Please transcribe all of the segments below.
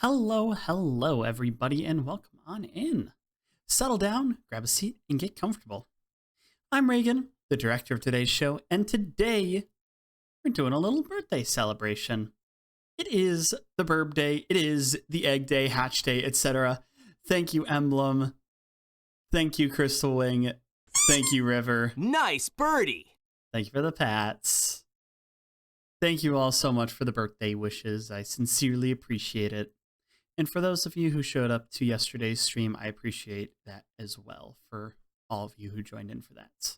Hello, everybody, and welcome on in. Settle down, grab a seat, and get comfortable. I'm Reagan, the director of today's show, and today we're doing a little birthday celebration. It is the burb day, it is the egg day, hatch day, etc. Thank you, Emblem. Thank you, Crystal Wing. Thank you, River. Nice birdie. Thank you for the pats. Thank you all so much for the birthday wishes. I sincerely appreciate it. And for those of you who showed up to yesterday's stream, I appreciate that as well, for all of you who joined in for that.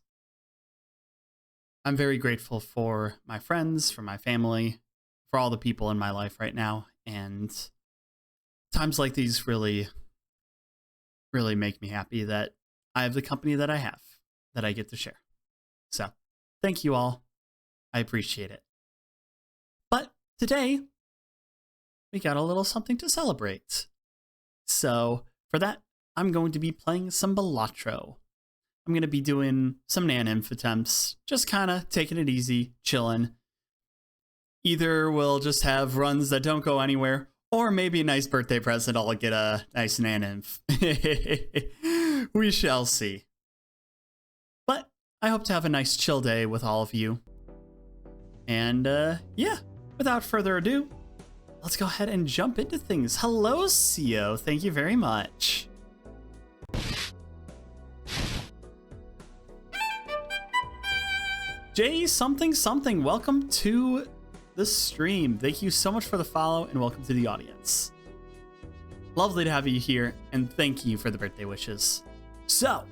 I'm very grateful for my friends, for my family, for all the people in my life right now. And times like these really make me happy that I have the company that I have, that I get to share. So thank you all. I appreciate it. But today, we got a little something to celebrate. So for that, I'm going to be playing some Balatro. I'm going to be doing some naneinf attempts, just kind of taking it easy, chilling. Either we'll just have runs that don't go anywhere, or maybe a nice birthday present, I'll get a nice naneinf. We shall see. But I hope to have a nice chill day with all of you. And yeah, without further ado, let's go ahead and jump into things. Hello, CEO. Thank you very much. Jay something, welcome to the stream. Thank you so much for the follow and welcome to the audience. Lovely to have you here and thank you for the birthday wishes. So,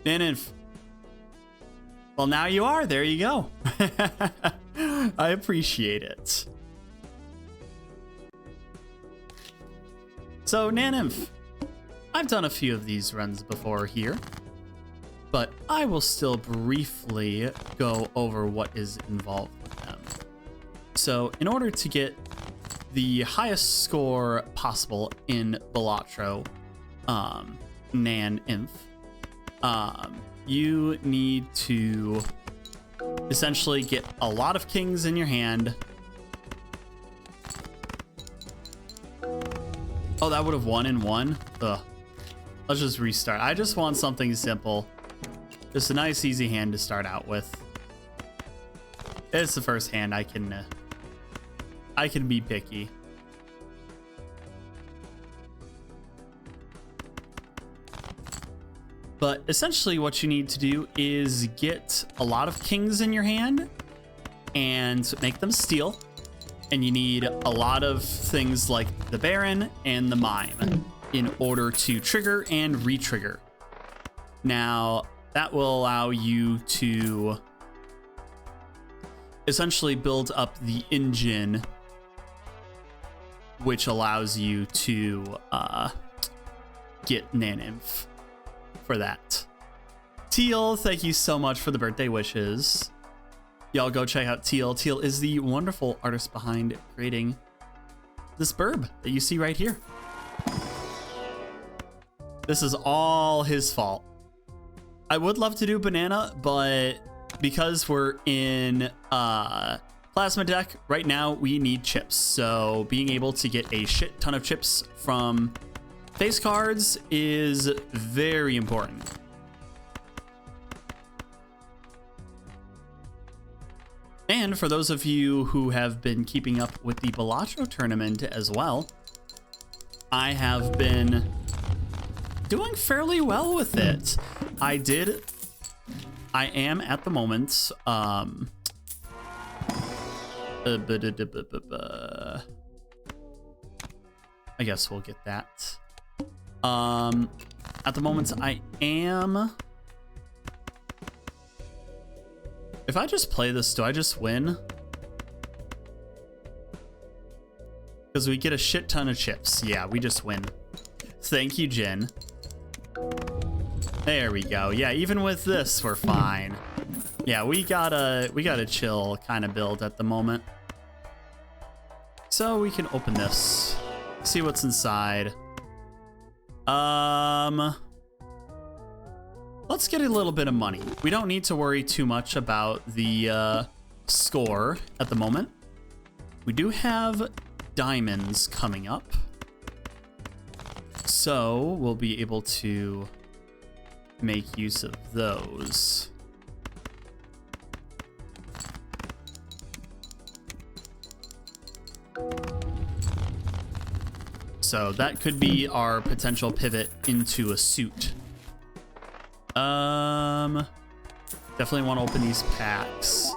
naneinf. Well, now you are. There you go. I appreciate it. So, naneinf, I've done a few of these runs before here, but I will still briefly go over what is involved with them. So, in order to get the highest score possible in Balatro, naneinf, you need to essentially get a lot of kings in your hand. Oh, that would have won in one? Ugh. Let's just restart. I just want something simple. Just a nice, easy hand to start out with. It's the first hand I can be picky. But essentially what you need to do is get a lot of kings in your hand and make them steal. And you need a lot of things like the Baron and the Mime in order to trigger and re-trigger. Now, that will allow you to essentially build up the engine, which allows you to get naneinf for that. Teal, thank you so much for the birthday wishes. Y'all go check out Teal. Teal is the wonderful artist behind creating this burb that you see right here. This is all his fault. I would love to do banana, but because we're in plasma deck right now, we need chips. So being able to get a shit ton of chips from face cards is very important. And for those of you who have been keeping up with the Balatro tournament as well, I have been doing fairly well with it. I am at the moment, I guess we'll get that. At the moment, I am... If I just play this, do I just win? Because we get a shit ton of chips. Yeah, we just win. Thank you, Jen. There we go. Yeah, even with this, we're fine. Yeah, we got a chill kind of build at the moment. So we can open this, see what's inside. Let's get a little bit of money. We don't need to worry too much about the score at the moment. We do have diamonds coming up. So we'll be able to make use of those. So that could be our potential pivot into a suit. Definitely want to open these packs.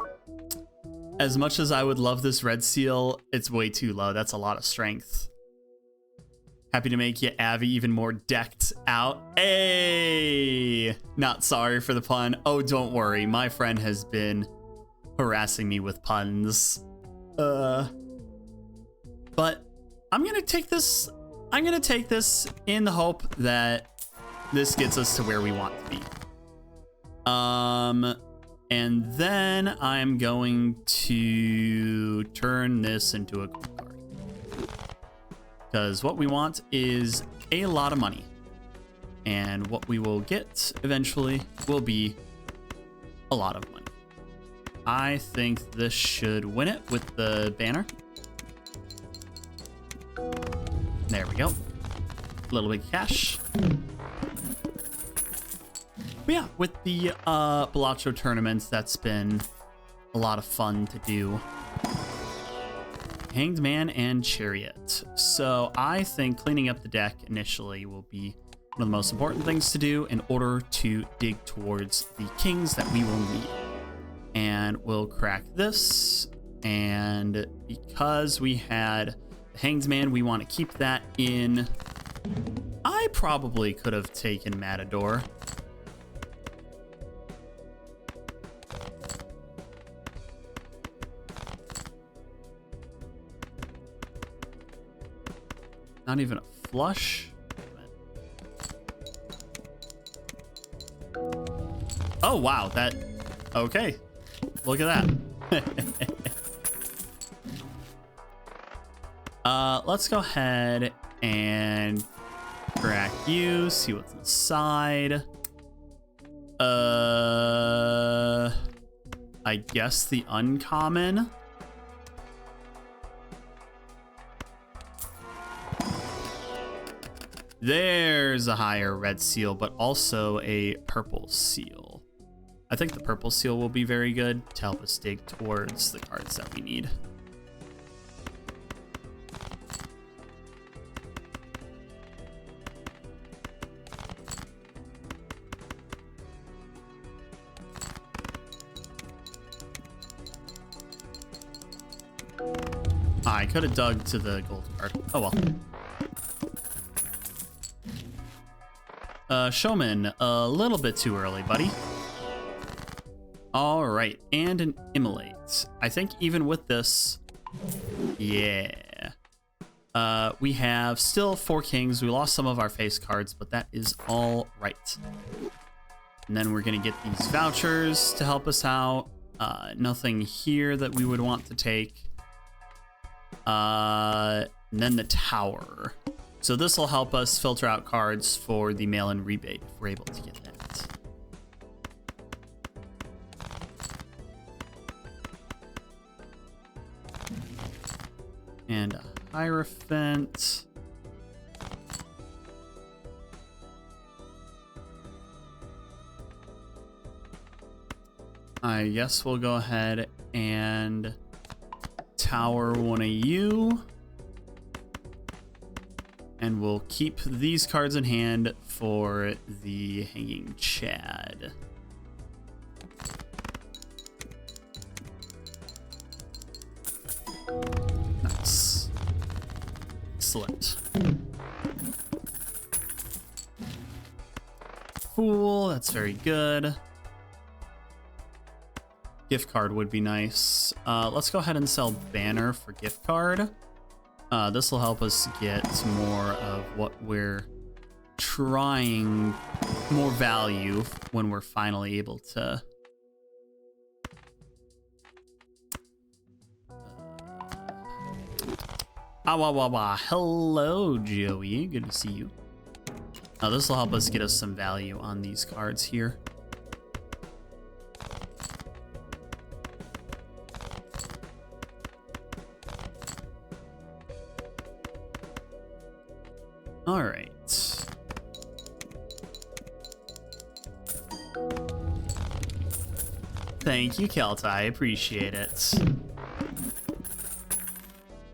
As much as I would love this red seal, it's way too low. That's a lot of strength. Happy to make you, Avi, even more decked out. Hey! Not sorry for the pun. Oh, don't worry. My friend has been harassing me with puns. But I'm gonna take this. I'm gonna take this in the hope that this gets us to where we want to be. And then I'm going to turn this into a gold card. Because what we want is a lot of money. And what we will get eventually will be a lot of money. I think this should win it with the banner. There we go. A little bit of cash. But yeah, with the Balatro tournaments, that's been a lot of fun to do. Hanged Man and Chariot. So I think cleaning up the deck initially will be one of the most important things to do in order to dig towards the kings that we will need. And we'll crack this. And because we had the Hanged Man, we want to keep that in. I probably could have taken Matador. Not even a flush. Oh, wow. That... Okay. Look at that. Let's go ahead and crack you. See what's inside. I guess the uncommon. There's a higher red seal, but also a purple seal. I think the purple seal will be very good to help us dig towards the cards that we need. I could have dug to the gold card. Oh well. Showman, a little bit too early, buddy. All right, and an immolate. I think even with this, yeah. We have still 4 kings. We lost some of our face cards, but that is all right. And then we're gonna get these vouchers to help us out. Nothing here that we would want to take. And then the tower. So this will help us filter out cards for the mail-in rebate if we're able to get that. And a Hierophant. I guess we'll go ahead and tower one of you. And we'll keep these cards in hand for the Hanging Chad. Nice. Excellent. Fool, that's very good. Gift card would be nice. Let's go ahead and sell Banner for gift card. This will help us get more of what we're trying, more value when we're finally able to. Hello, Joey. Good to see you. This will help us get us some value on these cards here. All right. Thank you, Kelta. I appreciate it.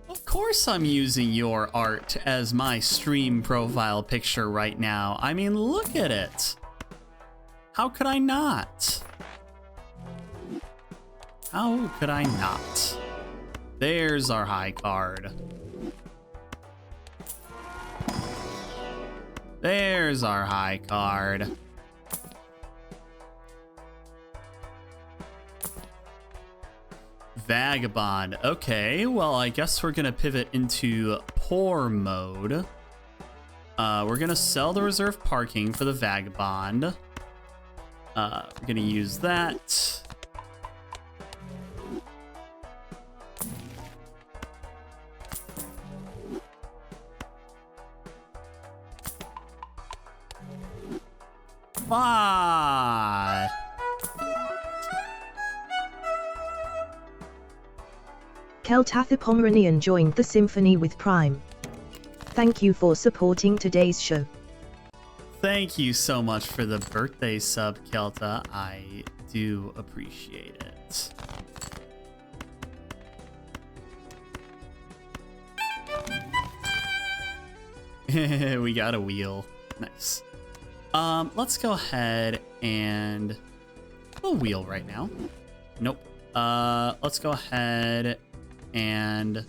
Of course I'm using your art as my stream profile picture right now. I mean, look at it. How could I not? How could I not? There's our high card. There's our high card. Vagabond. Okay, well, I guess we're gonna pivot into poor mode. We're gonna sell the reserve parking for the Vagabond. We're gonna use that. What? Keltatha Pomeranian joined the symphony with Prime. Thank you for supporting today's show. Thank you so much for the birthday sub, Kelta. I do appreciate it. We got a wheel. Nice. Let's go ahead and we'll wheel right now. Nope. Let's go ahead and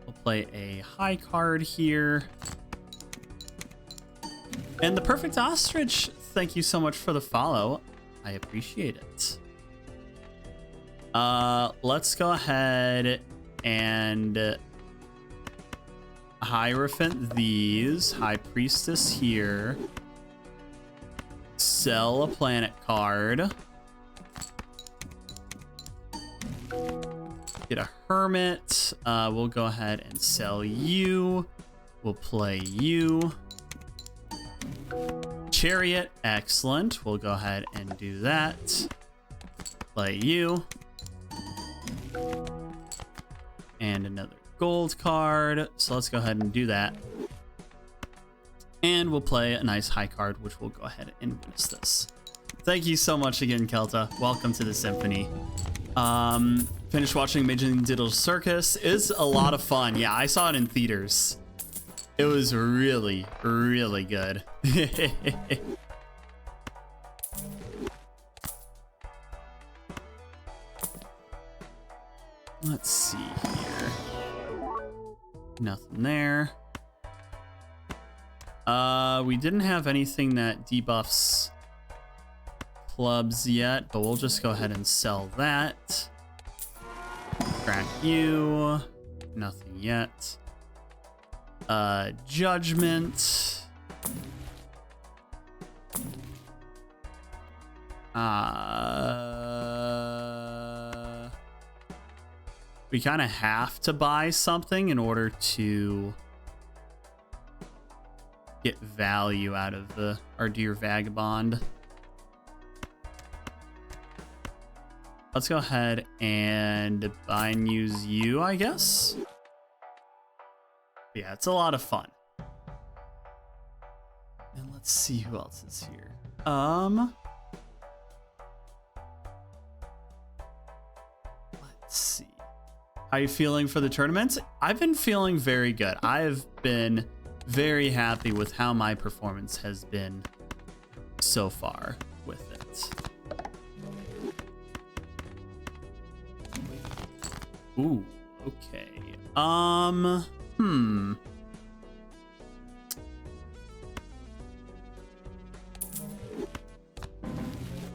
we'll play a high card here. And the Perfect Ostrich, thank you so much for the follow. I appreciate it. Let's go ahead and Hierophant these, High Priestess here. Sell a planet card. Get a Hermit. We'll go ahead and sell you. We'll play you. Chariot, excellent. We'll go ahead and do that. Play you. And another gold card. So let's go ahead and do that. And we'll play a nice high card, which will go ahead and witness this. Thank you so much again, Kelta. Welcome to the symphony. Finished watching Amazing Digital Circus. Is a lot of fun. Yeah, I saw it in theaters. It was really, really good. Let's see here. Nothing there. We didn't have anything that debuffs clubs yet, but we'll just go ahead and sell that. Crack you. Nothing yet. Judgment. We kind of have to buy something in order to get value out of our dear Vagabond. Let's go ahead and buy and use you, I guess. Yeah, it's a lot of fun. And let's see who else is here. Let's see. How are you feeling for the tournament? I've been feeling very good. I've been very happy with how my performance has been so far with it. Ooh, okay.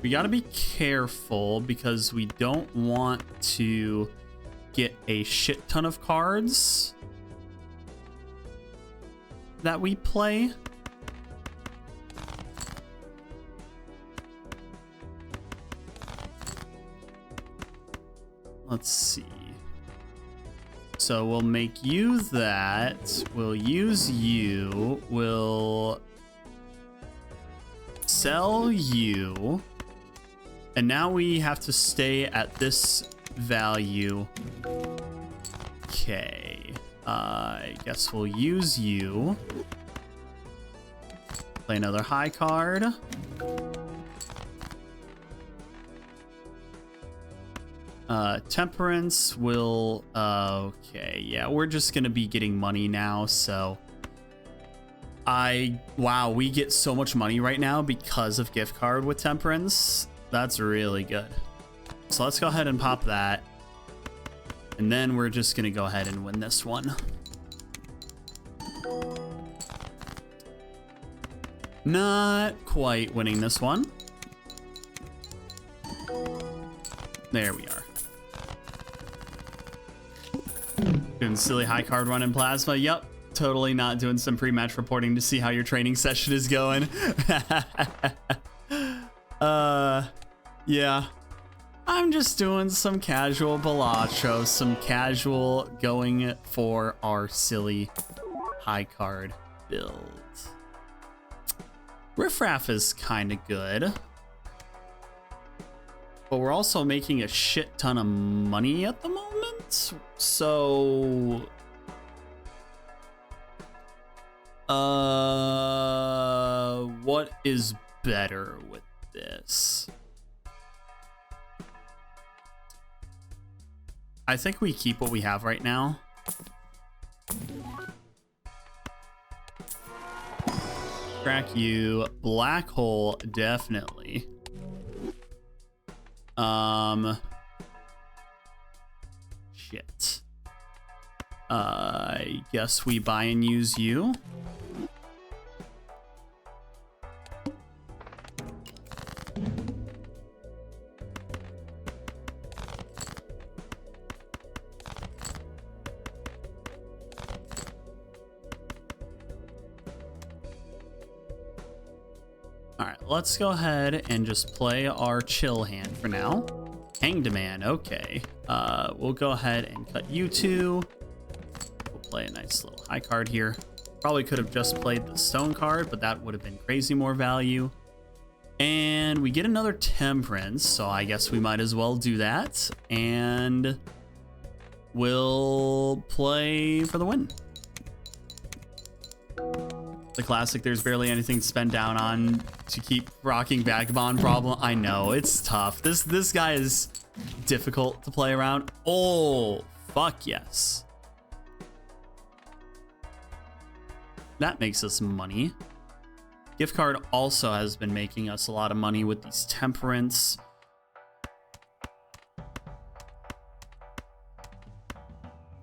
We gotta be careful because we don't want to get a shit ton of cards that we play. Let's see. So we'll make you that. We'll use you. We'll sell you. And now we have to stay at this value. Okay. I guess we'll use you. Play another high card. Temperance will, okay, yeah, we're just gonna be getting money now, so wow, we get so much money right now because of gift card with Temperance. That's really good. So let's go ahead and pop that. And then we're just gonna go ahead and win this one. Not quite winning this one. There we are. Doing silly high card run in Plasma. Yep, totally not doing some pre-match reporting to see how your training session is going. Yeah. I'm just doing some casual Balatro, some casual going for our silly high card build. Riffraff is kind of good. But we're also making a shit ton of money at the moment. So what is better with this? I think we keep what we have right now. Crack you. Black hole, definitely. Shit. I guess we buy and use you. All right, let's go ahead and just play our chill hand for now. Hanged Man, okay. We'll go ahead and cut you two. We'll play a nice little high card here. Probably could have just played the stone card, but that would have been crazy more value. And we get another Temperance, so I guess we might as well do that. And we'll play for the win. The classic, there's barely anything to spend down on to keep rocking Vagabond problem. I know, it's tough. This guy is difficult to play around. Oh, fuck yes. That makes us money. Gift card also has been making us a lot of money with these Temperance.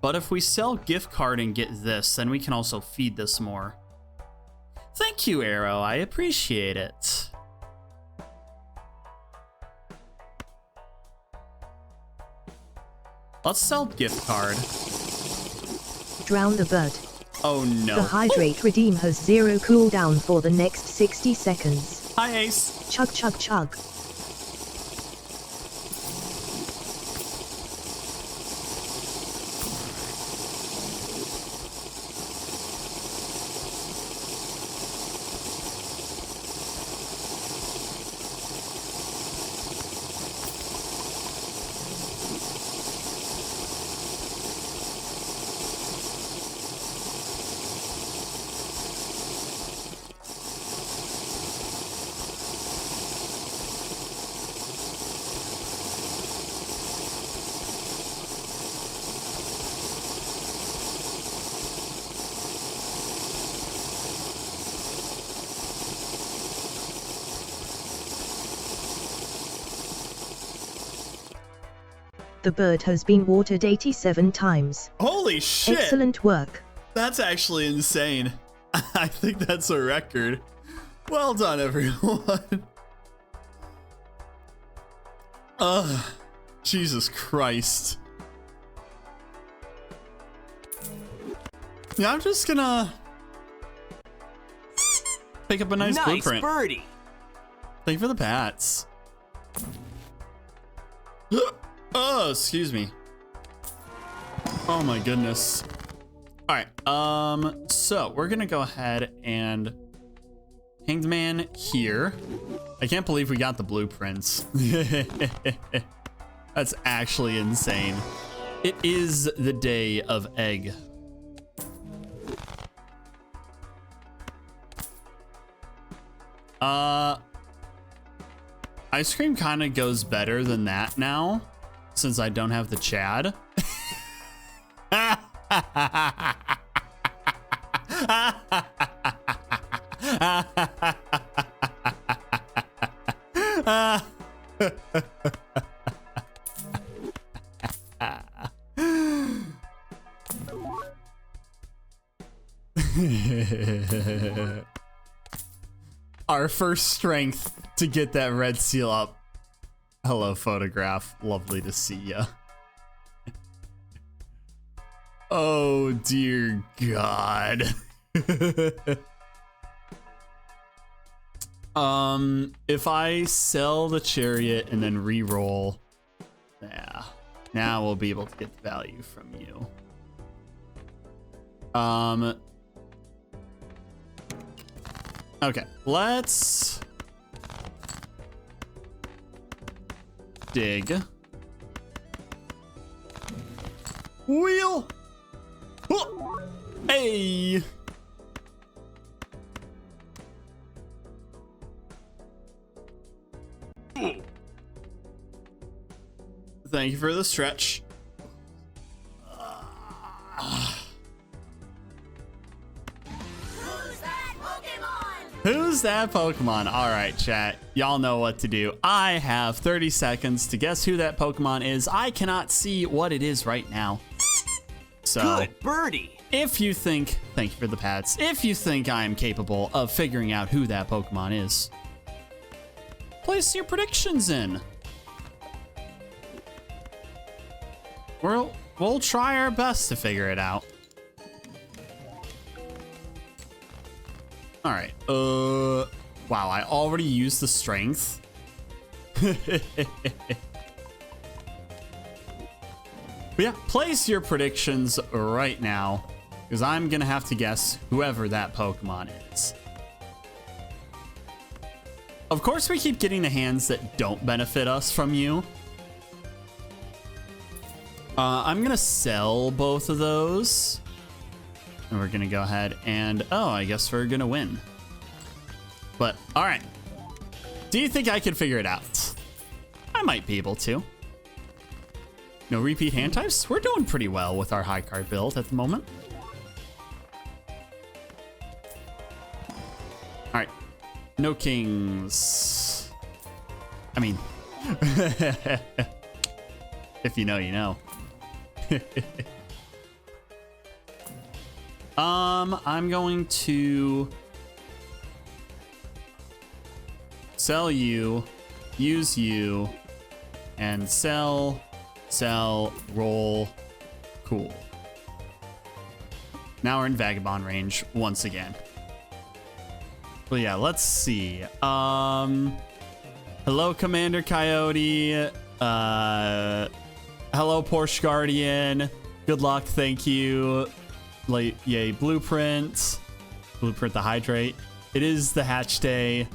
But if we sell gift card and get this, then we can also feed this more. Thank you, Arrow. I appreciate it. Let's sell gift card. Drown the bird. Oh no. The Hydrate Redeem has 0 cooldown for the next 60 seconds. Hi, Ace. Chug chug chug. The bird has been watered 87 times. Holy shit. Excellent work. That's actually insane. I think that's a record. Well done, everyone. Ugh. Jesus Christ. Yeah, I'm just gonna pick up a nice blueprint. Birdie. Thank you for the pats. Oh, excuse me. Oh my goodness. All right, so we're gonna go ahead and Hanged Man here. I can't believe we got the blueprints. That's actually insane. It is the day of egg. Ice cream kind of goes better than that now, since I don't have the Chad. Our first strength to get that red seal up. Hello, photograph. Lovely to see ya. Oh, dear God. If I sell the chariot and then re-roll, yeah, now we'll be able to get the value from you. Okay, let's dig. Wheel. Oh. Hey. Thank you for the stretch. Who's that Pokemon? All right, chat. Y'all know what to do. I have 30 seconds to guess who that Pokemon is. I cannot see what it is right now. So, good birdie. If you think, thank you for the pats. If you think I am capable of figuring out who that Pokemon is, place your predictions in. We'll try our best to figure it out. All right. Wow, I already used the strength. But yeah, place your predictions right now, because I'm gonna have to guess whoever that Pokemon is. Of course, we keep getting the hands that don't benefit us from you. I'm gonna sell both of those. And we're gonna go ahead and, oh, I guess we're gonna win. But, all right. Do you think I could figure it out? I might be able to. No repeat hand types? We're doing pretty well with our high card build at the moment. All right. No kings. I mean, if you know, you know. I'm going to sell you, use you, and sell, roll, cool. Now we're in Vagabond range once again. Well, yeah, let's see. Hello, Commander Coyote. Hello, Porsche Guardian. Good luck, thank you. Yay, Blueprint the Hydrate. It is the hatch day.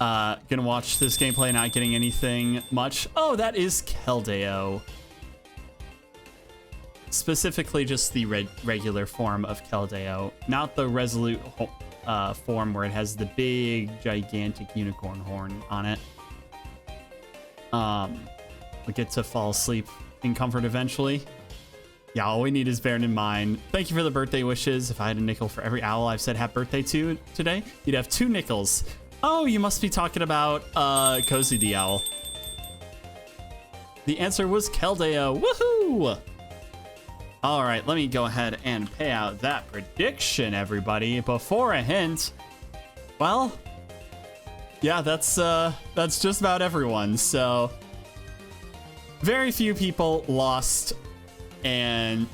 Gonna watch this gameplay, not getting anything much. Oh, that is Keldeo. Specifically just the regular form of Keldeo, not the Resolute form where it has the big, gigantic unicorn horn on it. We'll get to fall asleep in comfort eventually. Yeah, all we need is bearing in mind. Thank you for the birthday wishes. If I had a nickel for every owl I've said happy birthday to today, you'd have 2 nickels. Oh, you must be talking about Cozy the Owl. The answer was Keldeo. Woohoo! All right, let me go ahead and pay out that prediction, everybody. Before a hint, well, yeah, that's just about everyone. So very few people lost channel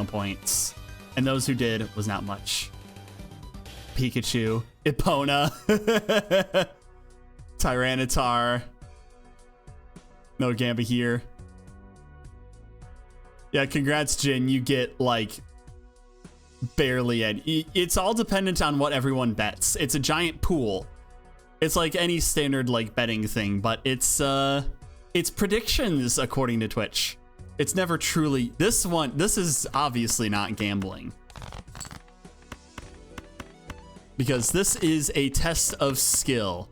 points, and those who did was not much. Pikachu, Epona, Tyranitar, no Gamba here. Yeah, congrats, Jin. You get like barely any. It's all dependent on what everyone bets. It's a giant pool. It's like any standard like betting thing, but it's predictions according to Twitch. It's never truly this is obviously not gambling. because this is a test of skill,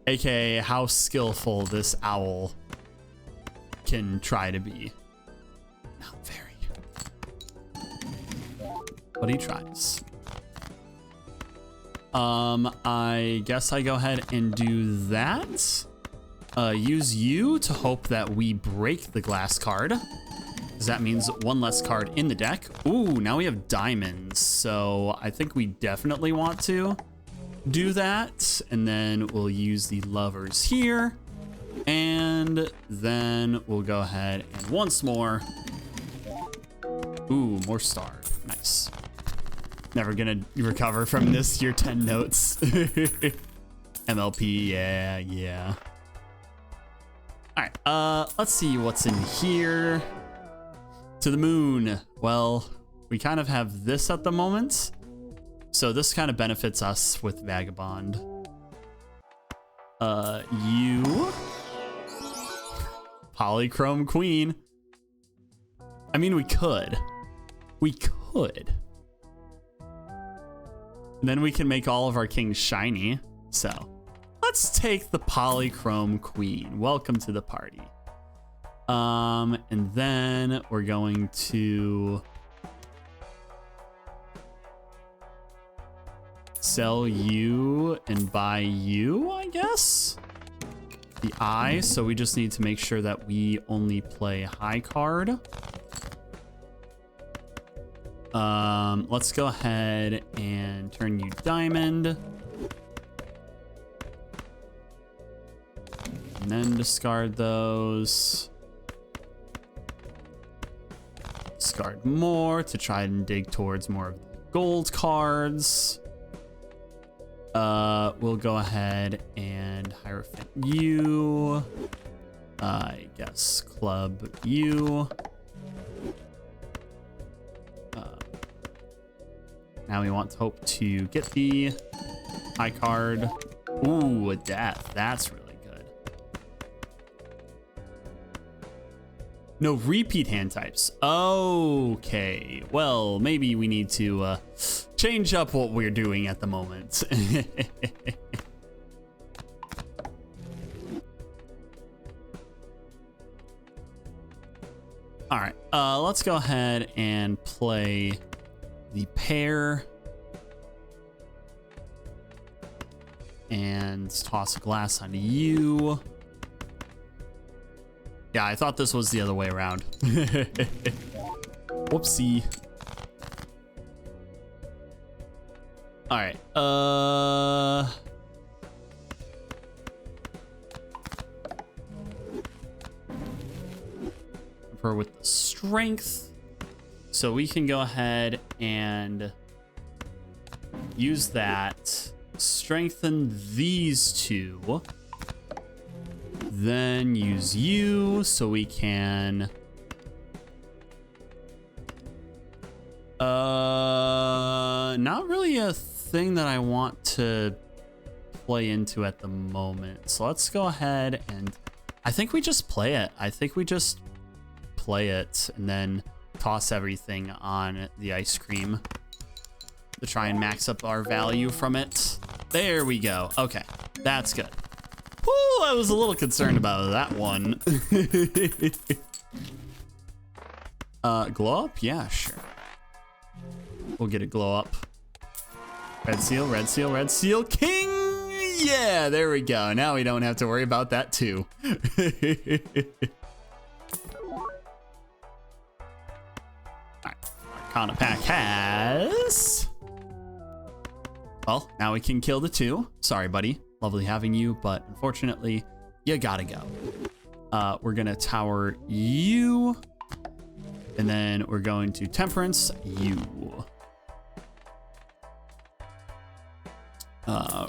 aka how skillful this owl can try to be. Not very, but he tries. I guess I go ahead and do that. Use you to hope that we break the glass card, because that means one less card in the deck. Ooh, now we have diamonds, so I think we definitely want to do that. And then we'll use the lovers here, and then we'll go ahead and once more. Ooh, more star. Nice. Never gonna recover from this. Your 10 notes. MLP, yeah. All right, let's see what's in here. To the moon. Well, we kind of have this at the moment, so this kind of benefits us with Vagabond. You. Polychrome Queen. I mean, we could. And then we can make all of our kings shiny. So let's take the Polychrome Queen. Welcome to the party. And then we're going to sell you and buy you, I guess. The eye, so we just need to make sure that we only play high card. Let's go ahead and turn you diamond. And then discard those. Discard more to try and dig towards more of the gold cards. We'll go ahead and Hierophant you. I guess club you. Now we want to hope to get the high card. Ooh, a death. That's really good. No repeat hand types. Okay. Well, maybe we need to change up what we're doing at the moment. All right. Let's go ahead and play the pair and toss a glass onto you. Yeah, I thought this was the other way around. Whoopsie. All right. Her with the strength. So we can go ahead and use that, strengthen these two, then use you so we can not really a thing that I want to play into at the moment. So let's go ahead and I think we just play it. And then toss everything on the ice cream to try and max up our value from it. There we go. Okay, that's good. Woo, I was a little concerned about that one. Glow up? Yeah, sure. We'll get a glow up. Red seal, red seal, red seal. King! Yeah, there we go. Now we don't have to worry about that too. Arcana pack has... Well, now we can kill the two. Sorry, buddy. Lovely having you, but unfortunately, you gotta go. We're gonna tower you. And then we're going to temperance you.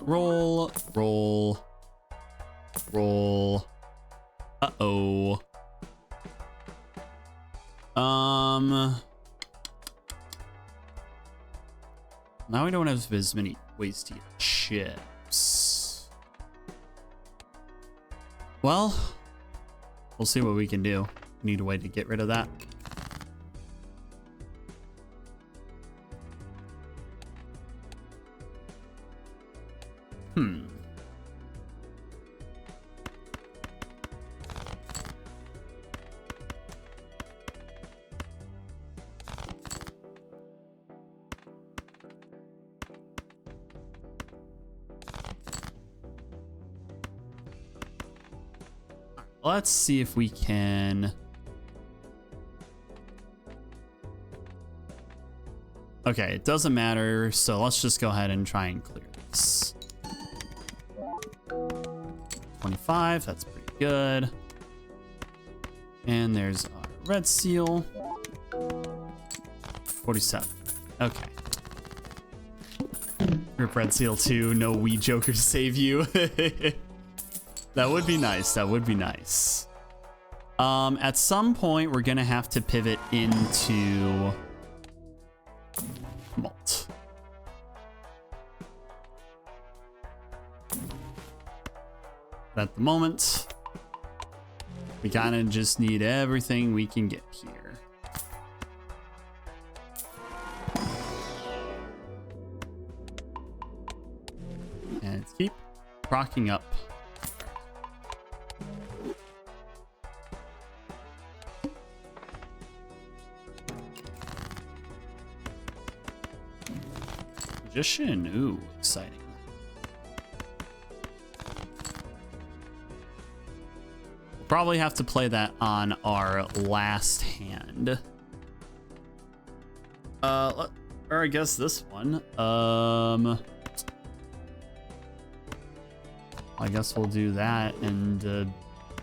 Roll, roll, roll. Uh-oh. Now we don't have as many ways to get chips. Well, we'll see what we can do. Need a way to get rid of that. let's see if we can. Okay, it doesn't matter, so let's just go ahead and try and clear this. 25, that's pretty good. And there's our red seal. 47. Okay. Rip red seal 2, no Wii Joker to save you. That would be nice, that would be nice. At some point, we're gonna have to pivot into Malt. But at the moment, we kind of just need everything we can get here. And keep rocking up. Magician, ooh, exciting. We'll probably have to play that on our last hand. Or I guess this one. I guess we'll do that and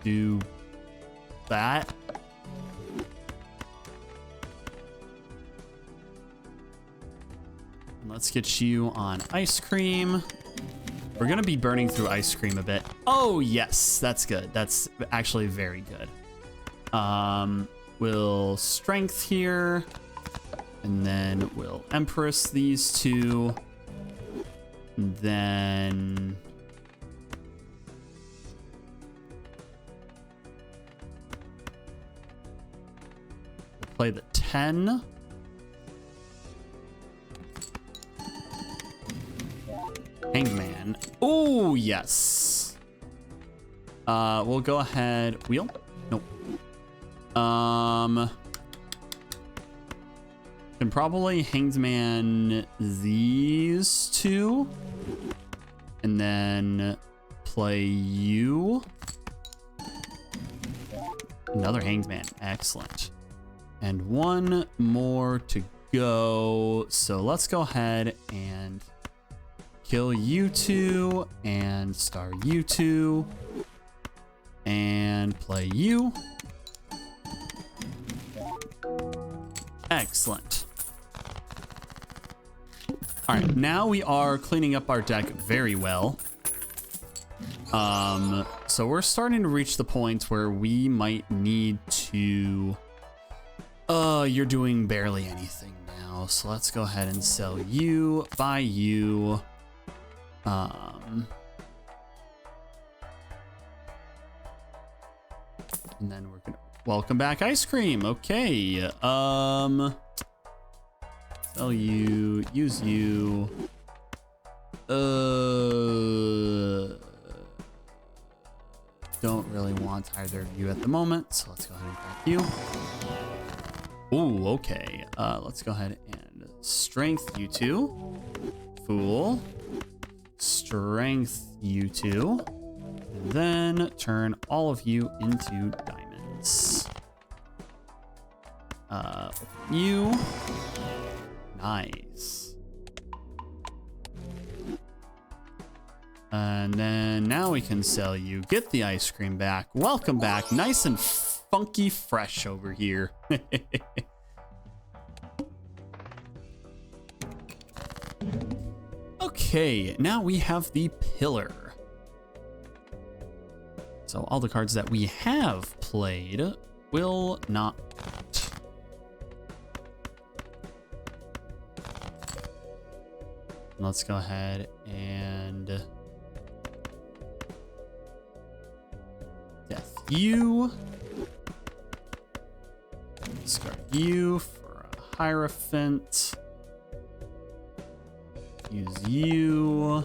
do that. Let's get you on ice cream. We're gonna be burning through ice cream a bit. Oh yes, that's good. That's actually very good. We'll strength here, and then we'll Empress these two, and then we'll play the 10. Hangman. Oh, yes. We'll go ahead. Wheel? Nope. Can probably Hangman these two. And then play you. Another Hangman. Excellent. And one more to go. So let's go ahead and kill you two and star you two and play you. Excellent. All right, now we are cleaning up our deck very well. So we're starting to reach the point where we might need to. You're doing barely anything now, so let's go ahead and sell you, buy you. And then we're gonna welcome back ice cream. Okay. Sell you, use you. Don't really want either of you at the moment, so let's go ahead and crack you. Ooh, okay. Let's go ahead and strength you two. Fool. Strength you two, and then turn all of you into diamonds. You. Nice. And then now we can sell you. Get the ice cream back. Welcome back. Nice and funky fresh over here. Okay, now we have the pillar. So all the cards that we have played will not count. Let's go ahead and death you. Discard you for a Hierophant. Use you.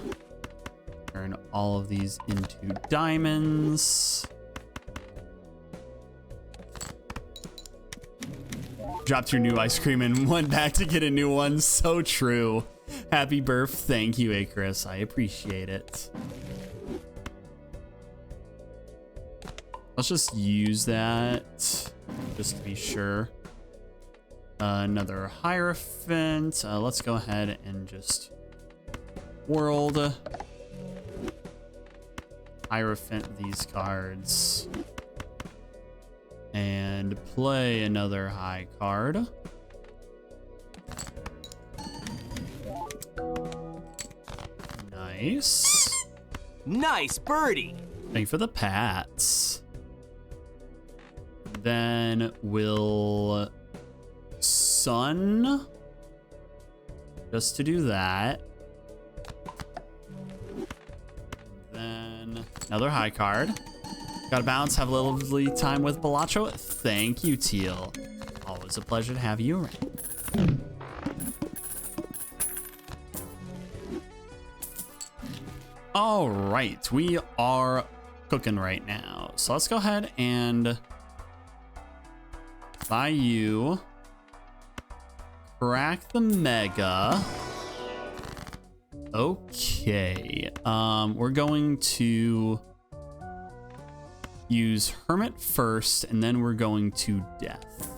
Turn all of these into diamonds. Dropped your new ice cream and went back to get a new one. So true. Happy birth. Thank you, Icarus. I appreciate it. Let's just use that just to be sure. Another Hierophant. Let's go ahead and just world Hierophant these cards and play another high card. Nice. Nice birdie. Thank you for the pats. Then we'll Sun just to do that. Then another high card. Gotta bounce, have a lovely time with Balatro. Thank you, Teal. Always a pleasure to have you around. All right, we are cooking right now. So let's go ahead and buy you. Crack the Mega. Okay. We're going to use Hermit first, and then we're going to Death.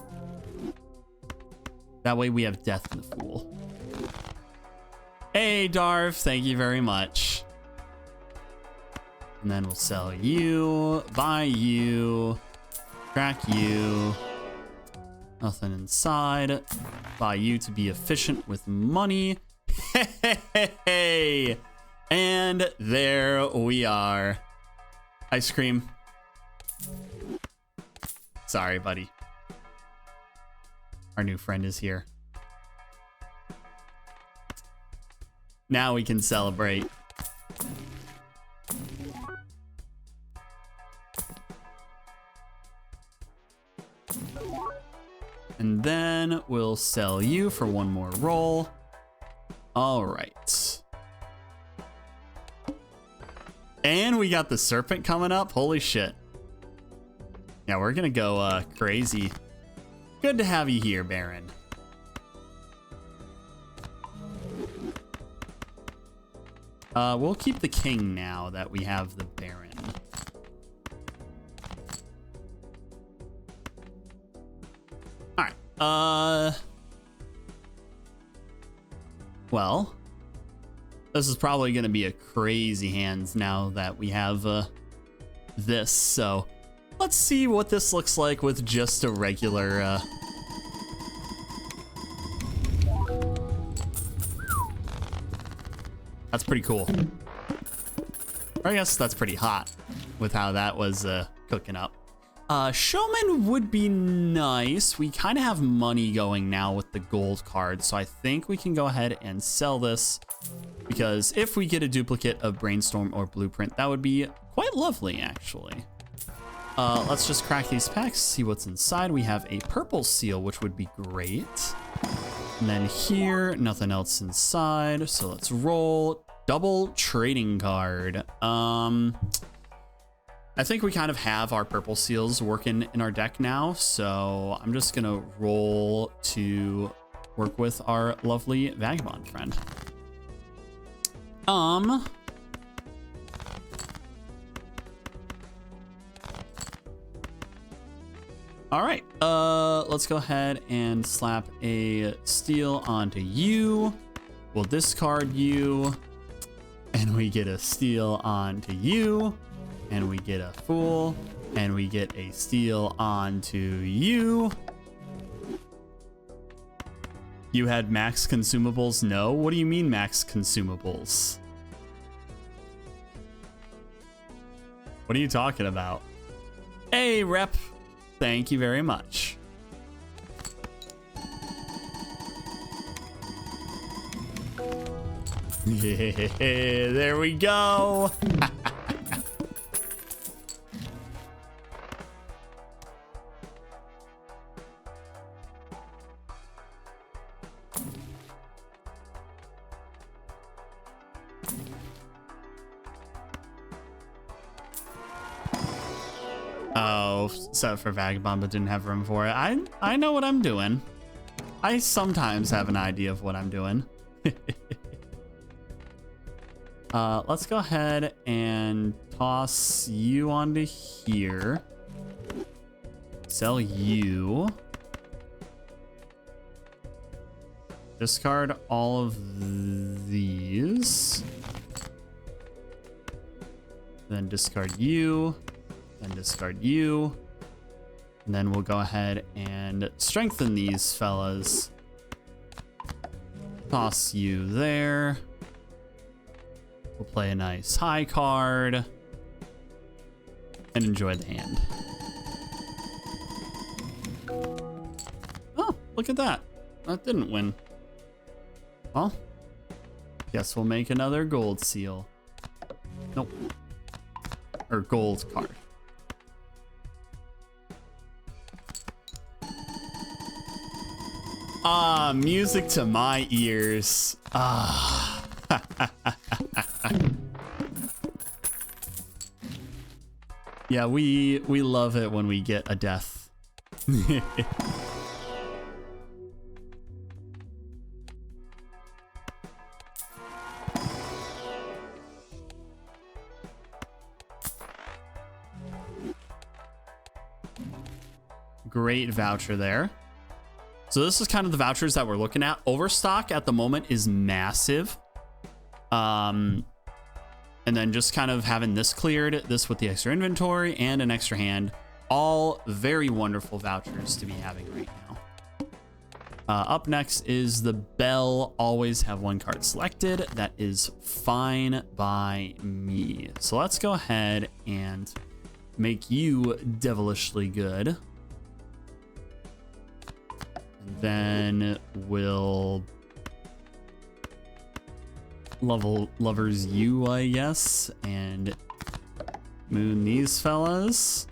That way we have Death in the Fool. Hey, Darv, thank you very much. And then we'll sell you, buy you, crack you. Nothing inside. Buy you to be efficient with money. Hey, and there we are. Ice cream. Sorry, buddy. Our new friend is here. Now we can celebrate. And then we'll sell you for one more roll. All right. And we got the serpent coming up. Holy shit. Yeah, we're gonna go crazy. Good to have you here, Baron. We'll keep the king now that we have the Baron. Well, this is probably going to be a crazy hands now that we have this. So let's see what this looks like with just a regular. That's pretty cool. Or I guess that's pretty hot with how that was cooking up. Showman would be nice. We kind of have money going now with the gold card, so I think we can go ahead and sell this because if we get a duplicate of Brainstorm or Blueprint, that would be quite lovely, actually. Let's just crack these packs, see what's inside. We have a purple seal, which would be great. And then here, nothing else inside, so let's roll. Double trading card. I think we kind of have our purple seals working in our deck now, so I'm just gonna roll to work with our lovely vagabond friend. All right, let's go ahead and slap a steal onto you. We'll discard you, and we get a steal onto you. And we get a fool, and we get a steal onto you. You had max consumables? No. What do you mean max consumables? What are you talking about? Hey, rep. Thank you very much. Yeah, there we go. Oh, set for Vagabond, but didn't have room for it. I know what I'm doing. I sometimes have an idea of what I'm doing. Let's go ahead and toss you onto here. Sell you. Discard all of these. Then discard you. Then discard you. And then we'll go ahead and strengthen these fellas. Toss you there. We'll play a nice high card. And enjoy the hand. Oh, look at that. That didn't win. Well, guess we'll make another gold seal. Nope. Or gold card. Ah, music to my ears. Ah. Yeah, we love it when we get a death. Great voucher there. So this is kind of the vouchers that we're looking at. Overstock at the moment is massive. And then just kind of having this cleared, this with the extra inventory and an extra hand. All very wonderful vouchers to be having right now. Up next is the bell. Always have one card selected. That is fine by me. So let's go ahead and make you devilishly good. Then we'll level lovers you, I guess, and moon these fellas.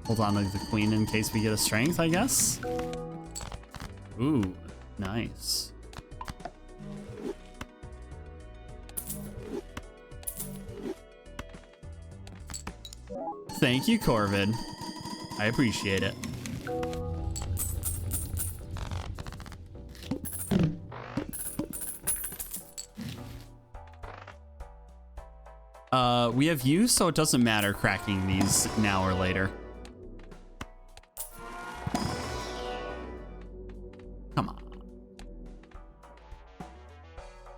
Hold on to the queen in case we get a strength, I guess. Ooh, nice. Thank you, Corvid. I appreciate it. We have you, so it doesn't matter cracking these now or later. Come on.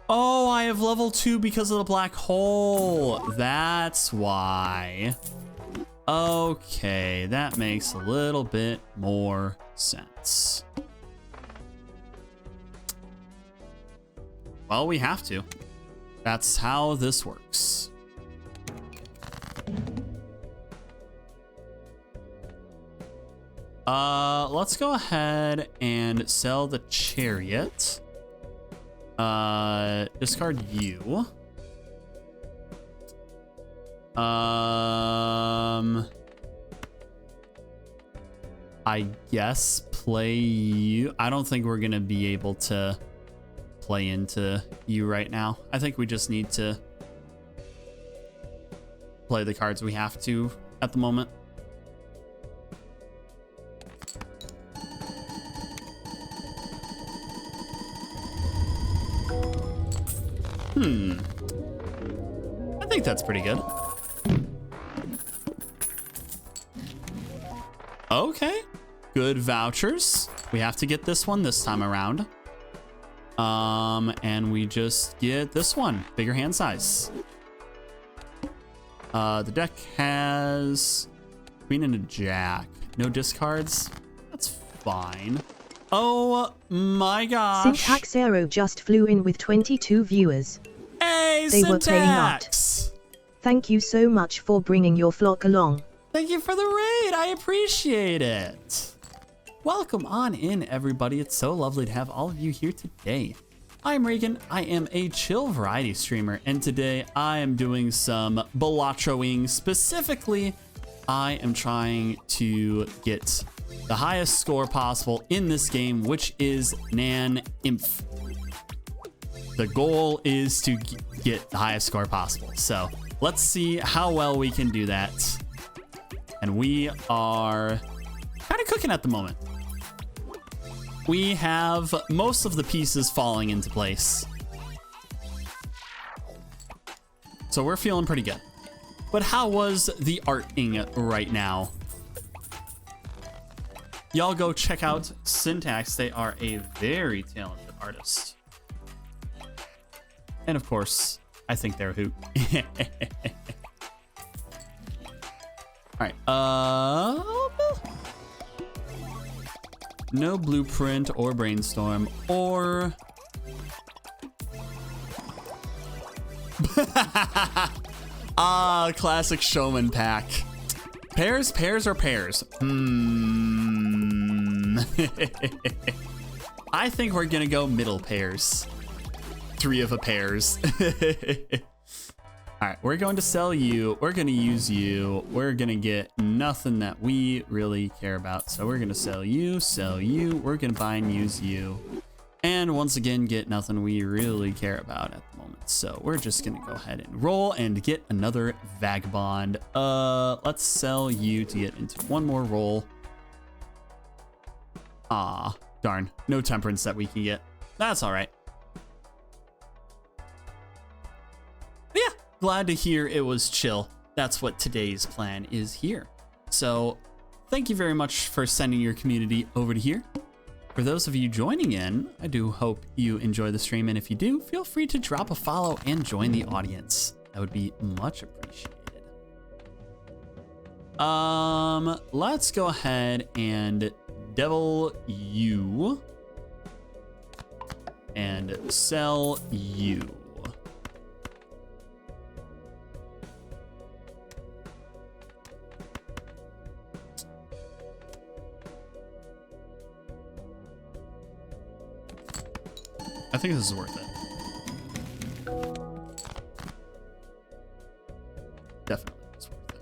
Oh, I have level 2 because of the black hole. That's why. Okay, that makes a little bit more sense. Well, we have to. That's how this works. Let's go ahead and sell the chariot. Discard you. I guess play you. I don't think we're gonna be able to play into you right now. I think we just need to play the cards we have to at the moment. I think that's pretty good. Okay, good vouchers. We have to get this one this time around. And we just get this one, bigger hand size. The deck has queen and a jack. No discards. That's fine. Oh my gosh. Syntax Aero just flew in with 22 viewers. Hey, They Syntax! were playing art. Thank you so much for bringing your flock along. Thank you for the raid. I appreciate it. Welcome on in, everybody. It's so lovely to have all of you here today. I'm Reagan. I am a chill variety streamer, and today I am doing some Balatroing. Specifically, I am trying to get the highest score possible in this game, which is naneinf. The goal is to get the highest score possible. So let's see how well we can do that. And we are kind of cooking at the moment. We have most of the pieces falling into place. So we're feeling pretty good. But how was the arting right now? Y'all go check out Syntax. They are a very talented artist. And of course, I think they're a hoot. All right. No blueprint or brainstorm or classic showman pack. Pairs, or pairs? I think we're gonna go middle pairs. 3 of a pairs. All right, we're going to sell you. We're gonna use you. We're gonna get nothing that we really care about. So we're gonna sell you. We're gonna buy and use you. And once again, get nothing we really care about at the moment. So we're just gonna go ahead and roll and get another vagabond. Let's sell you to get into one more roll. Ah, darn, no temperance that we can get. That's all right. But yeah, glad to hear it was chill. That's what today's plan is here. So thank you very much for sending your community over to here. For those of you joining in, I do hope you enjoy the stream, and if you do, feel free to drop a follow and join the audience. That would be much appreciated. Let's go ahead and devil you and sell you. I think this is worth it. Definitely, it's worth it.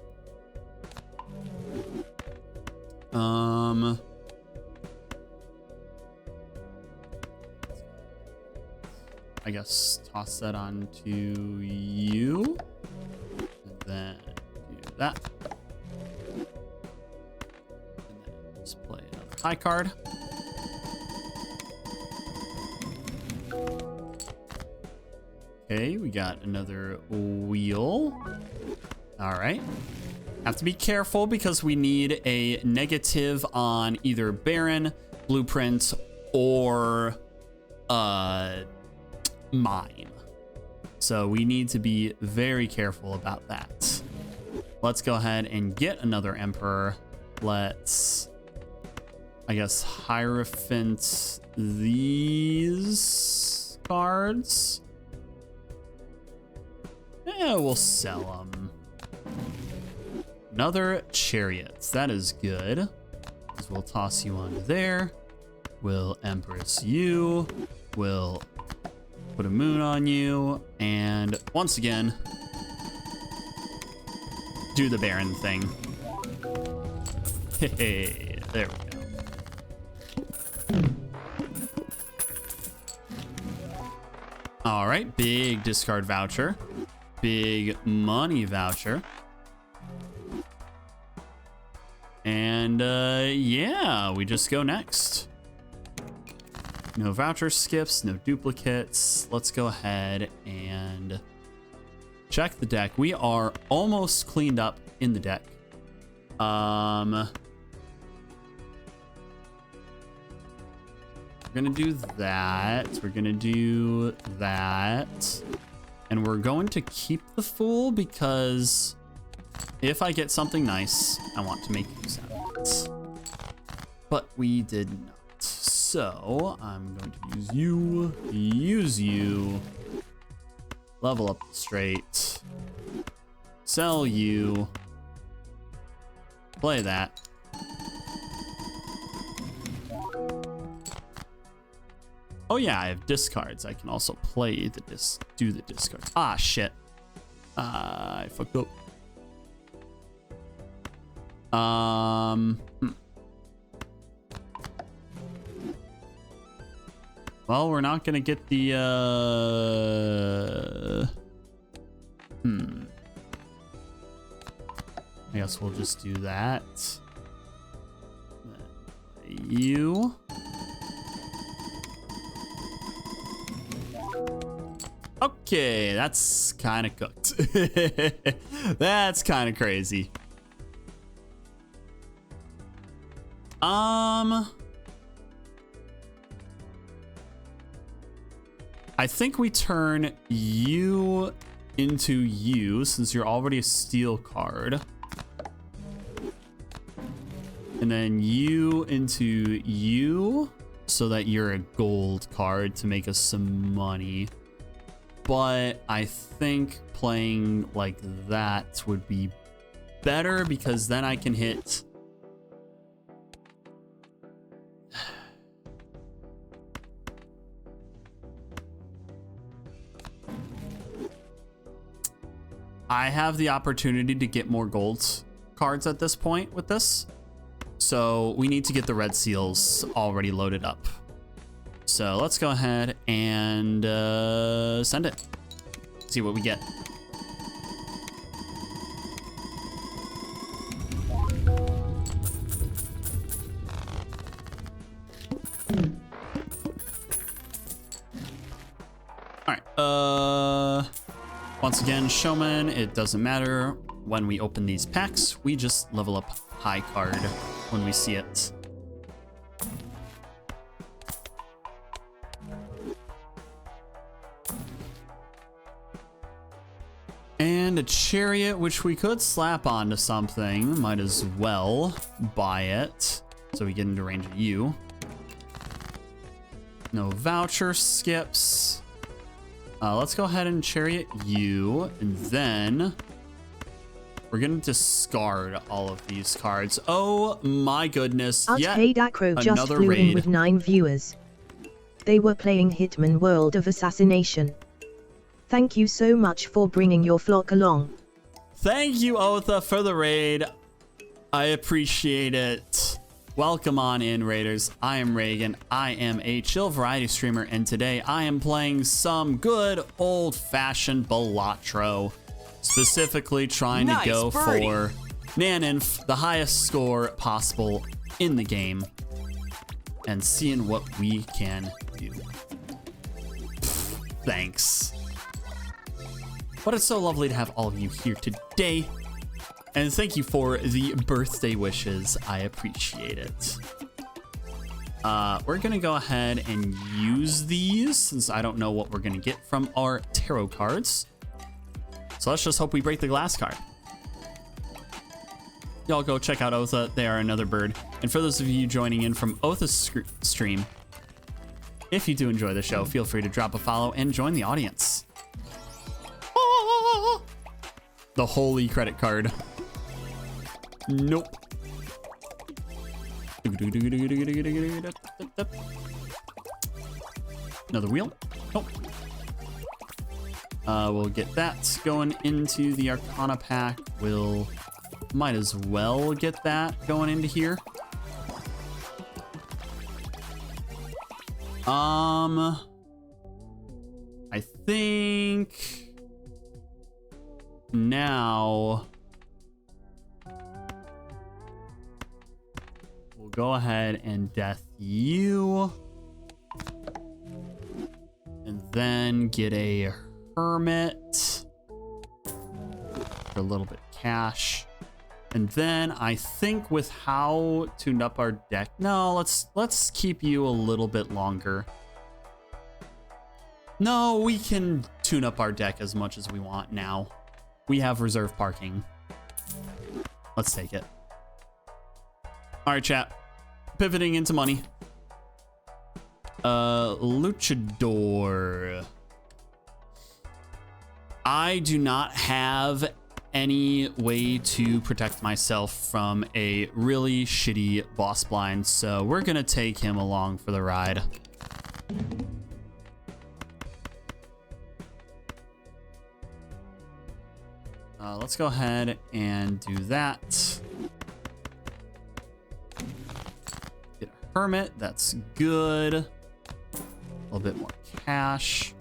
I guess toss that on to you, and then do that, and then just play another high card. Okay, we got another wheel. All right. Have to be careful because we need a negative on either Baron, Blueprint, or Mime. So we need to be very careful about that. Let's go ahead and get another Emperor. Let's, I guess, Hierophant these cards. Yeah, we'll sell them. Another Chariots. That is good. We'll toss you onto there. We'll Empress you. We'll put a moon on you. And once again, do the Baron thing. Hey, there we go. All right, big discard voucher. Big money voucher. And yeah, we just go next. No voucher skips, no duplicates. Let's go ahead and check the deck. We are almost cleaned up in the deck. We're gonna do that. We're gonna do that. And we're going to keep the Fool because if I get something nice, I want to make use of it. But we did not. So I'm going to use you, level up straight, sell you, play that. Oh yeah, I have discards. I can also play the do the discards. Ah, shit. I fucked up. Well, we're not gonna get the I guess we'll just do that. You. Okay, that's kind of cooked. That's kind of crazy. I think we turn you into you since you're already a steel card. And then you into you so that you're a gold card to make us some money. But I think playing like that would be better because then I can hit... I have the opportunity to get more gold cards at this point with this. So we need to get the red seals already loaded up. So let's go ahead and send it. See what we get. All right. Once again, Showman, it doesn't matter when we open these packs. We just level up high card when we see it. And a chariot, which we could slap onto something. Might as well buy it so we get into range of you. No voucher skips. Let's go ahead and chariot you, and then we're gonna discard all of these cards. Oh my goodness! Arcade Acro just another flew in raid. with 9 viewers. They were playing Hitman World of Assassination. Thank you so much for bringing your flock along. Thank you, Otha, for the raid. I appreciate it. Welcome on in, Raiders. I am Reagan. I am a chill variety streamer, and today I am playing some good old-fashioned Balatro. Specifically trying to go for naneinf, the highest score possible in the game, and seeing what we can do. Thanks. But it's so lovely to have all of you here today. And thank you for the birthday wishes. I appreciate it. We're gonna go ahead and use these since I don't know what we're gonna get from our tarot cards. So let's just hope we break the glass card. Y'all go check out Otha. They are another bird. And for those of you joining in from Otha's stream, if you do enjoy the show, feel free to drop a follow and join the audience. The holy credit card. Nope. Another wheel. Nope. We'll get that going into the Arcana pack. We'll might as well get that going into here. I think now we'll go ahead and death you, and then get a hermit for a little bit of cash. And then I think with how tuned up our deck, no, let's keep you a little bit longer. No, we can tune up our deck as much as we want now. We have reserve parking. Let's take it. All right, chat. Pivoting into money. Luchador. I do not have any way to protect myself from a really shitty boss blind, so we're gonna take him along for the ride. Let's go ahead and do that. Get a hermit, that's good. A little bit more cash.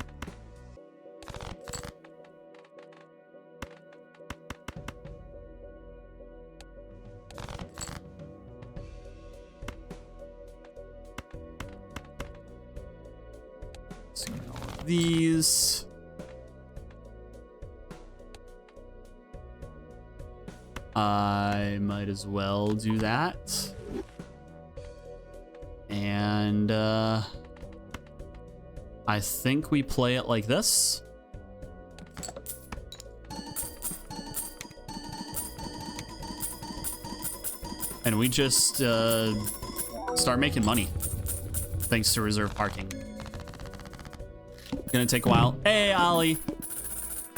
Let's get all of these. I might as well do that. And I think we play it like this. And we just start making money thanks to reserve parking. Gonna take a while. Hey, Ollie.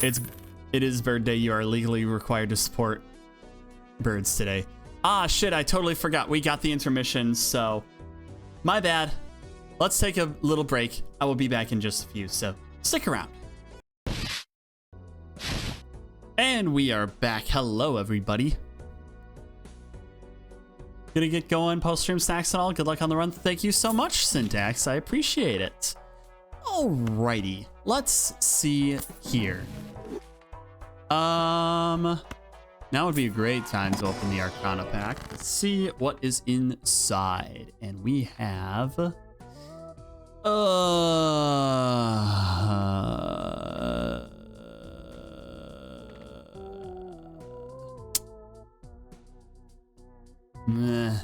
It is bird day. You are legally required to support birds today. Ah, shit, I totally forgot. We got the intermission, so my bad. Let's take a little break. I will be back in just a few, so stick around. And we are back. Hello, everybody. Gonna get going, post-stream snacks and all. Good luck on the run. Thank you so much, Syntax. I appreciate it. Alrighty, let's see here. Now would be a great time to open the Arcana pack. Let's see what is inside. And we have meh.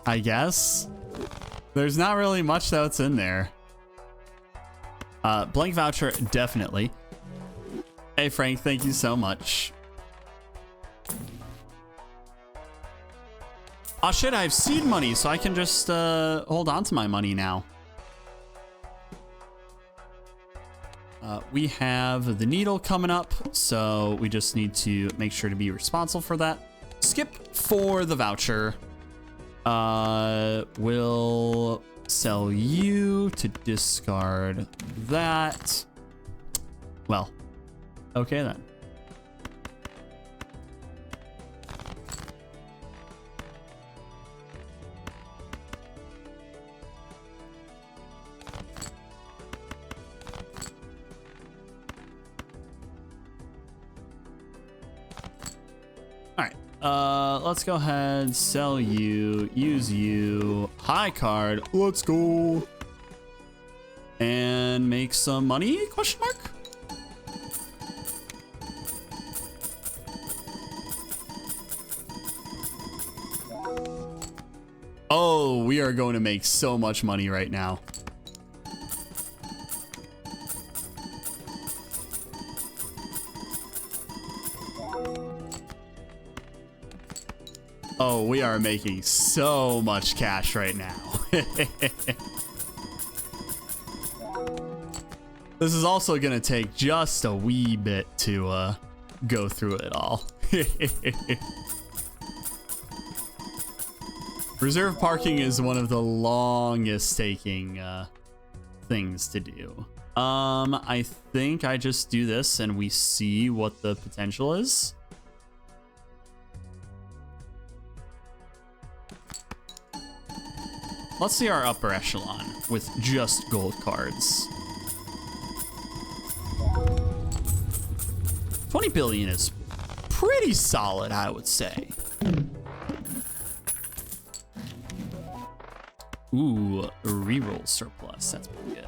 I guess there's not really much that's in there. Blank voucher, definitely. Hey, Frank, thank you so much. Oh, shit, I have seed money, so I can just hold on to my money now. We have the needle coming up, so we just need to make sure to be responsible for that. Skip for the voucher. We'll sell you to discard that. Well, okay then. Let's go ahead, sell you, use you, high card, let's go. And make some money, question mark? Oh, we are going to make so much money right now. Oh, we are making so much cash right now. This is also going to take just a wee bit to go through it all. Reserve parking is one of the longest taking things to do. I think I just do this and we see what the potential is. Let's see our upper echelon with just gold cards. 20 billion is pretty solid, I would say. Ooh, reroll surplus. That's pretty good.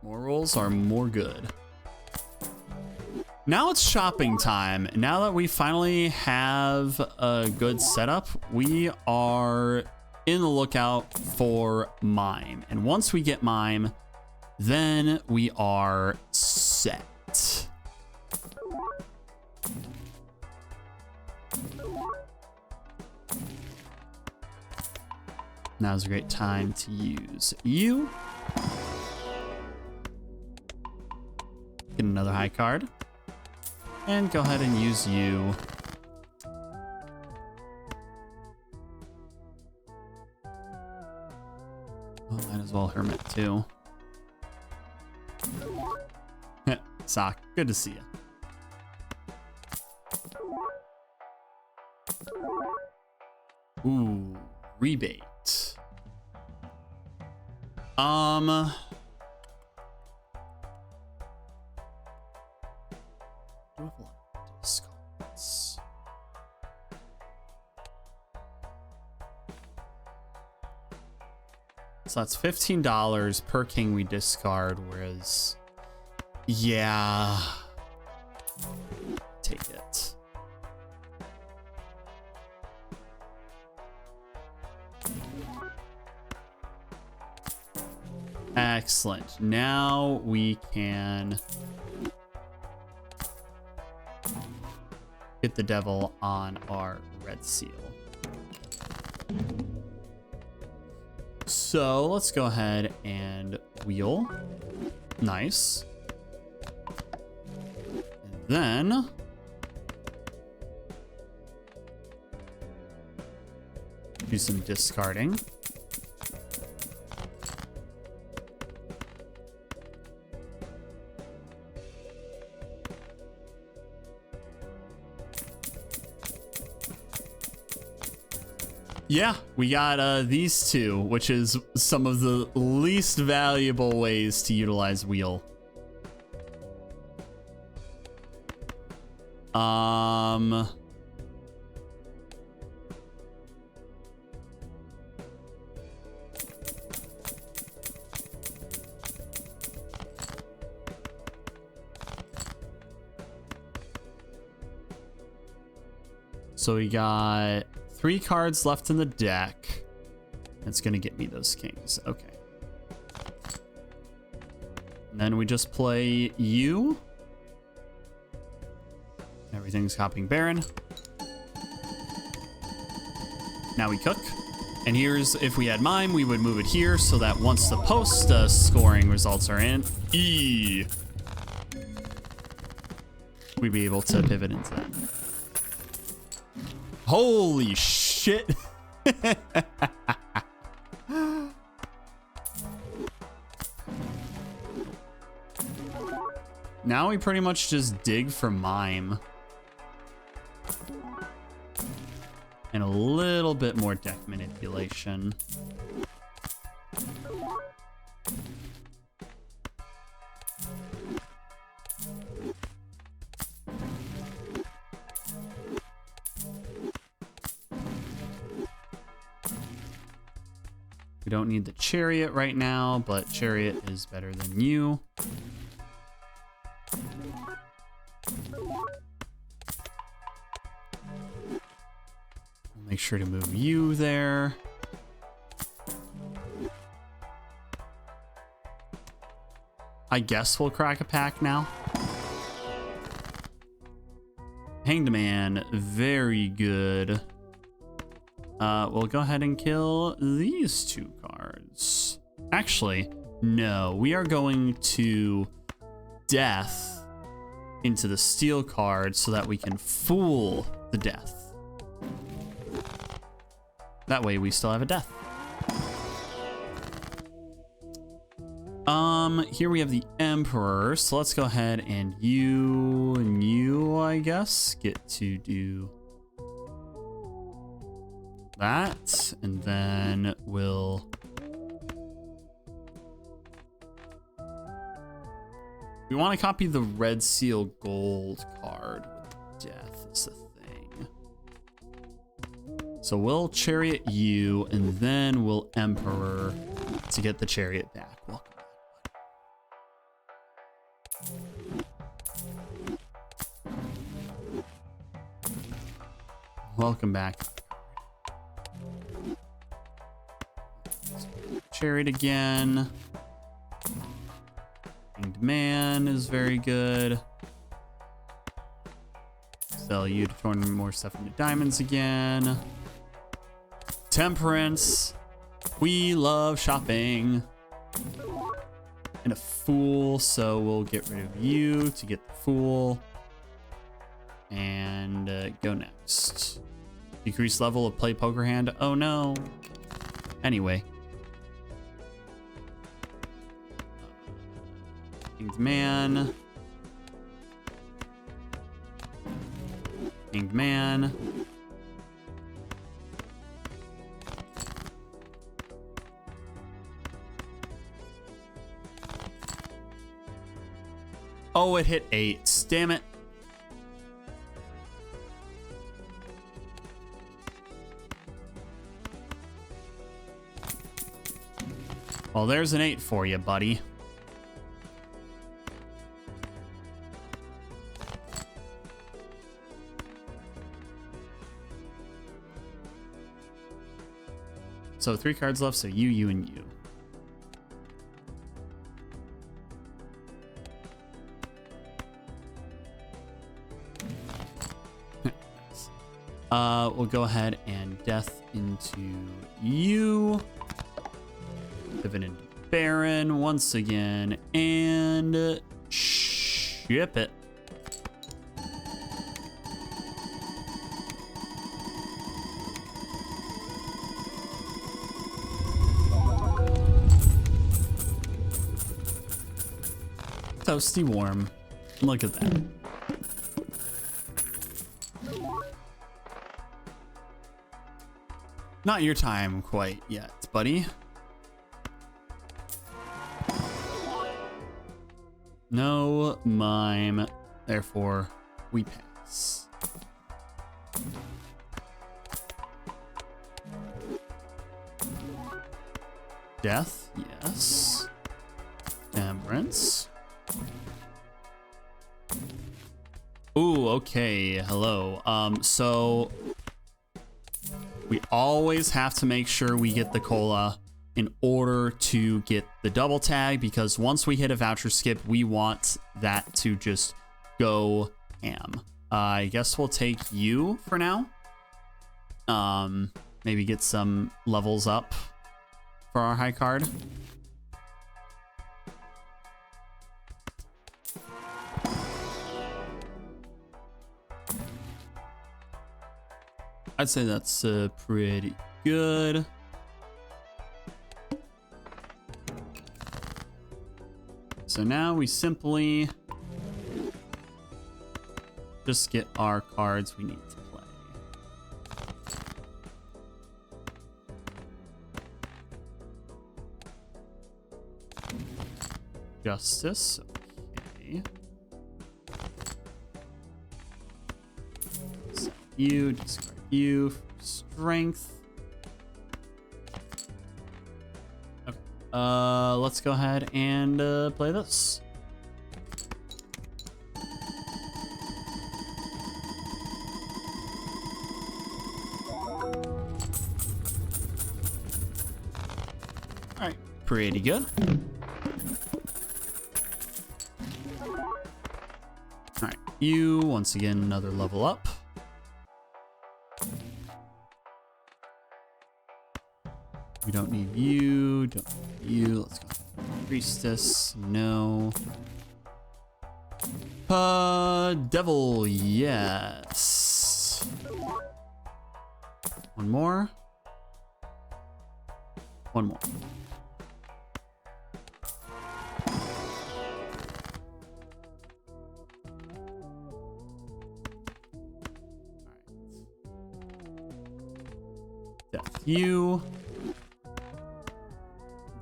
More rolls are more good. Now it's shopping time. Now that we finally have a good setup, we are in the lookout for Mime. And once we get Mime, then we are set. Now's a great time to use you. Get another high card. And go ahead and use you. Oh, might as well Hermit too. Sock, good to see you. Ooh, rebate. Do I have a lot of discards? So that's $15 per king we discard, whereas, yeah, take it. Excellent. Now we can get the devil on our red seal. So let's go ahead and wheel. Nice. And then do some discarding. Yeah, we got these two, which is some of the least valuable ways to utilize wheel. So we got 3 cards left in the deck. That's gonna get me those kings. Okay. And then we just play you. Everything's copying Baron. Now we cook. And here's, if we had mime, we would move it here so that once the post scoring results are in, we'd be able to pivot into that. Holy shit. Now we pretty much just dig for mime. And a little bit more deck manipulation. We don't need the chariot right now, but chariot is better than you. Make sure to move you there. I guess we'll crack a pack now. Hanged Man, very good. We'll go ahead and kill these 2 cards. Actually, no, we are going to death into the steel card so that we can fool the death. That way we still have a death. Here we have the Emperor, so let's go ahead and you, I guess, get to do that, and then we'll we want to copy the red seal gold card with death is the thing. So we'll chariot you, and then we'll Emperor to get the chariot back. Welcome back. Chariot again. Hanged Man is very good. Sell you to turn more stuff into diamonds again. Temperance. We love shopping. And a Fool, so we'll get rid of you to get the Fool. And go next. Decrease level of play poker hand. Oh no. Anyway. Hanged Man. Hanged Man. Oh, it hit 8. Damn it. Well, there's an 8 for you, buddy. So 3 cards left, so you, and you. We'll go ahead and death into you. Dividend Baron once again, and ship it. Toasty warm. Look at that. Not your time quite yet, buddy. No mime. Therefore, we pass. Death, yes. Temperance. Ooh, okay. Hello. So we always have to make sure we get the cola in order to get the double tag, because once we hit a voucher skip, we want that to just go ham. I guess we'll take you for now. Maybe get some levels up for our high card. I'd say that's pretty good. So now we simply just get our cards we need to play. Justice, okay. So you discard you for strength. Okay. Let's go ahead and play this. All right, pretty good. All right, you once again another level up. We don't need you. Don't need you. Let's go. Priestess. No. Devil. Yes. One more. One more. All right. Death. You.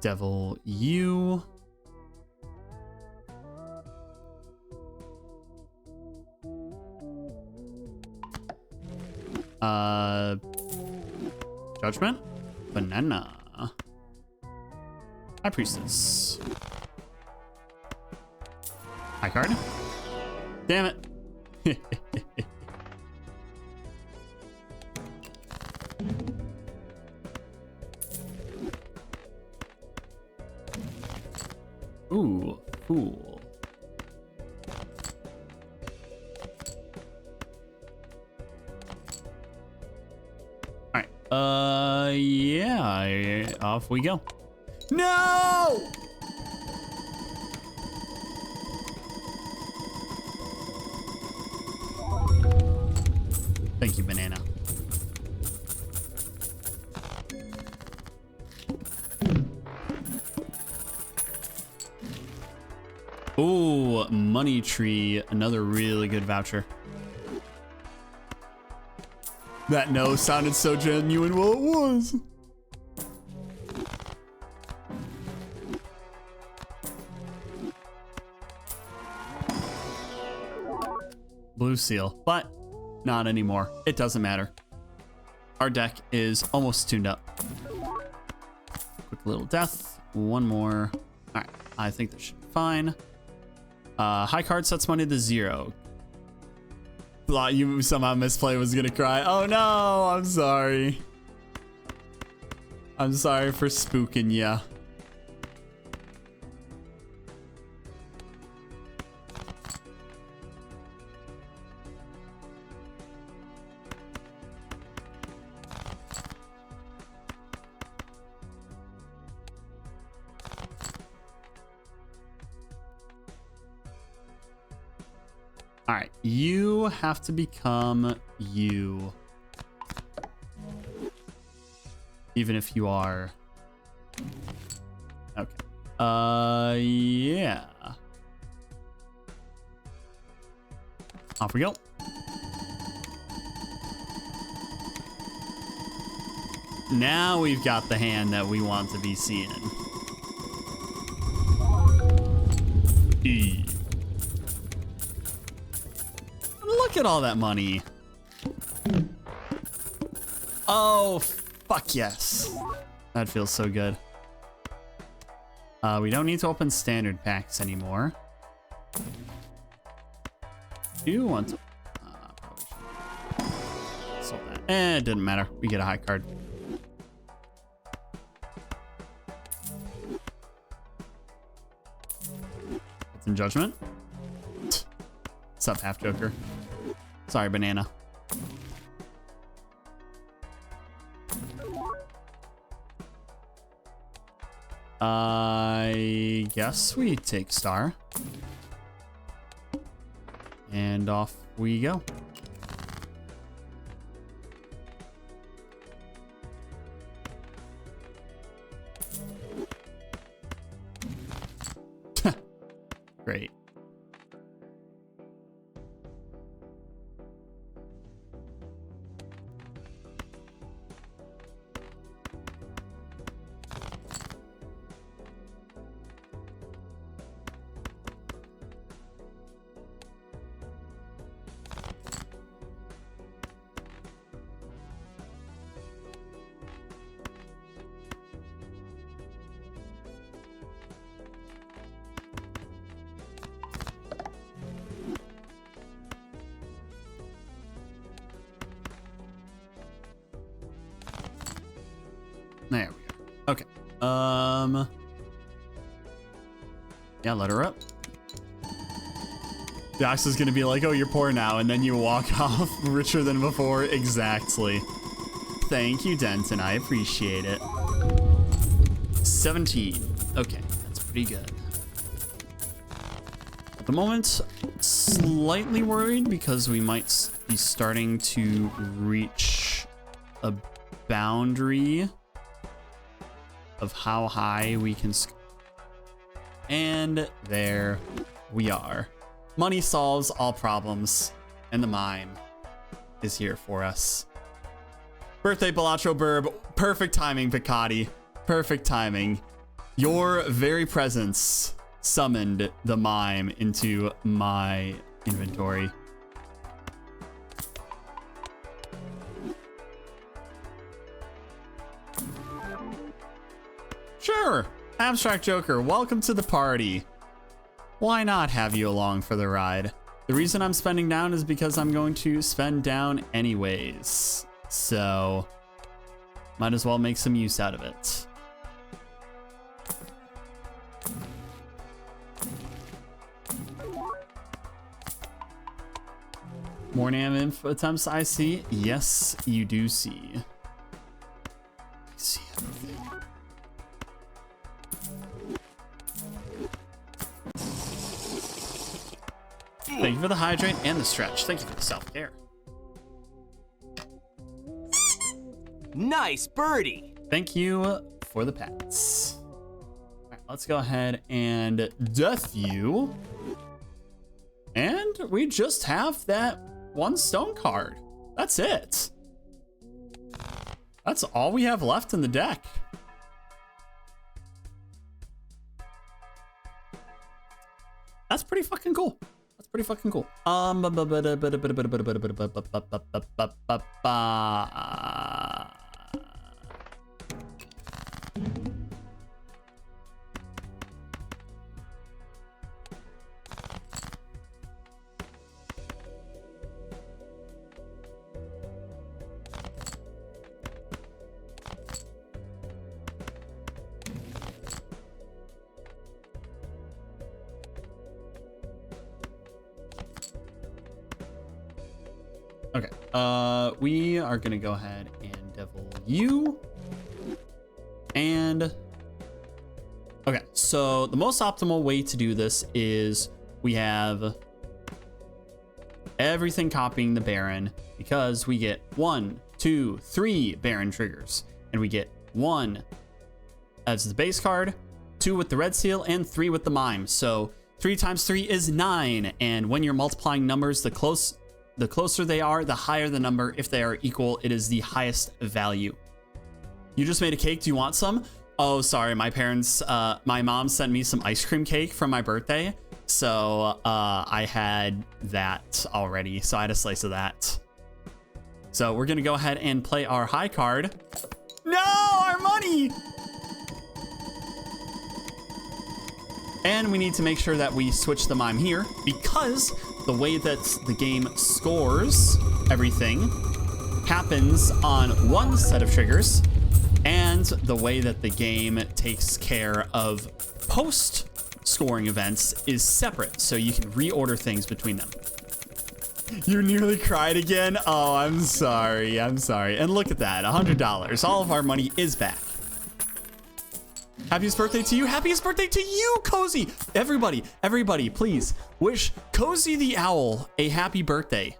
Devil, you. Judgment? Banana. High Priestess. High card? Damn it. Ooh, cool. All right. Yeah, off we go. No! Thank you, banana. Ooh, money tree, another really good voucher. That no sounded so genuine. Well, it was. Blue seal, but not anymore. It doesn't matter. Our deck is almost tuned up. Quick little death. One more. All right, I think this should be fine. High card sets money to 0. Thought you somehow misplay was gonna cry. Oh no, I'm sorry. I'm sorry for spooking ya. All right, you have to become you. Even if you are... Okay. Yeah. Off we go. Now we've got the hand that we want to be seeing. E. Look at all that money. Oh, fuck yes. That feels so good. We don't need to open standard packs anymore. Do want to... probably should. Sold that. It didn't matter. We get a high card. It's in judgment. What's up, half joker? Sorry, banana. I guess we take star. And off we go. Great. There we go. Okay. Yeah, let her up. Dax is gonna be like, oh, you're poor now, and then you walk off richer than before. Exactly. Thank you, Denton. I appreciate it. 17. Okay, that's pretty good. At the moment, slightly worried because we might be starting to reach a boundary of how high we can and there we are. Money solves all problems, and the mime is here for us. Birthday Balatro Burb, perfect timing, Picotti. Perfect timing. Your very presence summoned the mime into my inventory. Sure, Abstract Joker, welcome to the party. Why not have you along for the ride? The reason I'm spending down is because I'm going to spend down anyways. So, might as well make some use out of it. More naneinf attempts I see. Yes, you do see. I see everything. Thank you for the hydrate and the stretch. Thank you for the self-care. Nice birdie. Thank you for the pets. All right, let's go ahead and death you. And we just have that one stone card. That's it. That's all we have left in the deck. That's pretty fucking cool. That's pretty fucking cool. Okay, we are gonna go ahead and devil you. And, okay, so the most optimal way to do this is we have everything copying the Baron because we get 1, 2, 3 Baron triggers. And we get 1 as the base card, 2 with the red seal, and 3 with the mime. So 3 times 3 is 9. And when you're multiplying numbers, the closer they are, the higher the number. If they are equal, it is the highest value. You just made a cake. Do you want some? Oh, sorry. My mom sent me some ice cream cake for my birthday. So I had that already. So I had a slice of that. So we're going to go ahead and play our high card. No, our money. And we need to make sure that we switch the mime here because the way that the game scores everything happens on one set of triggers, and the way that the game takes care of post-scoring events is separate, so you can reorder things between them. You nearly cried again? Oh, I'm sorry. I'm sorry. And look at that, $100. All of our money is back. Happiest birthday to you. Happiest birthday to you, Cozy. Everybody, please wish Cozy the Owl a happy birthday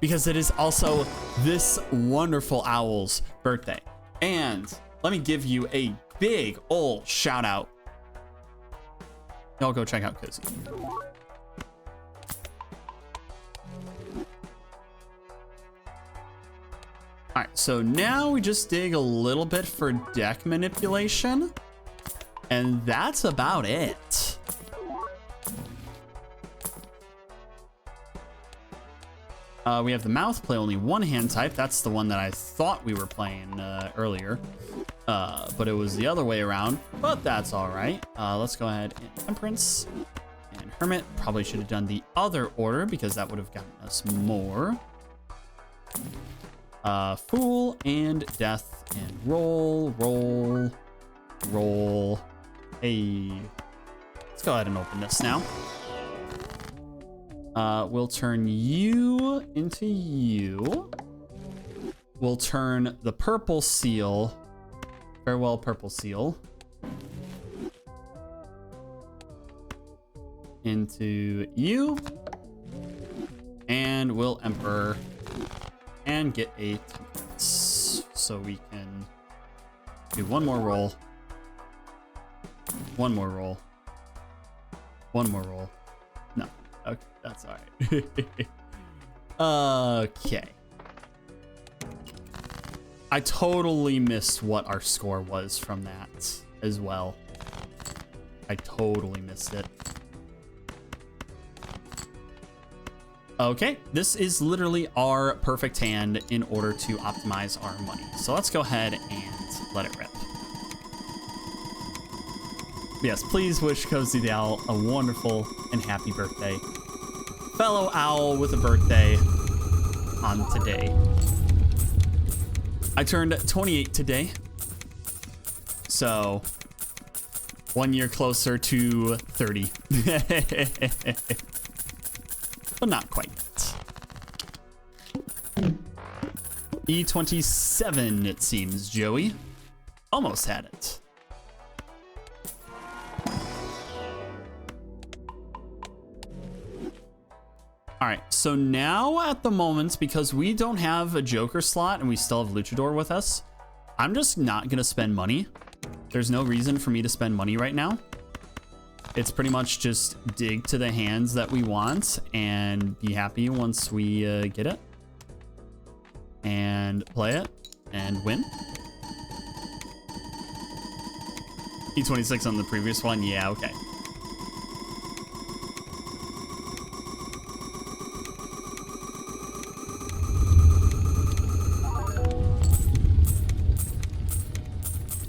because it is also this wonderful owl's birthday. And let me give you a big ol' shout out. Y'all go check out Cozy. All right, so now we just dig a little bit for deck manipulation. And that's about it. We have the mouth, play only one hand type. That's the one that I thought we were playing earlier. But it was the other way around, but that's all right. Let's go ahead and Temperance and Hermit. Probably should have done the other order because that would have gotten us more. Fool and Death and roll. Hey, let's go ahead and open this now. We'll turn you into you. We'll turn the purple seal, farewell purple seal, into you. And we'll Emperor and get a Temperance. So we can do one more roll. One more roll. One more roll. No. Okay, that's all right. Okay. I totally missed what our score was from that as well. I totally missed it. Okay, this is literally our perfect hand in order to optimize our money. So let's go ahead and let it rip. Yes, please wish Cozy the Owl a wonderful and happy birthday. Fellow owl with a birthday on today. I turned 28 today. So, 1 year closer to 30. But not quite yet. E27, it seems, Joey. Almost had it. All right, so now at the moment, because we don't have a Joker slot and we still have Luchador with us, I'm just not gonna spend money. There's no reason for me to spend money right now. It's pretty much just dig to the hands that we want and be happy once we get it. And play it and win. E26 on the previous one, yeah, okay.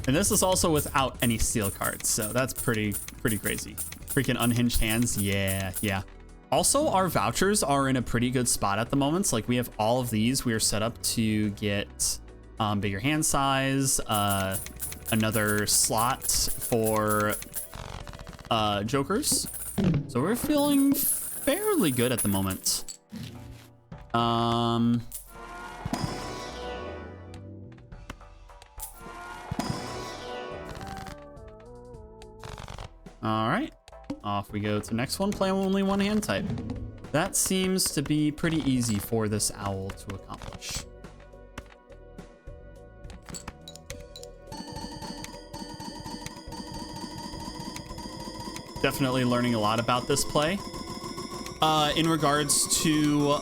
And this is also without any steel cards, so that's pretty crazy. Freaking unhinged hands, yeah. Also, our vouchers are in a pretty good spot at the moment. So, like, we have all of these. We are set up to get bigger hand size, another slot for Jokers. So we're feeling fairly good at the moment. All right, off we go to the next one. Play only one hand type. That seems to be pretty easy for this owl to accomplish. Definitely learning a lot about this play. In regards to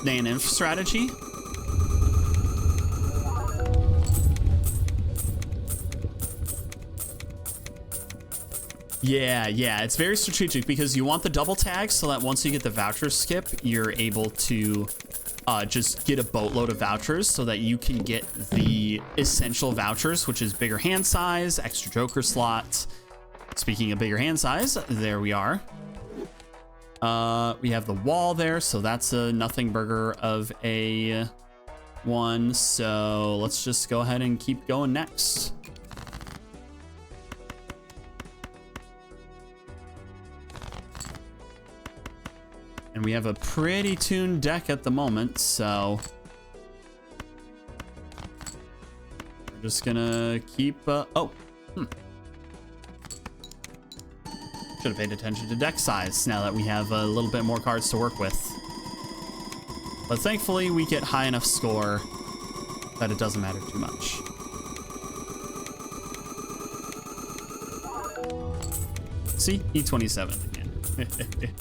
naneinf strategy. Yeah, it's very strategic because you want the double tag so that once you get the voucher skip, you're able to just get a boatload of vouchers so that you can get the essential vouchers, which is bigger hand size, extra joker slots. Speaking of bigger hand size, there we are. We have the wall there, so that's a nothing burger of a one. So let's just go ahead and keep going next. And we have a pretty tuned deck at the moment, so we're just gonna keep, should have paid attention to deck size now that we have a little bit more cards to work with. But thankfully, we get high enough score that it doesn't matter too much. See? E27 again.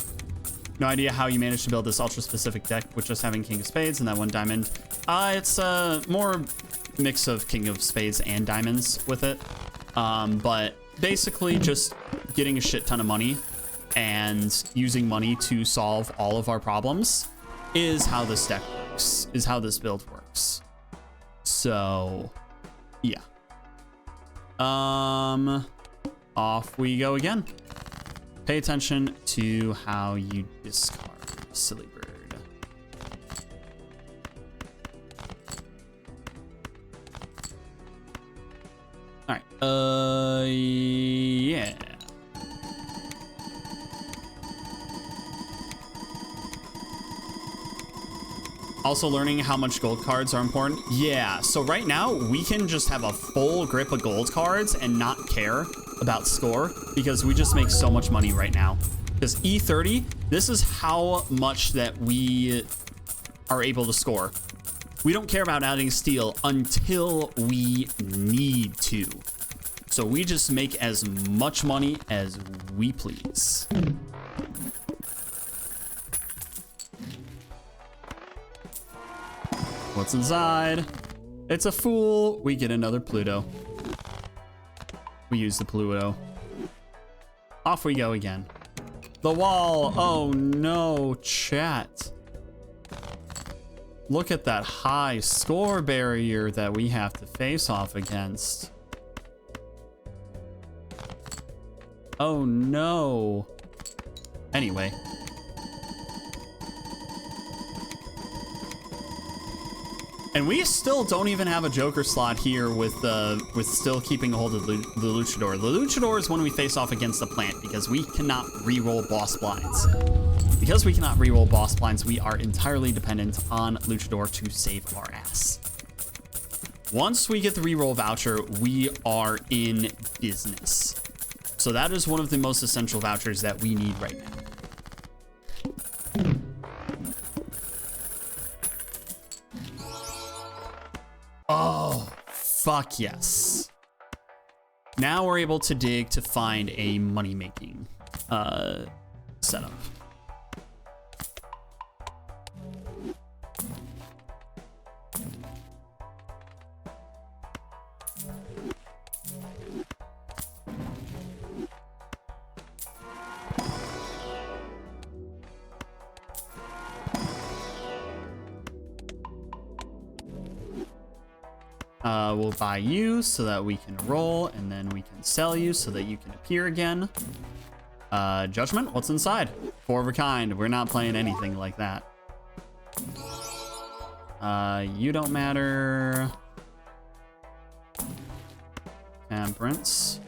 No idea how you managed to build this ultra-specific deck with just having King of Spades and that one diamond. It's a more mix of King of Spades and diamonds with it. But basically just getting a shit ton of money and using money to solve all of our problems is how this deck works, is how this build works. So, yeah. Off we go again. Pay attention to how you discard, silly bird. All right. Yeah. Also learning how much gold cards are important. Yeah, so right now we can just have a full grip of gold cards and not care about score because we just make so much money right now. Because E30, this is how much that we are able to score. We don't care about adding steel until we need to. So we just make as much money as we please. What's inside? It's a fool. We get another Pluto. We use the Pluto. Off we go again. The wall. Oh no, chat. Look at that high score barrier that we have to face off against. Oh no. Anyway. And we still don't even have a Joker slot here with still keeping a hold of the Luchador. The Luchador is when we face off against the plant because we cannot reroll boss blinds. Because we cannot reroll boss blinds, we are entirely dependent on Luchador to save our ass. Once we get the reroll voucher, we are in business. So that is one of the most essential vouchers that we need right now. Oh, fuck yes. Now we're able to dig to find a money-making setup. We'll buy you so that we can roll, and then we can sell you so that you can appear again. Judgment, what's inside? 4 of a kind. We're not playing anything like that. You don't matter. Temperance.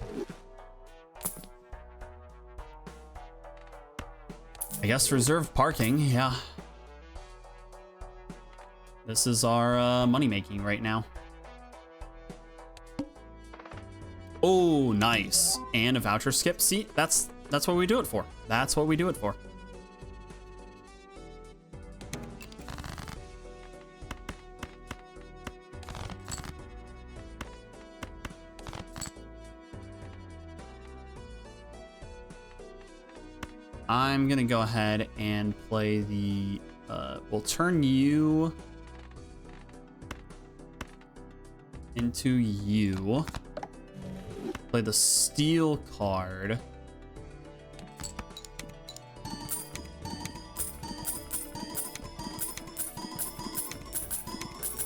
I guess reserved parking, yeah. This is our money making right now. Oh, nice. And a voucher skip. See, that's what we do it for. That's what we do it for. I'm gonna go ahead and play the, we'll turn you into you. Play the steel card.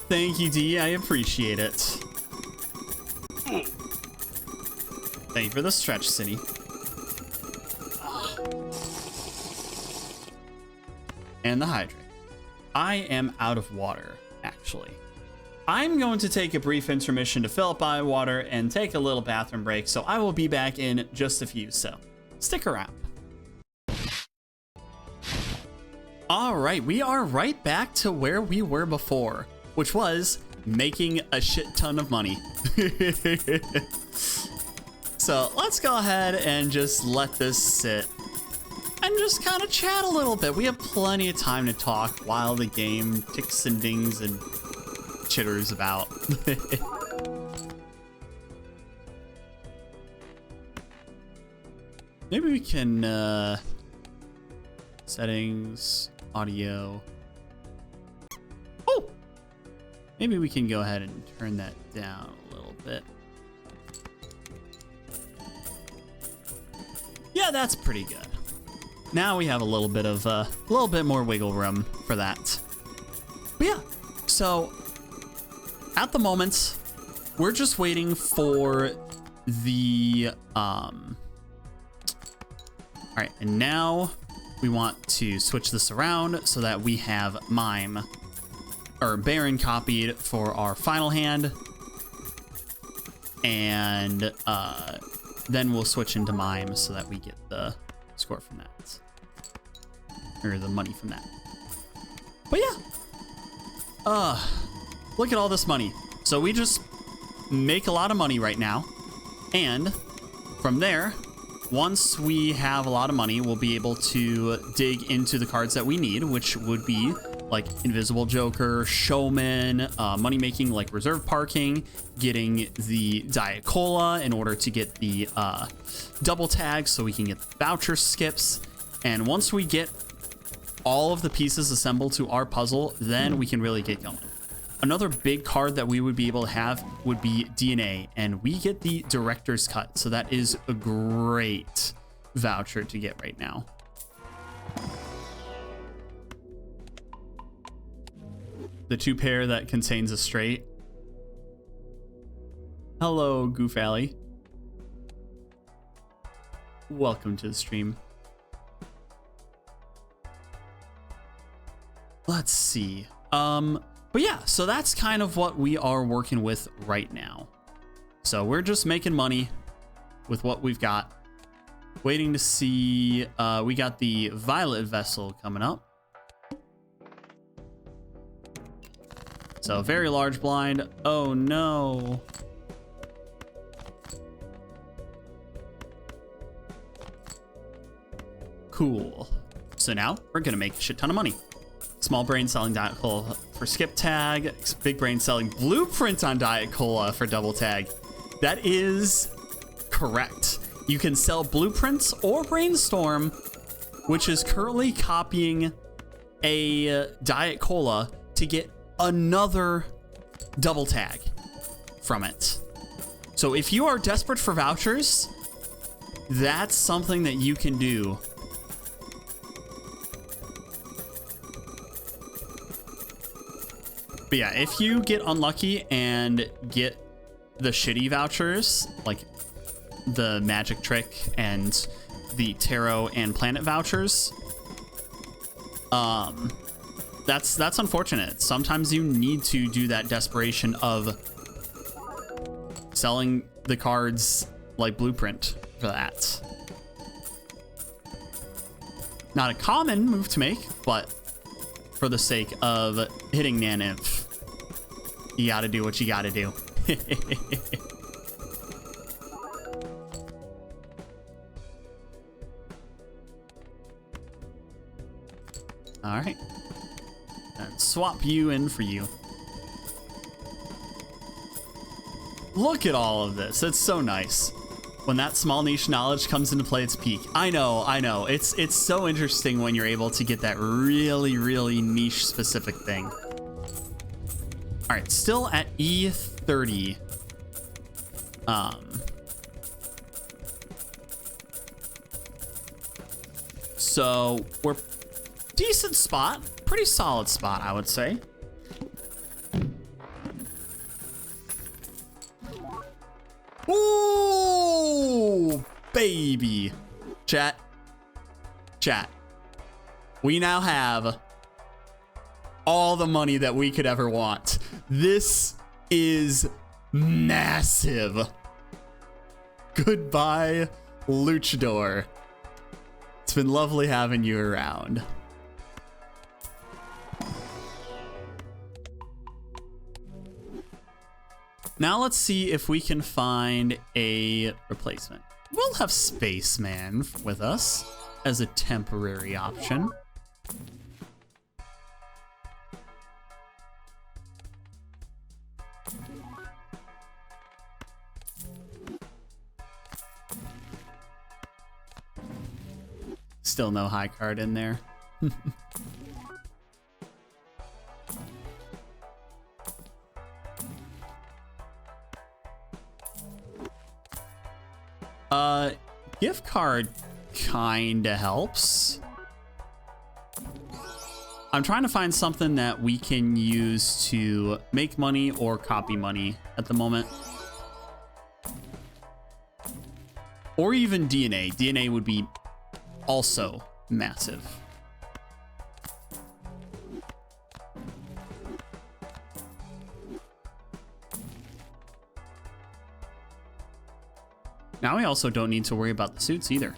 Thank you, D. I appreciate it. Thank you for the stretch, City. And the hydrate. I am out of water, actually. I'm going to take a brief intermission to fill up my water and take a little bathroom break, so I will be back in just a few, so stick around. All right, we are right back to where we were before, which was making a shit ton of money. So let's go ahead and just let this sit and just kind of chat a little bit. We have plenty of time to talk while the game ticks and dings and chitters about. Maybe we can settings, audio. Oh, maybe we can go ahead and turn that down a little bit. Yeah, that's pretty good. Now we have a little bit more wiggle room for that. But yeah, so at the moment, we're just waiting for the, all right, and now we want to switch this around so that we have Mime, or Baron copied for our final hand. And, then we'll switch into Mime so that we get the score from that. Or the money from that. But yeah. Look at all this money. So we just make a lot of money right now. And from there, once we have a lot of money, we'll be able to dig into the cards that we need, which would be like Invisible Joker, Showman, money making like reserve parking, getting the Diet Cola in order to get the double tag so we can get the voucher skips. And once we get all of the pieces assembled to our puzzle, then we can really get going. Another big card that we would be able to have would be DNA, and we get the director's cut. So that is a great voucher to get right now. The 2 pair that contains a straight. Hello, Goof Alley. Welcome to the stream. Let's see. But yeah, so that's kind of what we are working with right now. So we're just making money with what we've got. Waiting to see, we got the Violet Vessel coming up. So very large blind. Oh no. Cool. So now we're gonna make a shit ton of money. Small brain selling Diet Cola for skip tag. Big brain selling Blueprint on Diet Cola for double tag. That is correct. You can sell Blueprints or Brainstorm, which is currently copying a Diet Cola to get another double tag from it. So if you are desperate for vouchers, that's something that you can do. But yeah, if you get unlucky and get the shitty vouchers, like the magic trick and the tarot and planet vouchers, that's unfortunate. Sometimes you need to do that desperation of selling the cards like Blueprint for that. Not a common move to make, but for the sake of hitting naneinf, you gotta do what you gotta do. All right. And swap you in for you. Look at all of this. It's so nice. When that small niche knowledge comes into play, its peak. I know. It's so interesting when you're able to get that really, really niche specific thing. All right, still at E30. So we're decent spot, pretty solid spot, I would say. Ooh, baby. Chat. We now have all the money that we could ever want. This is massive. Goodbye, Luchador. It's been lovely having you around. Now let's see if we can find a replacement. We'll have Spaceman with us as a temporary option. Still no high card in there. Gift card kinda helps. I'm trying to find something that we can use to make money or copy money at the moment. Or even DNA. DNA would be also massive. Now we also don't need to worry about the suits either.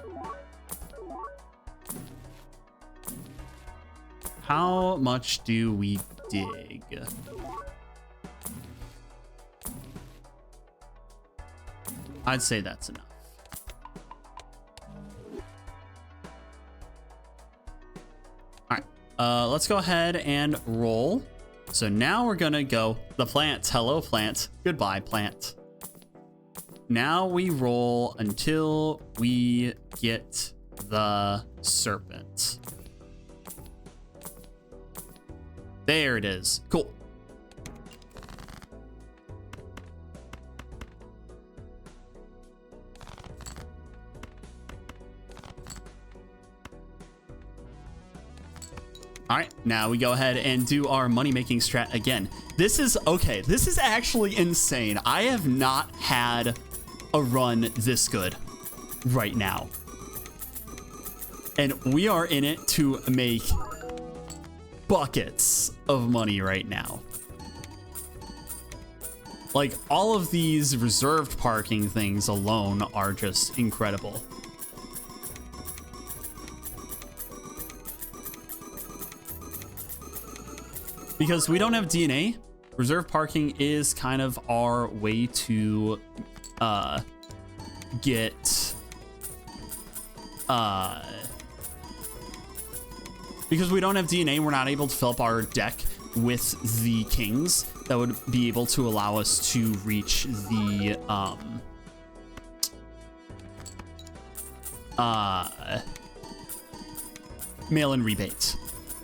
How much do we dig? I'd say that's enough. All right, let's go ahead and roll. So now we're gonna go the plants. Hello, plant. Goodbye, plant. Now we roll until we get the serpent. There it is. Cool. All right, now we go ahead and do our money-making strat again. This is, okay, this is actually insane. I have not had a run this good right now. And we are in it to make buckets of money right now. Like, all of these reserved parking things alone are just incredible. Because we don't have DNA, reserve parking is kind of our way to get because we don't have DNA, we're not able to fill up our deck with the kings that would be able to allow us to reach the mail-in rebate.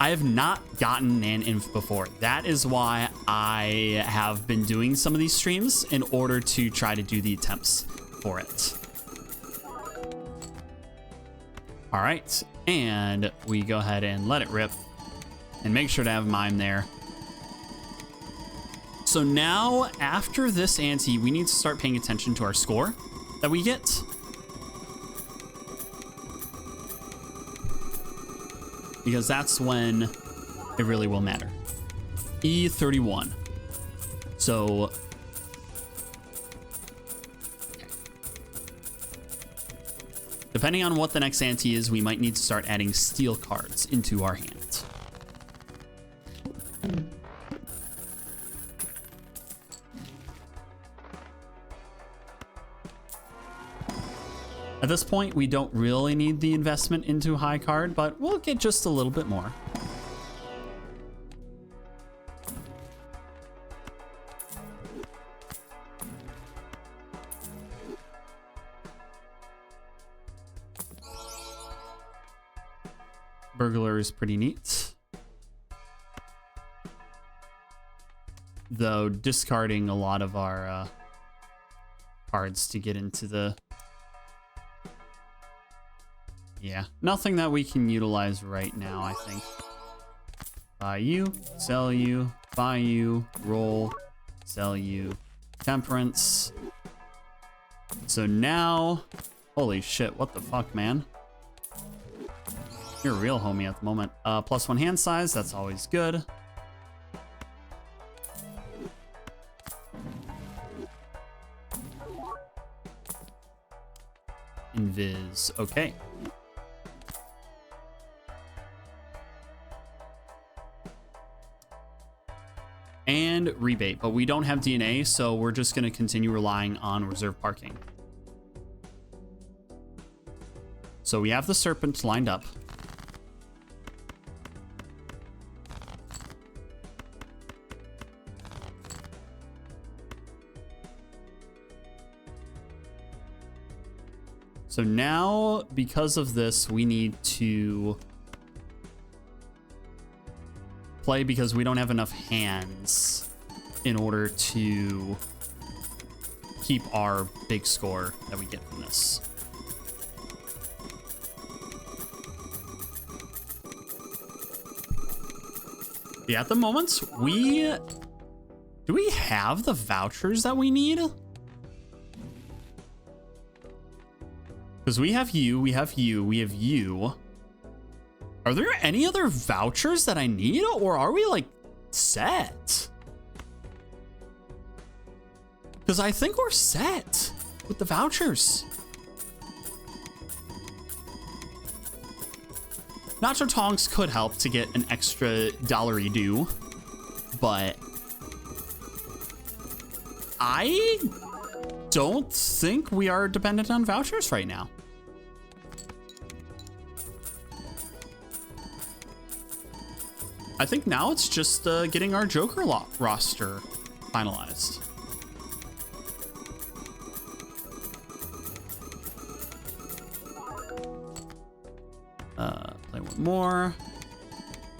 I have not gotten naneinf before. That is why I have been doing some of these streams in order to try to do the attempts for it. All right, and we go ahead and let it rip and make sure to have mime there. So now after this ante, we need to start paying attention to our score that we get. Because that's when it really will matter. E31. So, okay. Depending on what the next ante is, we might need to start adding steel cards into our hands. At this point, we don't really need the investment into high card, but we'll get just a little bit more. Burglar is pretty neat. Though discarding a lot of our cards to get into the... Yeah, nothing that we can utilize right now, I think. Buy you, sell you, buy you, roll, sell you, temperance. So now, holy shit, what the fuck, man? You're a real homie at the moment. +1 hand size, that's always good. Invis, okay. And rebate, but we don't have DNA, so we're just going to continue relying on reserve parking. So we have the serpent lined up. So now, because of this, we need to play because we don't have enough hands in order to keep our big score that we get from this. Yeah, at the moment, do we have the vouchers that we need? Because we have you, we have you, we have you. Are there any other vouchers that I need, or are we like set? Because I think we're set with the vouchers. Nacho Tongs could help to get an extra $1 due, but I don't think we are dependent on vouchers right now. I think now it's just getting our Joker roster finalized. Play one more.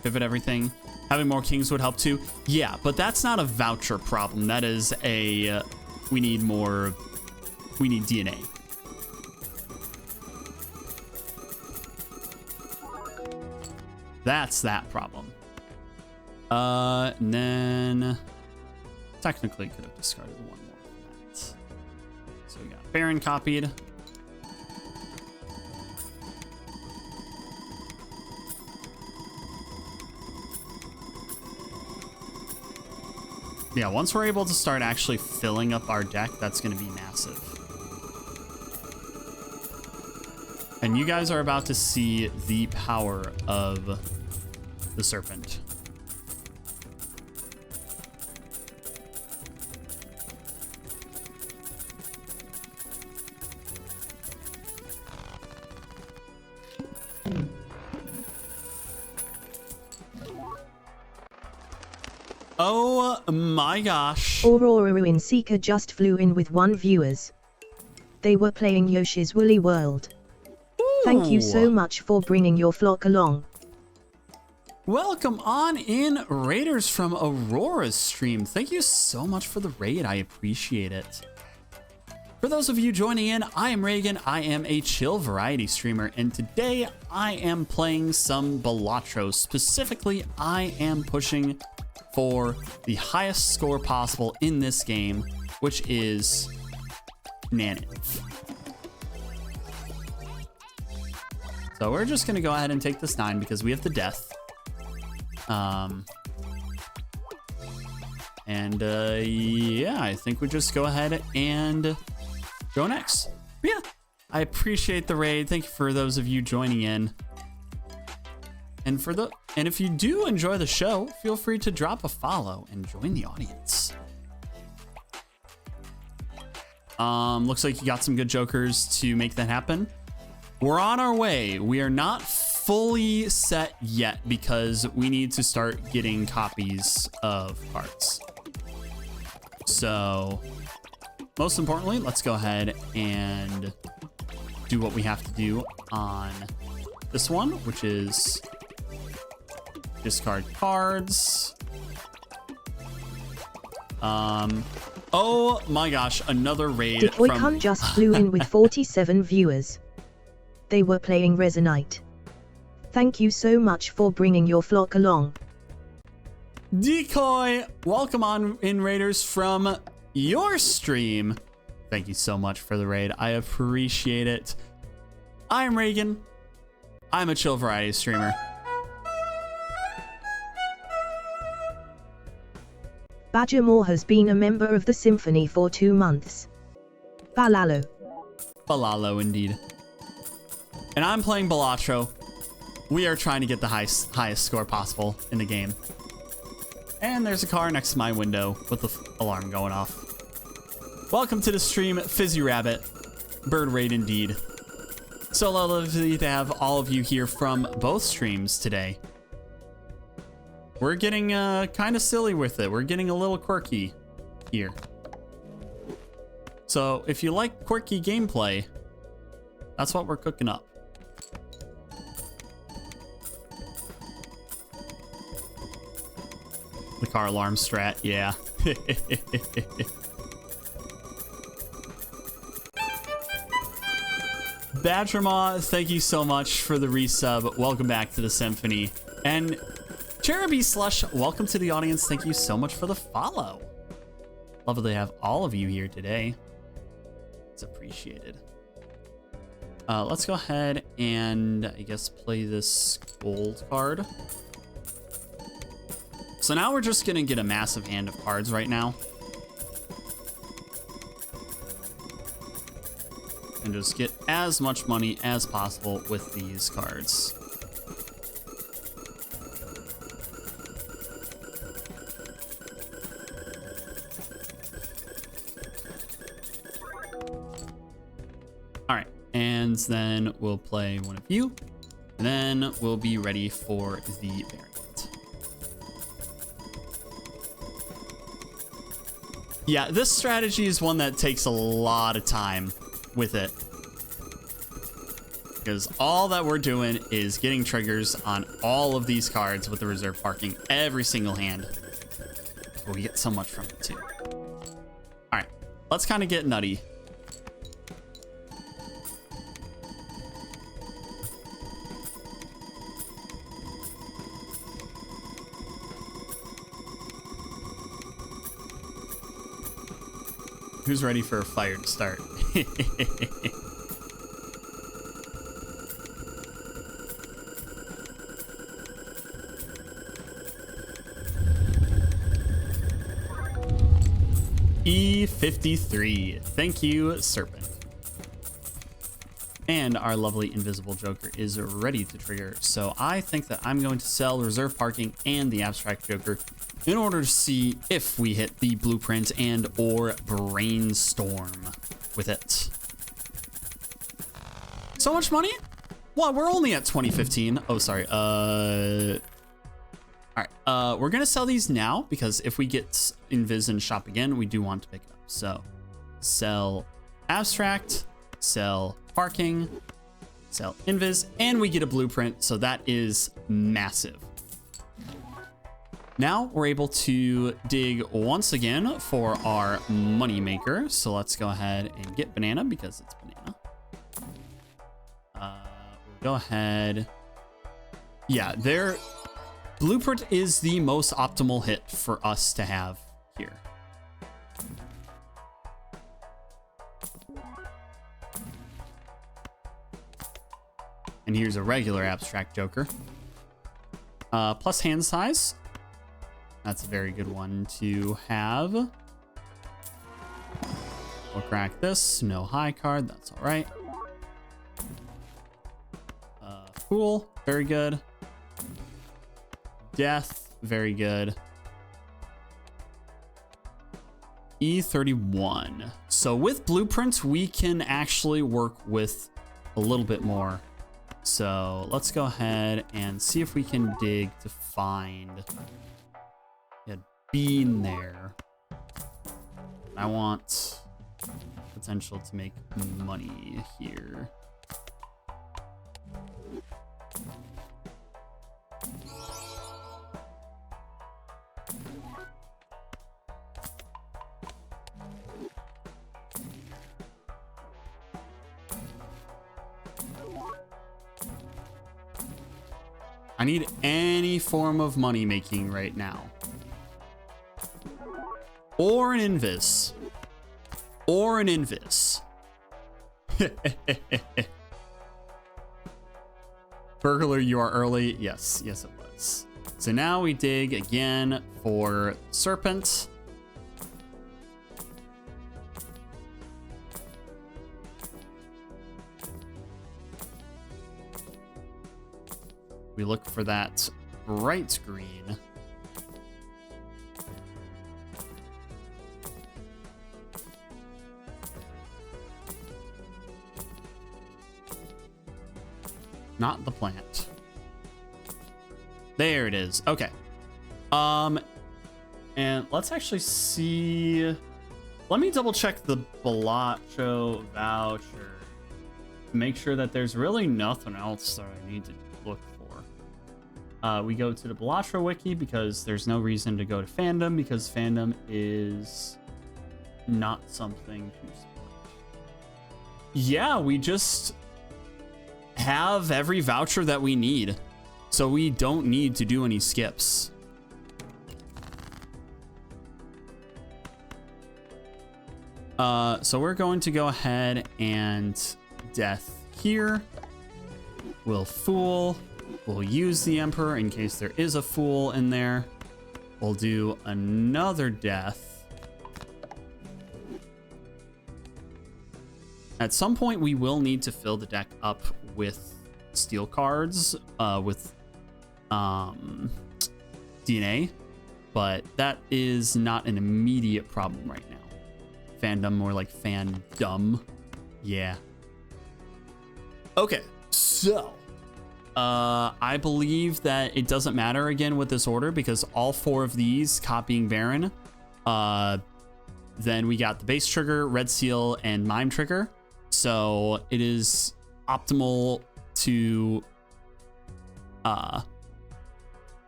Pivot everything. Having more kings would help too. Yeah, but that's not a voucher problem. That is a... we need more... we need DNA. That's that problem. And then technically could have discarded one more from that. So we got Baron copied. Yeah, once we're able to start actually filling up our deck, that's going to be massive. And you guys are about to see the power of the Serpent. Oh my gosh. Aurora Ruin Seeker just flew in with 1 viewers. They were playing Yoshi's Woolly World. Ooh. Thank you so much for bringing your flock along. Welcome on in, Raiders from Aurora's stream. Thank you so much for the raid. I appreciate it. For those of you joining in, I am Reagan. I am a chill variety streamer, and today I am playing some Balatro. Specifically, I am pushing for the highest score possible in this game, which is naneinf. So we're just gonna go ahead and take this 9 because we have the death. Yeah, I think we just go ahead and go next. But yeah, I appreciate the raid. Thank you for those of you joining in. And if you do enjoy the show, feel free to drop a follow and join the audience. Looks like you got some good jokers to make that happen. We're on our way. We are not fully set yet because we need to start getting copies of cards. So, most importantly, let's go ahead and do what we have to do on this one, which is Discard cards. Oh my gosh, another raid Decoy from... just flew in with 47 viewers. They were playing Resonite. Thank you so much for bringing your flock along. Decoy, welcome on in, raiders, from your stream. Thank you so much for the raid. I appreciate it. I'm Reagan. I'm a chill variety streamer. Badger Moore has been a member of the Symphony for 2 months. Balalo. Balalo, indeed. And I'm playing Balatro. We are trying to get the highest score possible in the game. And there's a car next to my window with the alarm going off. Welcome to the stream, Fizzy Rabbit. Bird raid indeed. So lovely to have all of you here from both streams today. We're getting kind of silly with it. We're getting a little quirky here. So if you like quirky gameplay, that's what we're cooking up. The car alarm strat, yeah. Badgermaw, thank you so much for the resub. Welcome back to the Symphony. And Cheruby Slush, welcome to the audience. Thank you so much for the follow. Lovely to have all of you here today. It's appreciated. Let's go ahead and, I guess, play this gold card. So now we're just gonna get a massive hand of cards right now. And just get as much money as possible with these cards. All right, and then we'll play one of you, and then we'll be ready for the variant. Yeah, this strategy is one that takes a lot of time with it, because all that we're doing is getting triggers on all of these cards with the reserve parking every single hand. But we get so much from it too. All right, let's kind of get nutty. Who's ready for a fire to start? E53. Thank you, Serpent. And our lovely Invisible Joker is ready to trigger. So I think that I'm going to sell Reserve Parking and the Abstract Joker in order to see if we hit the Blueprint and or Brainstorm with it. So much money? Well, we're only at 2015. Oh, sorry. All right. We're going to sell these now because if we get Invis and shop again, we do want to pick it up. So sell Abstract, sell Parking, sell Invis, and we get a Blueprint. So that is massive. Now we're able to dig once again for our money maker. So let's go ahead and get banana because it's banana. We'll go ahead. Yeah, their Blueprint is the most optimal hit for us to have here. And here's a regular Abstract Joker. Plus hand size. That's a very good one to have. We'll crack this. No high card. That's all right. Cool. Very good. Death. Very good. E31. So with blueprints, we can actually work with a little bit more. So let's go ahead and see if we can dig to find a bean there. I want potential to make money here. I need any form of money making right now. Or an invis. Or an invis. Burglar, you are early. Yes, yes it was. So now we dig again for serpent. We look for that bright green. Not the plant. There it is. Okay. And let's actually see. Let me double check the Balatro voucher to make sure that there's really nothing else that I need to look for. We go to the Balatro wiki because there's no reason to go to fandom because fandom is not something to support. Yeah, we just have every voucher that we need, so we don't need to do any skips. So we're going to go ahead and death here. We'll fool. We'll use the Emperor in case there is a fool in there. We'll do another death. At some point, we will need to fill the deck up with steel cards, with DNA, but that is not an immediate problem right now. Fandom, more like fandom. Yeah. Okay, so I believe that it doesn't matter again with this order because all four of these copying Baron. Then we got the base trigger, red seal, and mime trigger. So it is optimal to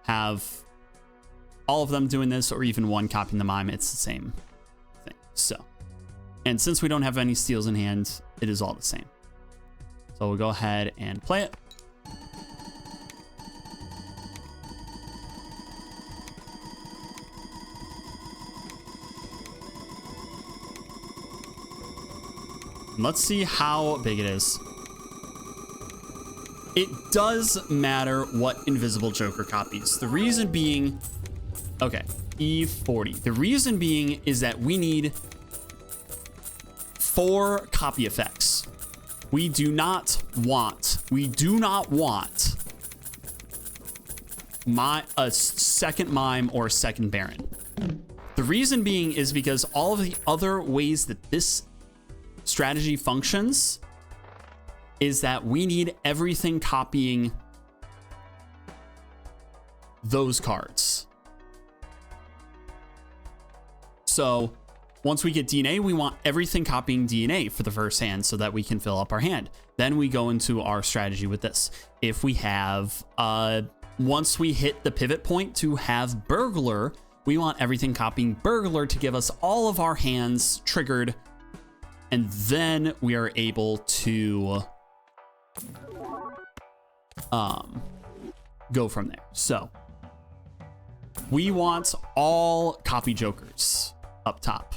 have all of them doing this, or even one copying the mime. It's the same thing. So, and since we don't have any steals in hand, it is all the same. So we'll go ahead and play it. Let's see how big it is. It does matter what Invisible Joker copies. The reason being, okay, E40. The reason being is that we need 4 copy effects. We do not want a second mime or a second Baron. The reason being is because all of the other ways that this strategy functions is that we need everything copying those cards. So once we get DNA, we want everything copying DNA for the first hand so that we can fill up our hand. Then we go into our strategy with this. If we have, once we hit the pivot point to have Burglar, we want everything copying Burglar to give us all of our hands triggered. And then we are able to go from there. So we want all copy jokers up top.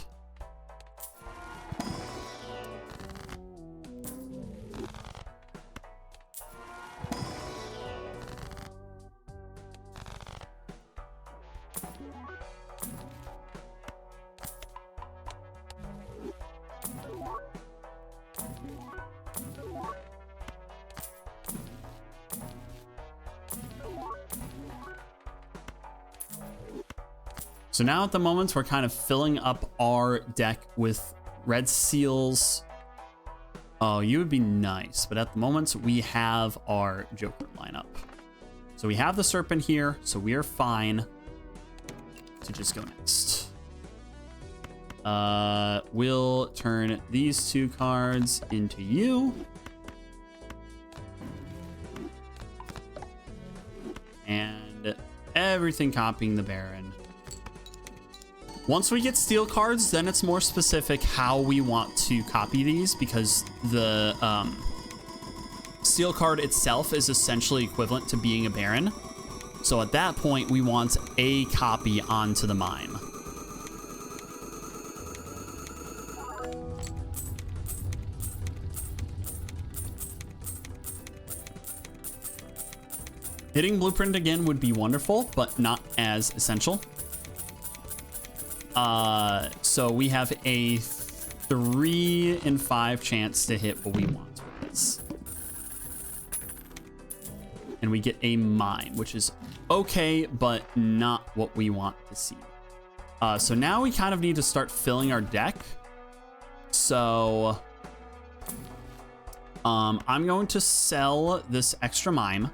So now at the moment, we're kind of filling up our deck with red seals. Oh, you would be nice. But at the moment, we have our Joker lineup. So we have the Serpent here, so we are fine to just go next. We'll turn these 2 cards into you. And everything copying the Baron. Once we get steel cards, then it's more specific how we want to copy these, because the steel card itself is essentially equivalent to being a Baron. So at that point, we want a copy onto the mime. Hitting blueprint again would be wonderful, but not as essential. So we have a 3 in 5 chance to hit what we want with this. And we get a mine, which is okay, but not what we want to see. So now we kind of need to start filling our deck. So I'm going to sell this extra mime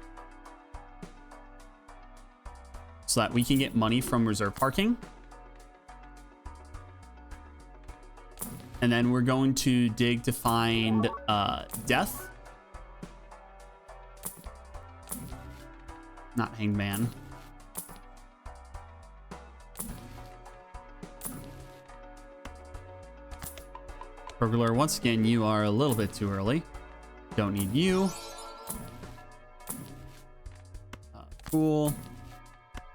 so that we can get money from reserve parking. And then we're going to dig to find death. Not hangman. Burglar, once again, you are a little bit too early. Don't need you. Cool.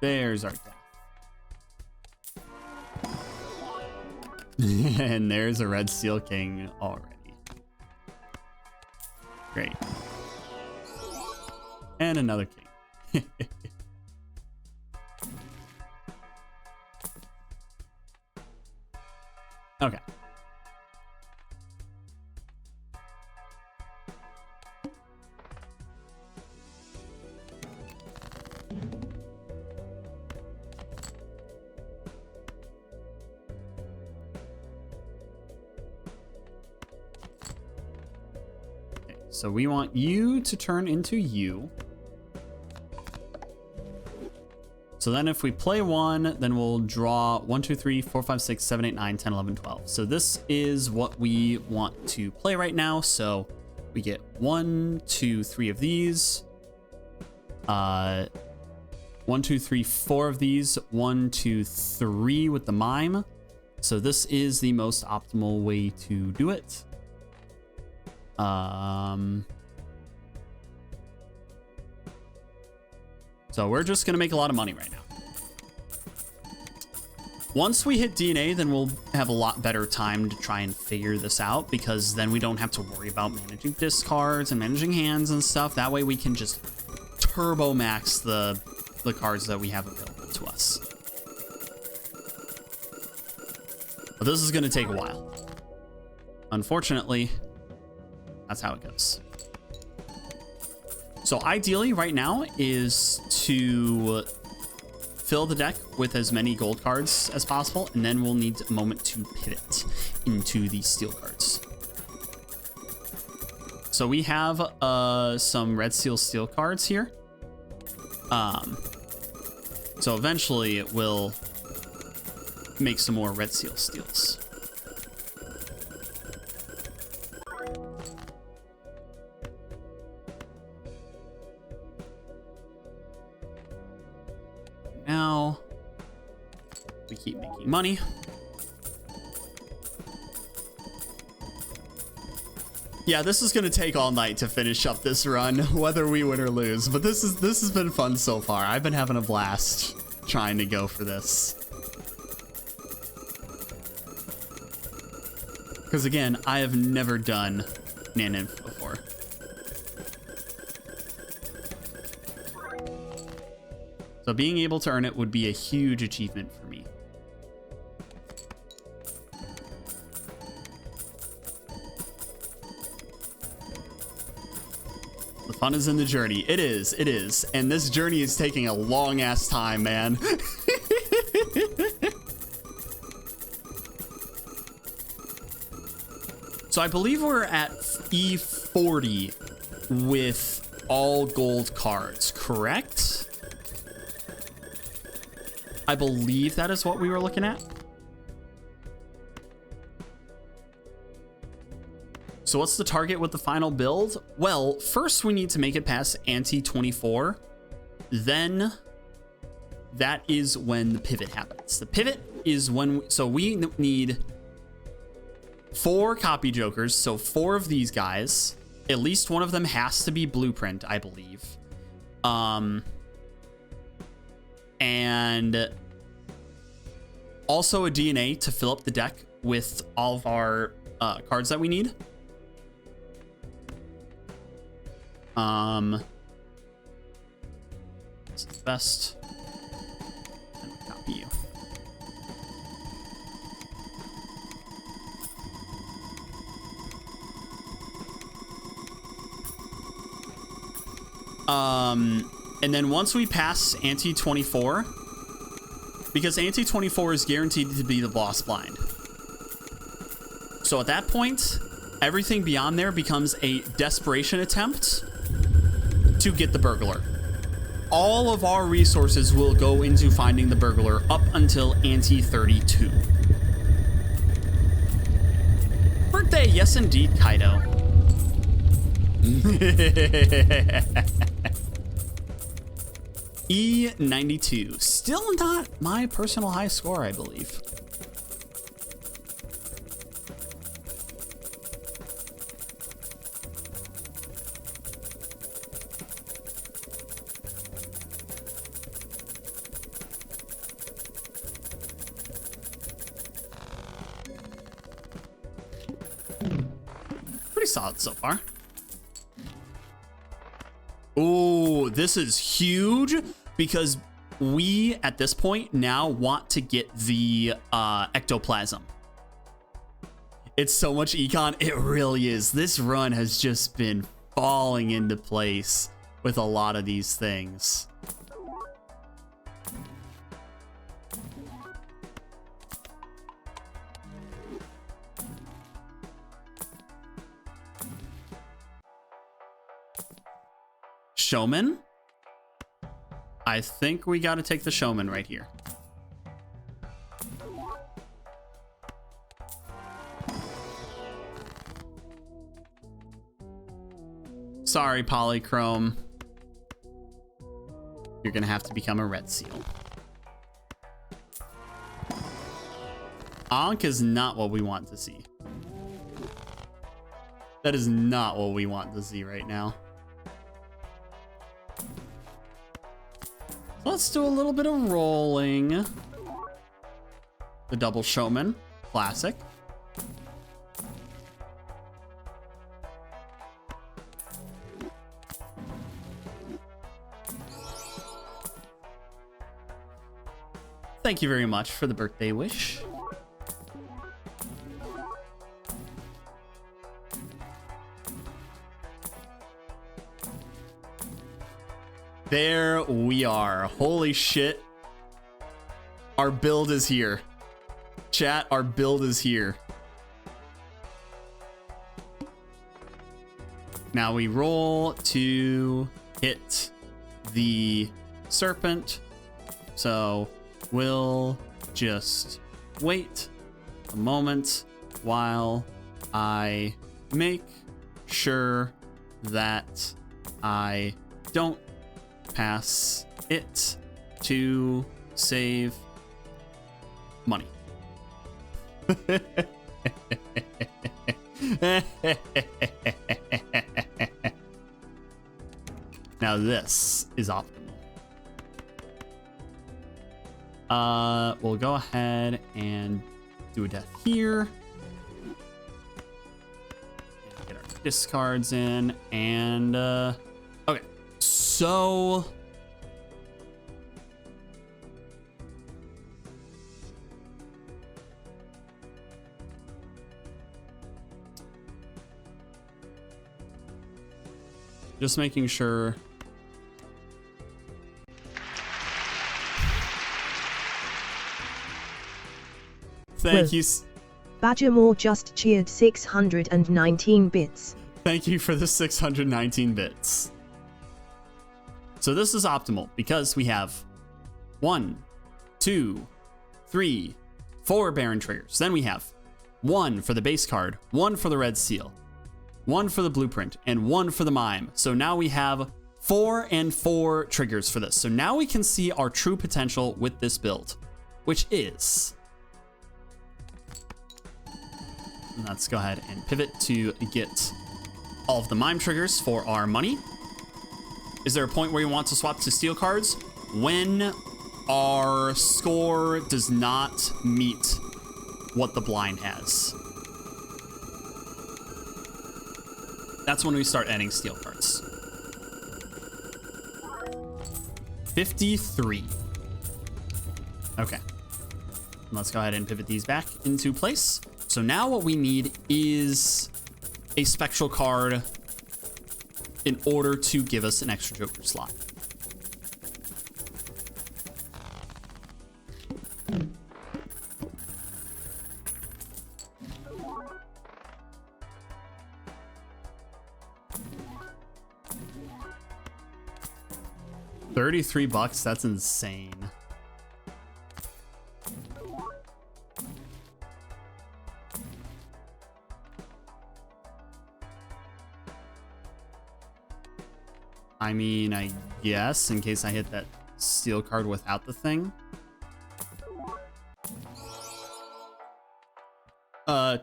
There's our death. And there's a red steel king already. Great. And another king. Okay. So we want you to turn into you. So then if we play one, then we'll draw 1, 2, 3, 4, 5, 6, 7, 8, 9, 10, 11, 12. So this is what we want to play right now. So we get 1, 2, 3 of these. 1, 2, 3, 4 of these. 1, 2, 3 with the mime. So this is the most optimal way to do it. So we're just gonna make a lot of money right now. Once we hit DNA, then we'll have a lot better time to try and figure this out, because then we don't have to worry about managing discards and managing hands and stuff. That way we can just turbo max the cards that we have available to us. But this is gonna take a while. Unfortunately, that's how it goes. So ideally right now is to fill the deck with as many gold cards as possible, and then we'll need a moment to pivot into the steel cards. So we have some red steel cards here. So eventually it will make some more red steels. Now we keep making money. Yeah, this is gonna take all night to finish up this run, whether we win or lose. But this has been fun so far. I've been having a blast trying to go for this. Because again, I have never done naneinf before. So being able to earn it would be a huge achievement for me. The fun is in the journey. It is. And this journey is taking a long ass time, man. So I believe we're at E40 with all gold cards, correct? I believe that is what we were looking at. So what's the target with the final build? Well, first we need to make it past ante 24. Then that is when the pivot happens. The pivot is when, we need 4 copy jokers. So 4 of these guys, at least one of them has to be blueprint, I believe. and also a DNA to fill up the deck with all of our cards that we need. This is best. And we copy you. And then once we pass ante 24, because ante 24 is guaranteed to be the boss blind. So at that point, everything beyond there becomes a desperation attempt to get the burglar. All of our resources will go into finding the burglar up until ante 32. Birthday, yes indeed, Kaido. E92. Still not my personal high score, I believe. Pretty solid so far. Oh, this is huge because we, at this point, now want to get the ectoplasm. It's so much econ. It really is. This run has just been falling into place with a lot of these things. Showman? I think we got to take the showman right here. Sorry, Polychrome. You're going to have to become a red seal. Ankh is not what we want to see. That is not what we want to see right now. Let's do a little bit of rolling. The double showman, classic. Thank you very much for the birthday wish. There we are. Holy shit. Our build is here. Chat, our build is here. Now we roll to hit the serpent. So we'll just wait a moment while I make sure that I don't pass it to save money. Now this is optimal. We'll go ahead and do a death here. Get our discards in and okay. So just making sure. Thank you. Badgermore just cheered 619 bits. Thank you for the 619 bits. So this is optimal because we have 1, 2, 3, 4 Baron triggers. Then we have 1 for the base card, 1 for the red seal, 1 for the blueprint, and 1 for the mime. So now we have 4 and 4 triggers for this. So now we can see our true potential with this build, which is... Let's go ahead and pivot to get all of the mime triggers for our money. Is there a point where you want to swap to steel cards? When our score does not meet what the blind has. That's when we start adding steel cards. 53. Okay. Let's go ahead and pivot these back into place. So now what we need is a spectral card in order to give us an extra Joker slot. $33, that's insane. I mean, I guess, in case I hit that steel card without the thing.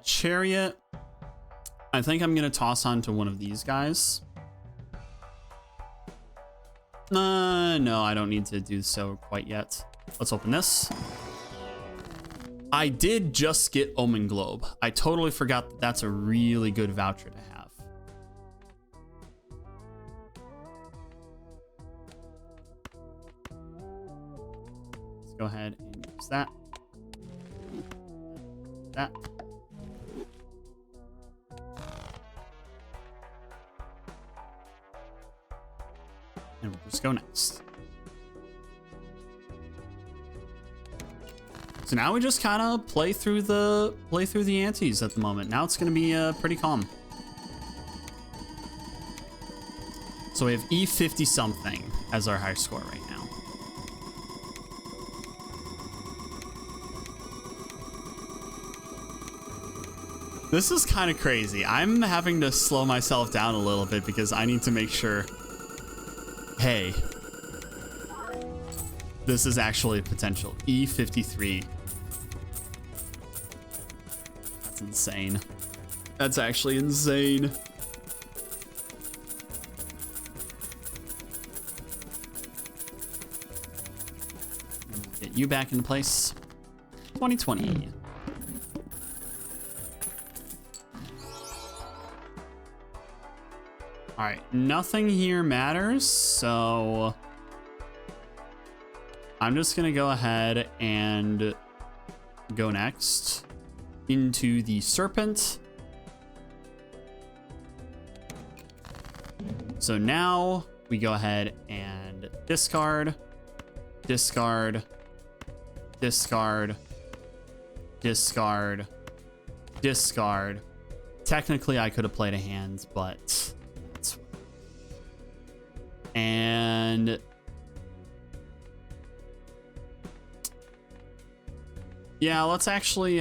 Chariot. I think I'm gonna toss on to one of these guys. No, I don't need to do so quite yet. Let's open this. I did just get Omen Globe. I totally forgot that that's a really good voucher to have. Let's go ahead and use that. That. And we'll just go next. So now we just kind of play through the antes at the moment. Now it's going to be pretty calm. So we have E50 something as our high score right now. This is kind of crazy. I'm having to slow myself down a little bit because I need to make sure, hey, this is actually potential. E53. That's insane. That's actually insane. Get you back into place. 2020. All right, nothing here matters, so I'm just gonna go ahead and go next into the Serpent. So now we go ahead and discard, discard, discard, discard, discard. Technically, I could have played a hand, but and yeah, let's actually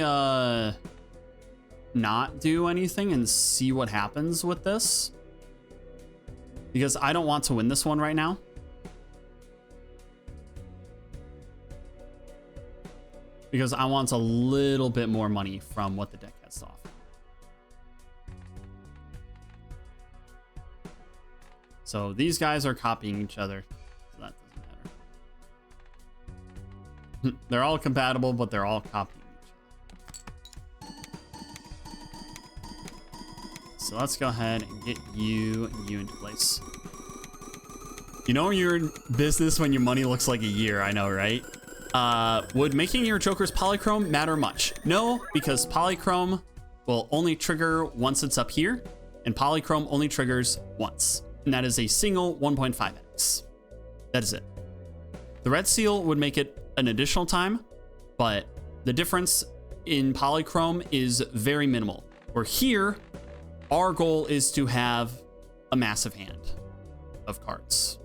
not do anything and see what happens with this, because I don't want to win this one right now. Because I want a little bit more money from what the deck has to offer. So these guys are copying each other, so that doesn't matter. They're all compatible, but they're all copying each other. So let's go ahead and get you and you into place. You know you're in business when your money looks like a year, I know, right? Would making your Joker's polychrome matter much? No, because polychrome will only trigger once it's up here, and polychrome only triggers once. And that is a single 1.5x. That is it. The red seal would make it an additional time, but the difference in polychrome is very minimal. Where here, our goal is to have a massive hand of cards.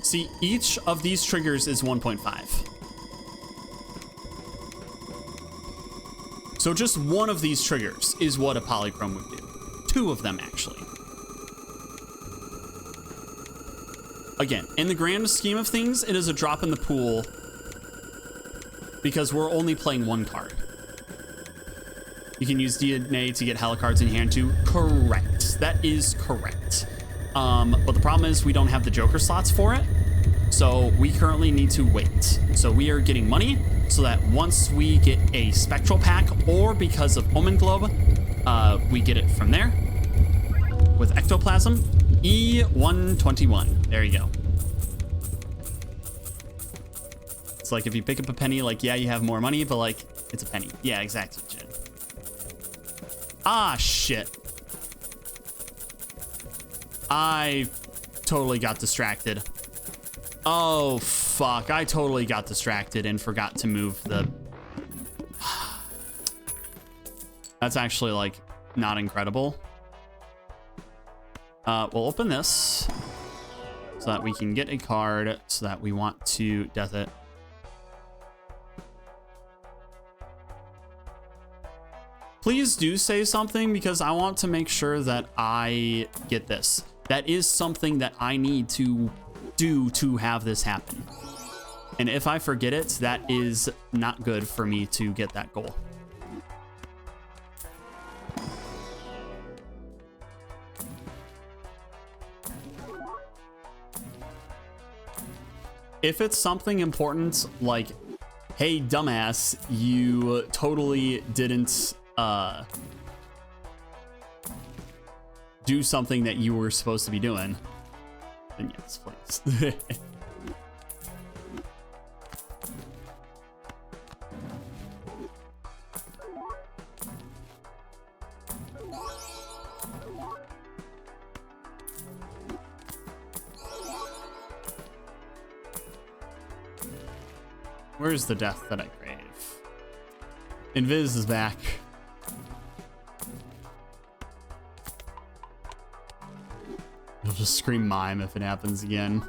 See, each of these triggers is 1.5. So just one of these triggers is what a polychrome would do. Two of them, actually. Again, in the grand scheme of things, it is a drop in the pool because we're only playing one card. You can use DNA to get hella cards in hand too. Correct. That is correct. But the problem is we don't have the Joker slots for it. So we currently need to wait. So we are getting money so that once we get a Spectral Pack, or because of Omen Globe, we get it from there with Ectoplasm. E121. There you go. It's like if you pick up a penny, like, yeah, you have more money, but like, it's a penny. Yeah, exactly, Jin. Ah, shit. I totally got distracted. Oh, fuck. I totally got distracted and forgot to move the... That's actually, like, not incredible. We'll open this so that we can get a card so that we want to death it. Please do say something because I want to make sure that I get this. That is something that I need to do to have this happen. And if I forget it, that is not good for me to get that goal. If it's something important, like, hey, dumbass, you totally didn't do something that you were supposed to be doing, then yes, please. Where's the death that I crave? Invis is back. I'll just scream mime if it happens again.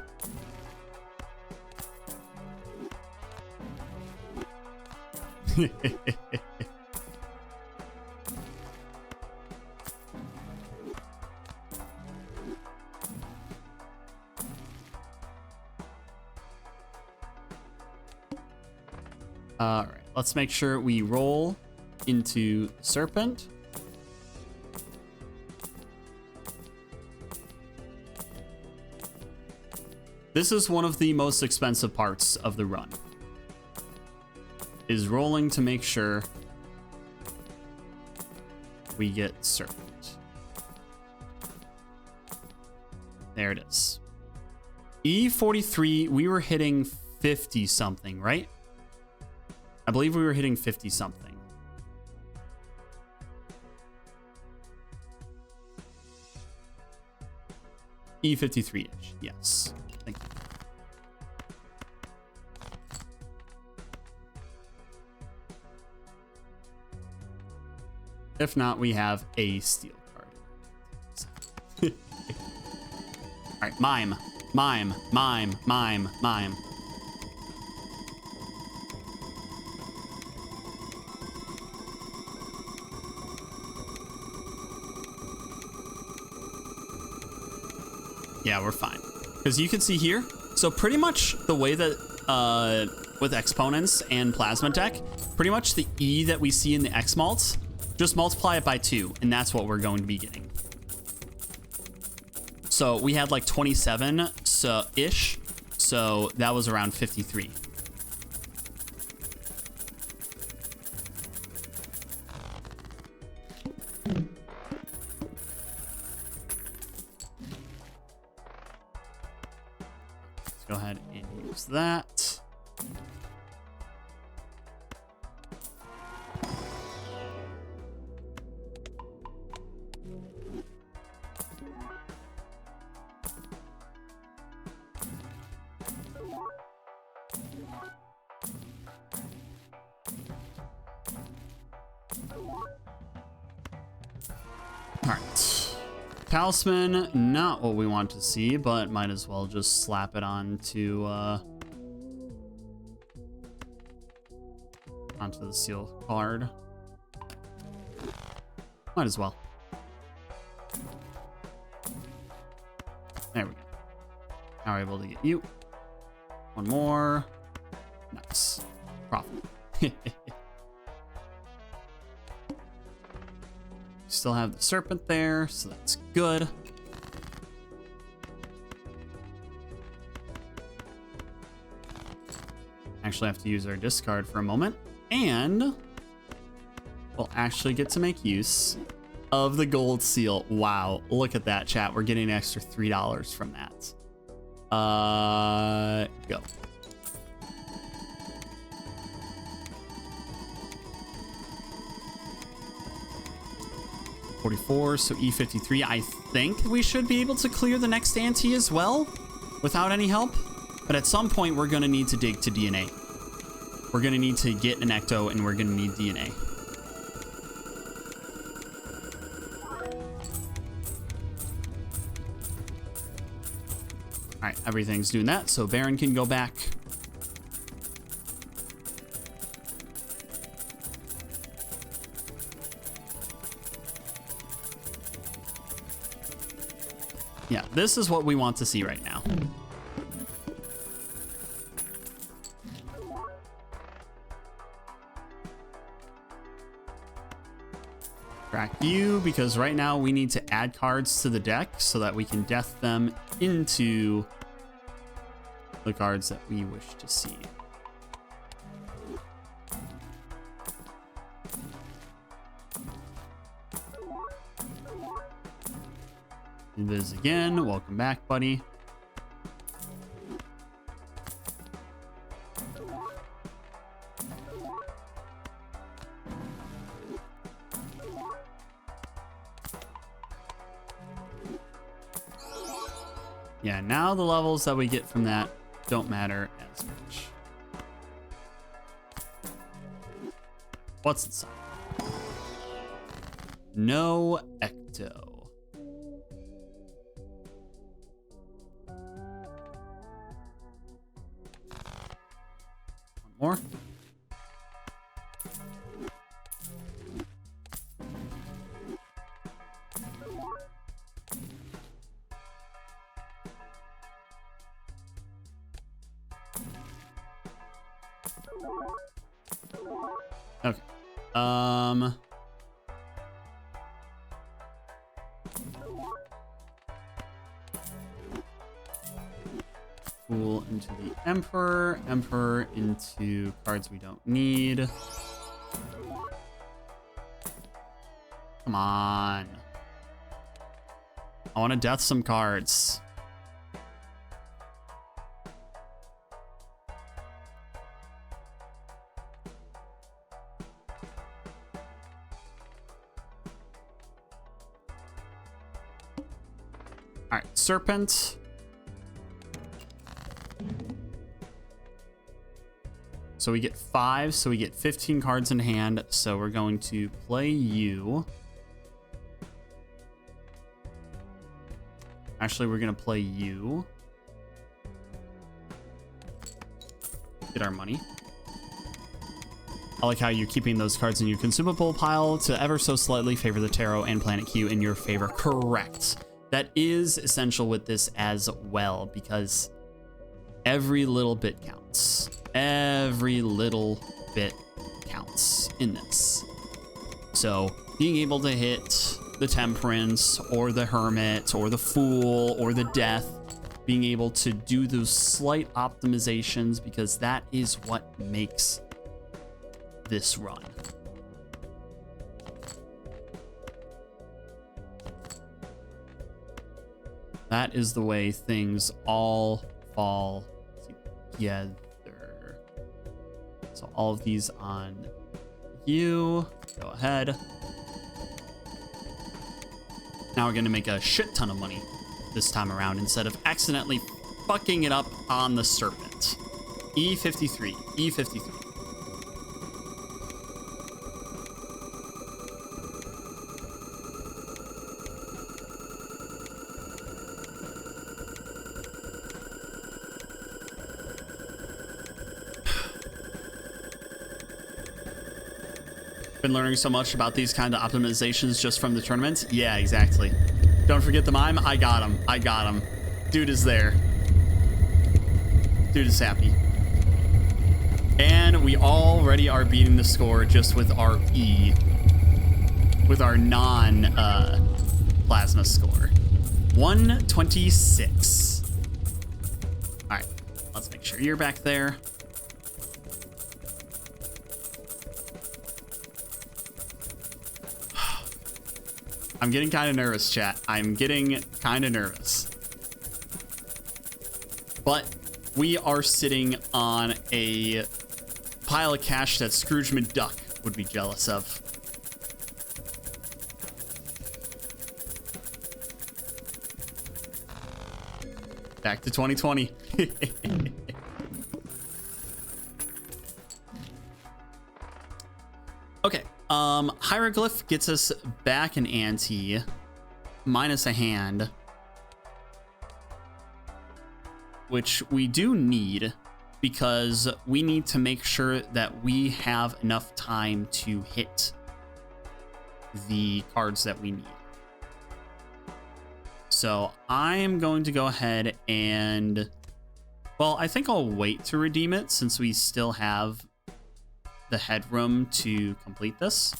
All right, let's make sure we roll into Serpent. This is one of the most expensive parts of the run, is rolling to make sure we get Serpent. There it is. E43, we were hitting 50 something, right? I believe we were hitting 50 something. E53-ish, yes. Thank you. If not, we have a steel card. All right, mime, mime, mime, mime, mime. Yeah, we're fine. Because you can see here, so pretty much the way that, with exponents and plasma deck, pretty much the E that we see in the X malts, just multiply it by 2, and that's what we're going to be getting. So we had like 27 ish, so that was around 53. Let's go ahead and use that. Alright. Talisman, not what we want to see, but might as well just slap it onto the seal card. Might as well. There we go. Now we're able to get you. One more. Nice. Profit. Still have the serpent there, so that's good. actually have to use our discard for a moment, and we'll actually get to make use of the gold seal. Wow, look at that, chat. We're getting an extra $3 from that. Go. $44, so E53. I think we should be able to clear the next ante as well without any help. But at some point, we're going to need to dig to DNA. We're going to need to get an ecto, and we're going to need DNA. All right, everything's doing that, so Baron can go back. Yeah, this is what we want to see right now. Track you, because right now we need to add cards to the deck so that we can death them into the cards that we wish to see. Viz again. Welcome back, buddy. Yeah, now the levels that we get from that don't matter as much. What's inside? No ecto. One more. Okay. Fool into the Emperor. Emperor into cards we don't need. Come on. I want to death some cards. All right, Serpent. So we get 5, so we get 15 cards in hand. So we're going to play you. Actually, we're going to play you. Get our money. I like how you're keeping those cards in your consumable pile to ever so slightly favor the tarot and planet Q in your favor. Correct. That is essential with this as well, because every little bit counts. Every little bit counts in this. So being able to hit the Temperance or the Hermit or the Fool or the Death, being able to do those slight optimizations, because that is what makes this run. That is the way things all fall together. So all of these on you. Go ahead. Now we're going to make a shit ton of money this time around instead of accidentally fucking it up on the Serpent. E53. E53. Been learning so much about these kind of optimizations just from the tournament. Yeah, exactly. Don't forget the mime. I got him. I got him. Dude is there. Dude is happy. And we already are beating the score just with our E. With our non-plasma score. 126. All right. Let's make sure you're back there. I'm getting kind of nervous, chat. I'm getting kind of nervous. But we are sitting on a pile of cash that Scrooge McDuck would be jealous of. Back to 2020. Okay, Hieroglyph gets us back an ante, minus a hand, which we do need because we need to make sure that we have enough time to hit the cards that we need. So I'm going to go ahead and, well, I think I'll wait to redeem it since we still have the headroom to complete this.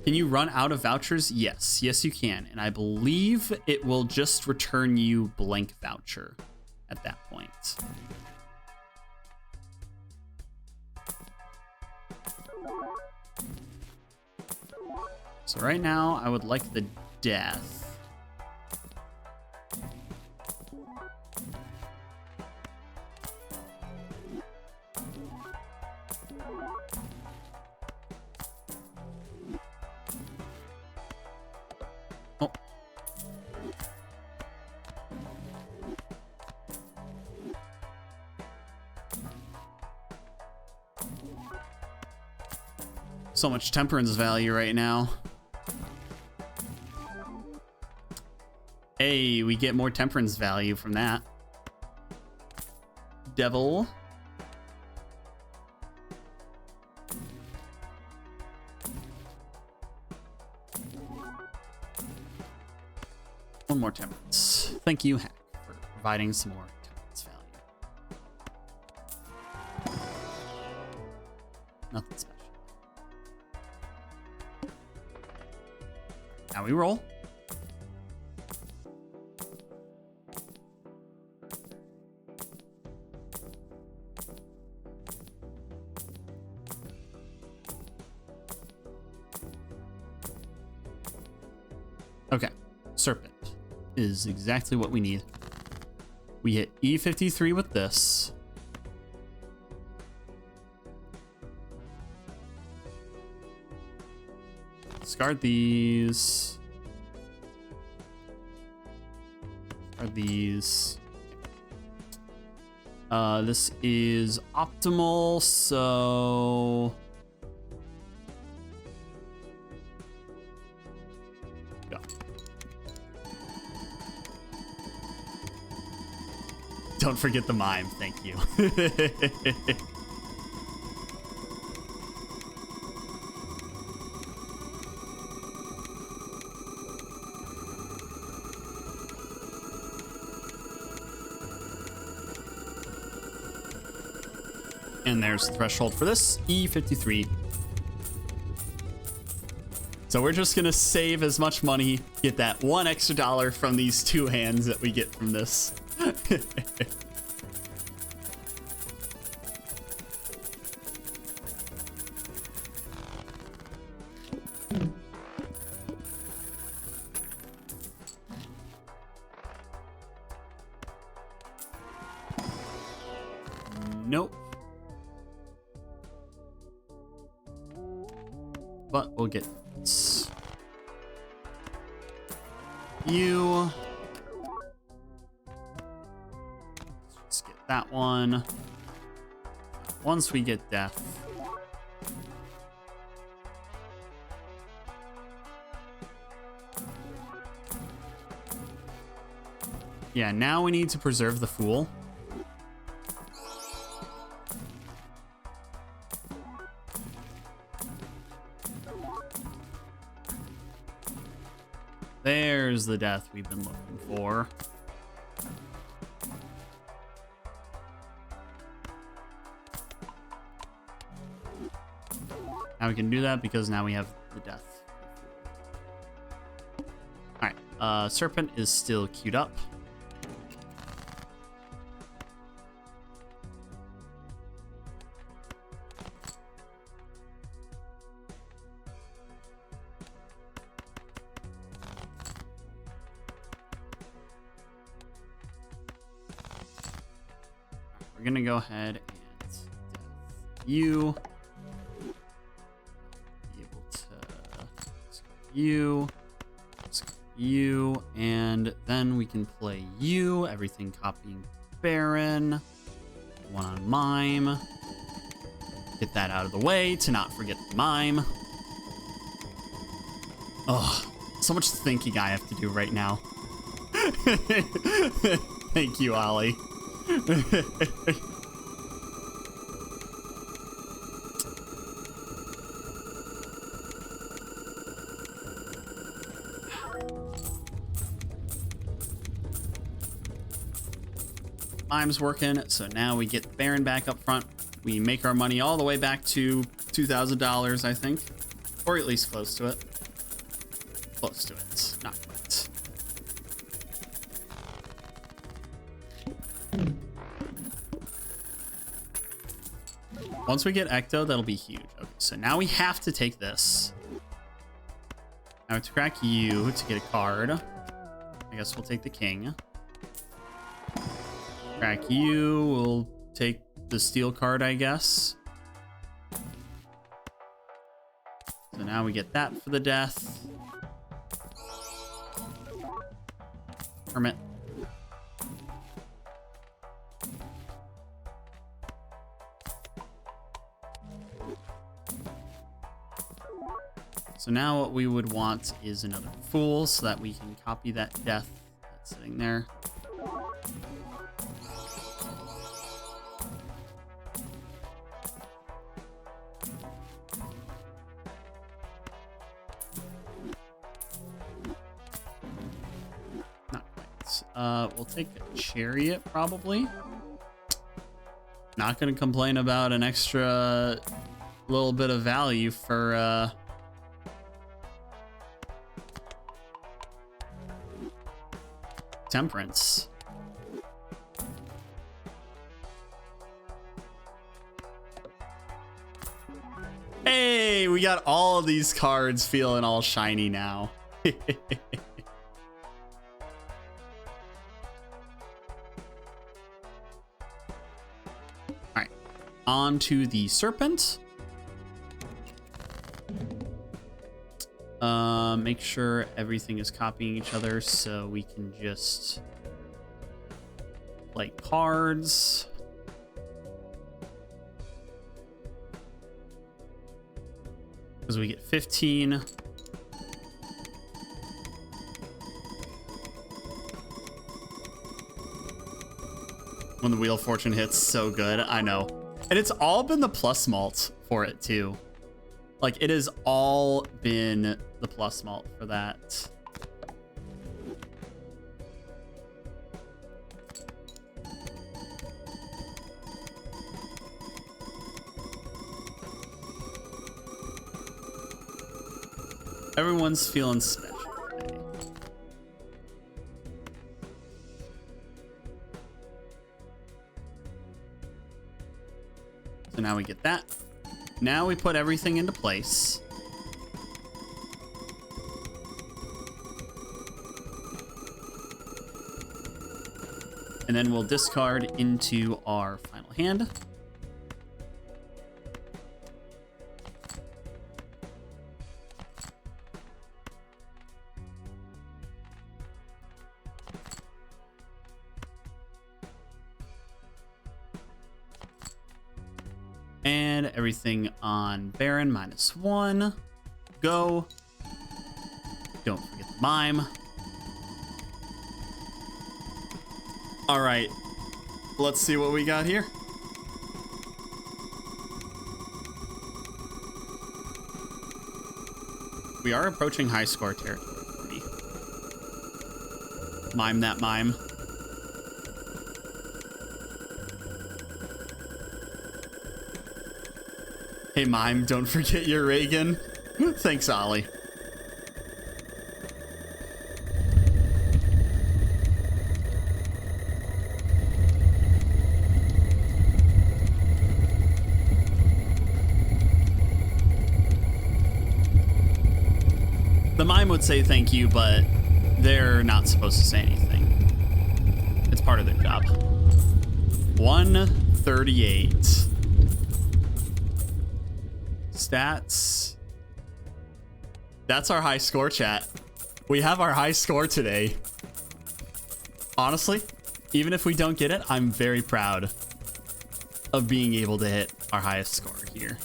Can you run out of vouchers? Yes, you can. And I believe it will just return you blank voucher at that point. So right now I would like the death. Oh. So much temperance value right now. Hey, we get more temperance value from that. Devil. One more temperance. Thank you, Hack, for providing some more temperance value. Nothing special. Now we roll. Okay, Serpent is exactly what we need. We hit E53 with this. Discard these. Discard these. This is optimal, so... Go. Don't forget the mime, thank you. And there's the threshold for this, E53. So we're just gonna save as much money, get that $1 extra from these 2 hands that we get from this. Nope. But we'll get this. You. Let's get that one. Once we get death. Yeah, now we need to preserve the Fool. There's the death we've been looking for. Now we can do that because now we have the death. Alright, Serpent is still queued up. we're gonna go ahead and you be able to you, and then we can play you. Everything copying Baron. One on Mime. Get that out of the way to not forget the Mime. Oh, so much thinking I have to do right now. Thank you, Ollie. Mime's working, so now we get Baron back up front. We make our money all the way back to $2,000, I think. Or at least close to it. Close to it. Not quite. Once we get Ecto, that'll be huge. Okay, so now we have to take this. Now to crack you to get a card. I guess we'll take the king. Crack you. We'll take the steel card, I guess. So now we get that for the death. Hermit. So now what we would want is another fool so that we can copy that death that's sitting there. We'll take a chariot, probably. Not gonna complain about an extra little bit of value for temperance. Hey, we got all of these cards feeling all shiny now. On to the serpent. Make sure everything is copying each other so we can just play cards. Because we get 15. When the Wheel of Fortune hits, so good. I know. And it's all been the plus malt for it, too. Like, it has all been the plus malt for that. Everyone's feeling special today. So now we get that. Now we put everything into place. And then we'll discard into our final hand. And everything on Baron -1. Go. Don't forget the mime. All right, let's see what we got here. We are approaching high score territory for me. Mime that mime. Hey, Mime, don't forget your Reagan. Thanks, Ollie. The Mime would say thank you, but they're not supposed to say anything. It's part of their job. 1, 38. Stats. That's our high score, chat. We have our high score today. Honestly, even if we don't get it, I'm very proud of being able to hit our highest score here.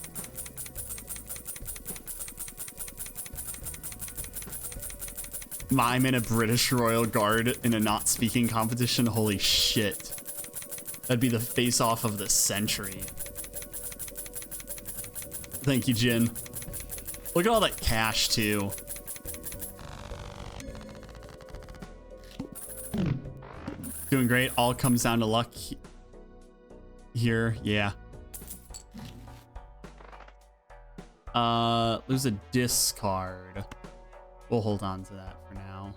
I'm in a British Royal Guard in a not speaking competition. Holy shit. That'd be the face off of the century. Thank you, Jin. Look at all that cash too. Doing great. All comes down to luck here. Yeah. Lose a discard. We'll hold on to that for now.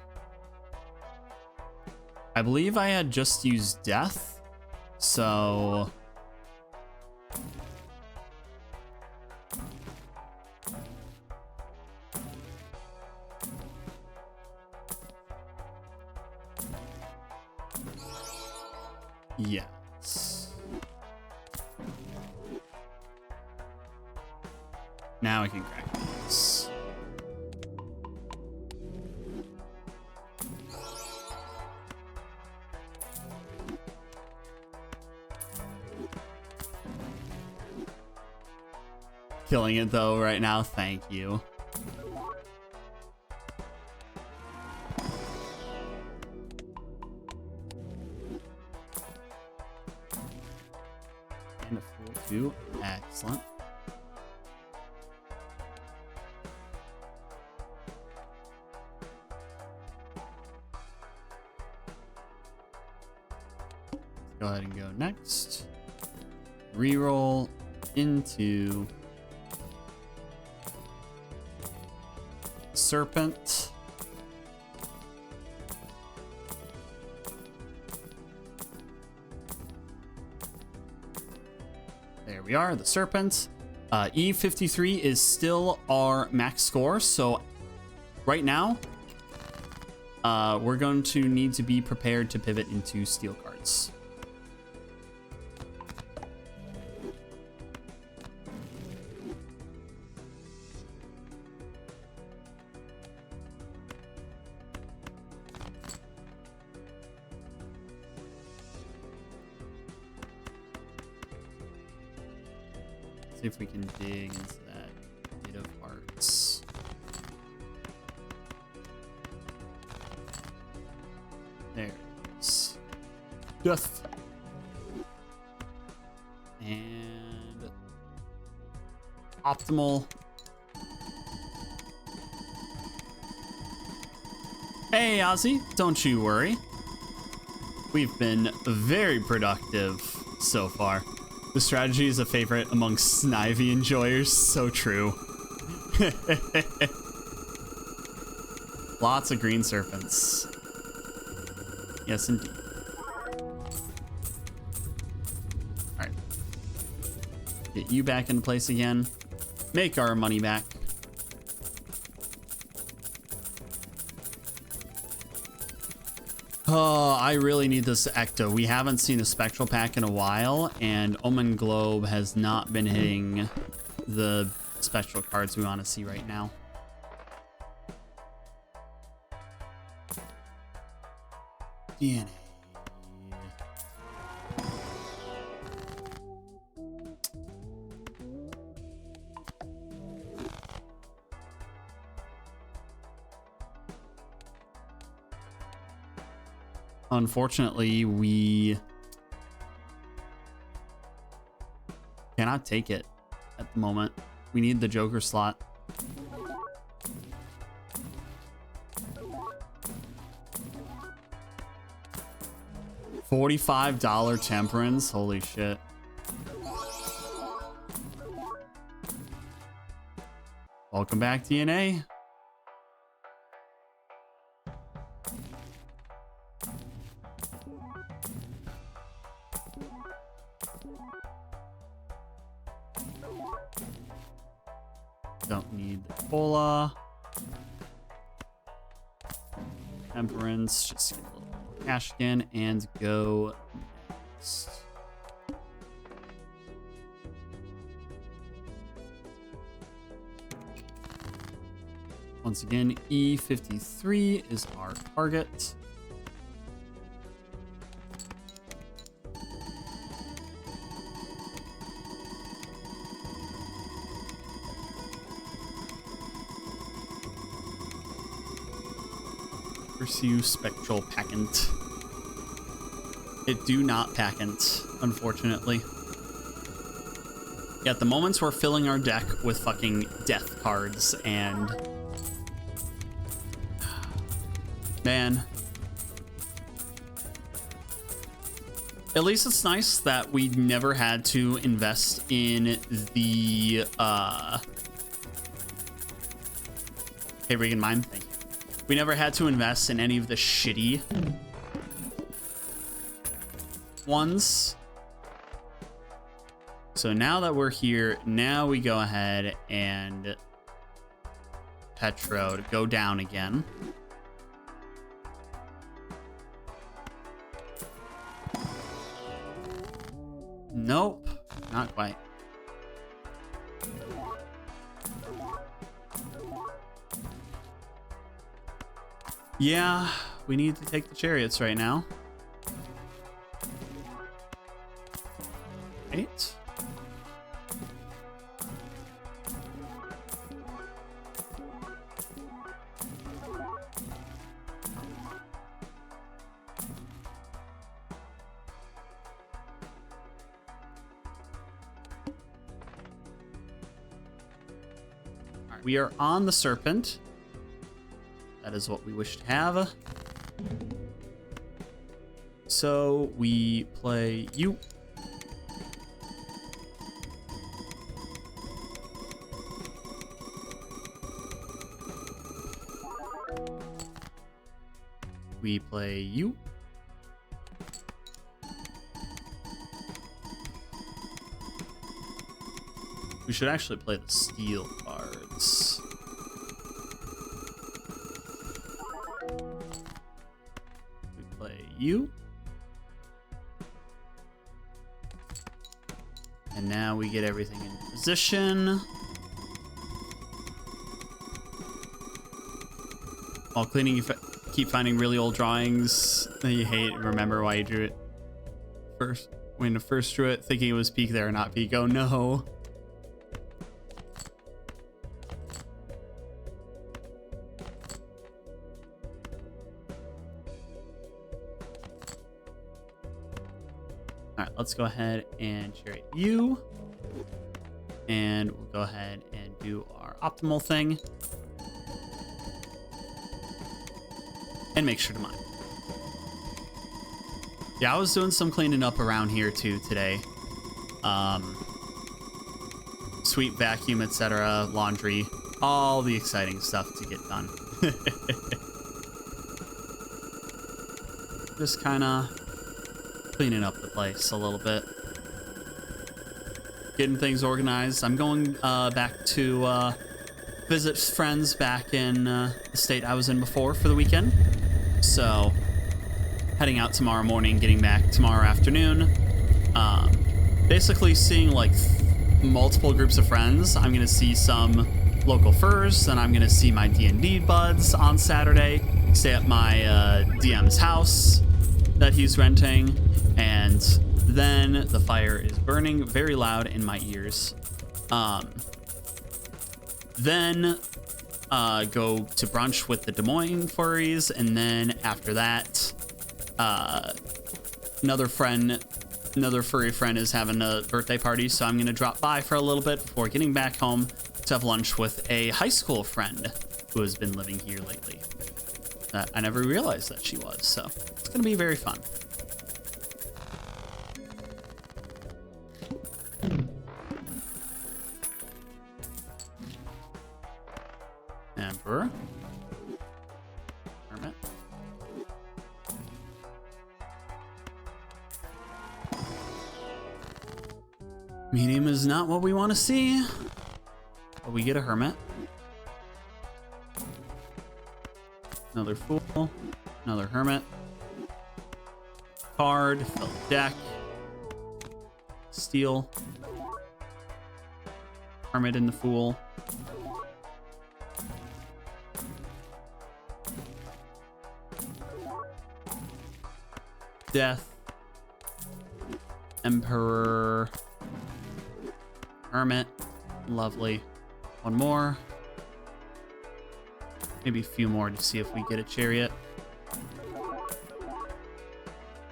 I believe I had just used death, so yes. Now I can crack this. Killing it though right now. Thank you. And a full 2. Excellent. Go ahead and go next. Reroll into Serpent. There we are, the Serpent. E53 is still our max score, so right now we're going to need to be prepared to pivot into steel cards. See if we can dig into that bit of hearts. There it is. Death. And optimal. Hey, Ozzy, don't you worry. We've been very productive so far. The strategy is a favorite among Snivy enjoyers. So true. Lots of green serpents. Yes, indeed. Alright. Get you back into place again. Make our money back. Oh, I really need this Ecto. We haven't seen a Spectral pack in a while, and Omen Globe has not been hitting the Spectral cards we want to see right now. DNA. Unfortunately, we cannot take it at the moment. We need the Joker slot. $45 Temperance. Holy shit. Welcome back, DNA. Don't need the cola. Temperance. Just get a little more cash again and go next. Once again, E53 is our target. Pursue spectral packet. It do not packet, unfortunately. Yeah, at the moments we're filling our deck with fucking death cards, and man, at least it's nice that we never had to invest in the hey, Regan Mime, thank you. We never had to invest in any of the shitty ones. So now that we're here, now we go ahead and Petro to go down again. Nope, not quite. Yeah, we need to take the chariots right now. Right. We are on the serpent. That is what we wish to have. So we play you. We play you. We should actually play the steel cards. We play you. And now we get everything in position. While cleaning, you keep finding really old drawings that you hate and remember why you drew it first. When you first drew it, thinking it was peak there, not peak. Oh no. All right, let's go ahead and chariot you. And we'll go ahead and do our optimal thing. And make sure to mine. Yeah, I was doing some cleaning up around here too today. Sweep, vacuum, etc., laundry, all the exciting stuff to get done. Just kind of cleaning up the place a little bit. Getting things organized. I'm going back to visit friends back in the state I was in before for the weekend. So heading out tomorrow morning, getting back tomorrow afternoon. Basically seeing like multiple groups of friends. I'm gonna see some local furs, and I'm gonna see my D&D buds on Saturday. Stay at my DM's house that he's renting, and then the fire is burning very loud in my ears. Then go to brunch with the Des Moines furries, and then after that, another furry friend is having a birthday party, so I'm gonna drop by for a little bit before getting back home to have lunch with a high school friend who has been living here lately. I never realized that she was, so it's gonna be very fun. Emperor. Hermit. Medium is not what we want to see, but we get a hermit. Another fool. Another hermit. Card. Fill the deck. Steel. Hermit and the fool. Death. Emperor. Hermit. Lovely. One more. Maybe a few more to see if we get a chariot.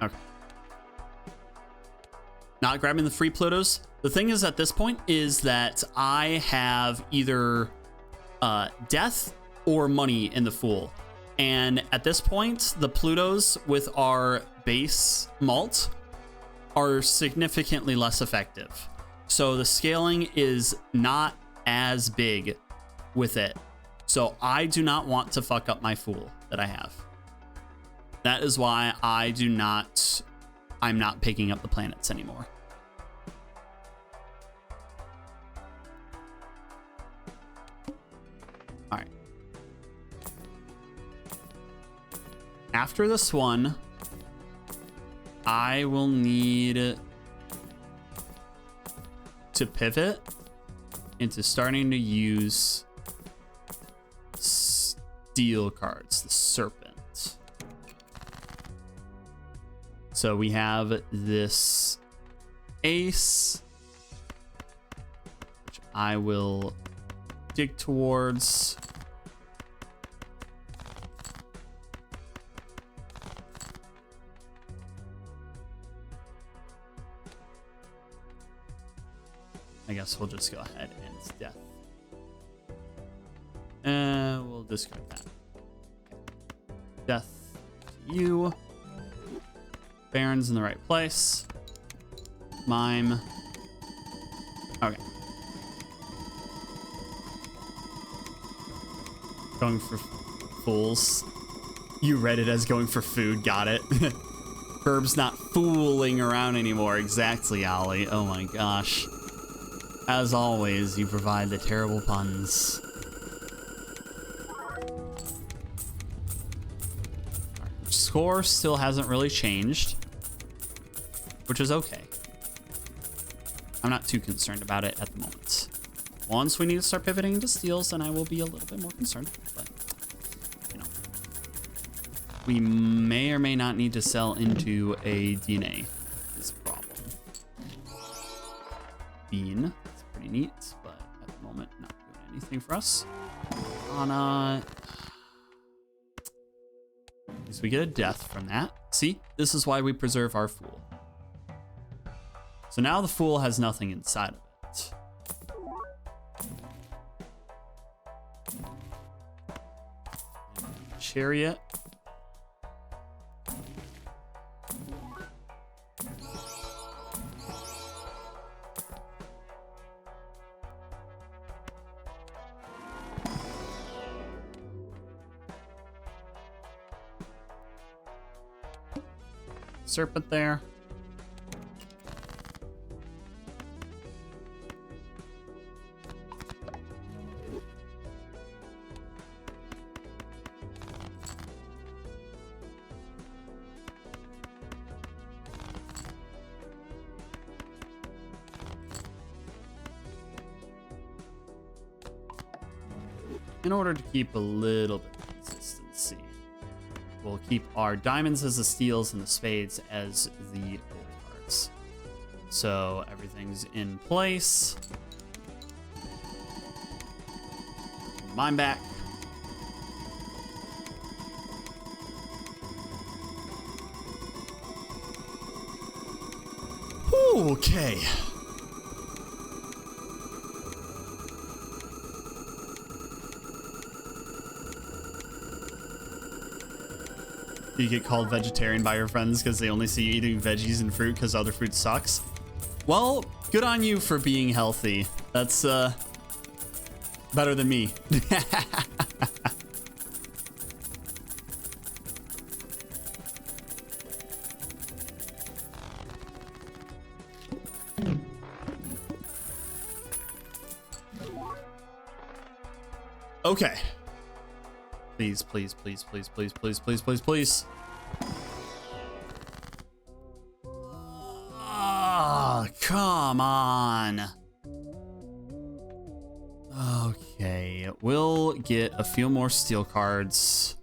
Okay. Not grabbing the free Plutos. The thing is at this point is that I have either death or money in the Fool. And at this point, the Plutos with our base malt are significantly less effective. So the scaling is not as big with it. So I do not want to fuck up my Fool that I have. That is why I'm not picking up the planets anymore. All right. After this one, I will need to pivot into starting to use steel cards, the serpent. So we have this ace, which I will dig towards. I guess we'll just go ahead and it's death. We'll discard that. Death to you. Baron's in the right place. Mime. Okay. Going for fools. You read it as going for food. Got it. Herb's not fooling around anymore. Exactly, Ollie. Oh my gosh. As always, you provide the terrible puns. Score still hasn't really changed, which is okay. I'm not too concerned about it at the moment. Once we need to start pivoting into steals, then I will be a little bit more concerned. But, you know, we may or may not need to sell into a DNA is a problem. Bean. Pretty neat, but at the moment not doing anything for us. Anna, so we get a death from that. See, this is why we preserve our Fool. So now the Fool has nothing inside of it. Chariot. Serpent there. In order to keep a little bit of consistency, we'll keep our diamonds as the steals and the spades as the gold cards. So everything's in place. Mine back. Okay. You get called vegetarian by your friends because they only see you eating veggies and fruit because other food sucks. Well, good on you for being healthy. That's better than me. Okay. Please, please, please, please, please, please, please, please, please. Oh, come on. Okay, we'll get a few more steel cards.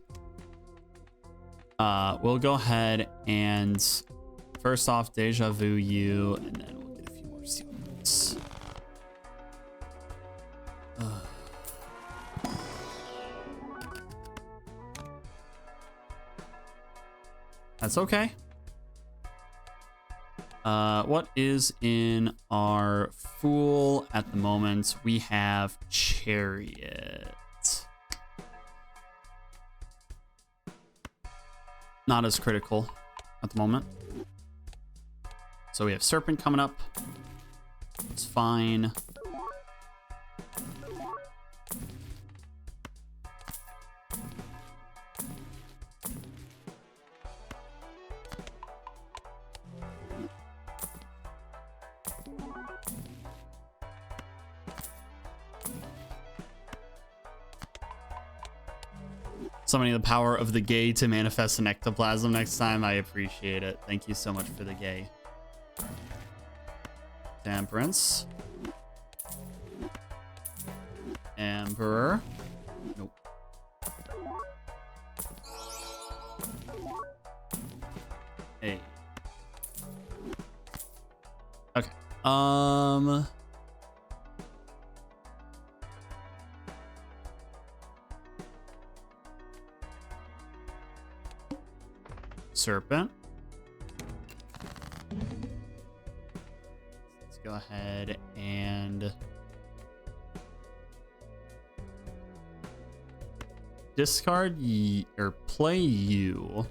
We'll go ahead and first off deja vu you, and then we'll get a few more seal notes. That's okay. What is in our Fool at the moment? We have Chariot. Not as critical at the moment. So we have Serpent coming up. It's fine. Summoning the power of the gay to manifest an ectoplasm next time. I appreciate it. Thank you so much for the gay. Temperance. Emperor. Nope. Hey. Okay. Serpent. Let's go ahead and discard or play you.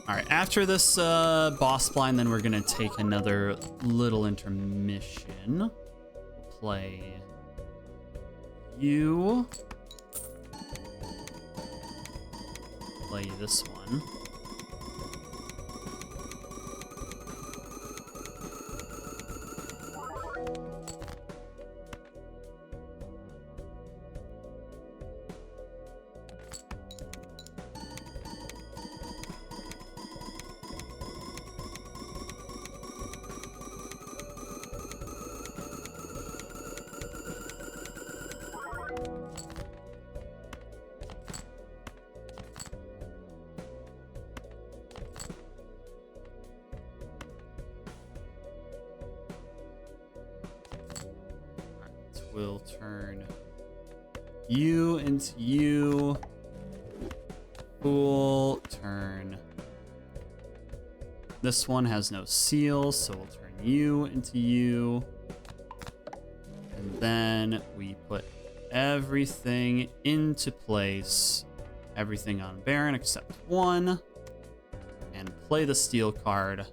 All right, after this boss blind, then we're gonna take another little intermission. Play you. Play this one. We'll turn you into you. Fool, turn. This one has no seal, so we'll turn you into you. And then we put everything into place. Everything on Baron except one. And play the steel card.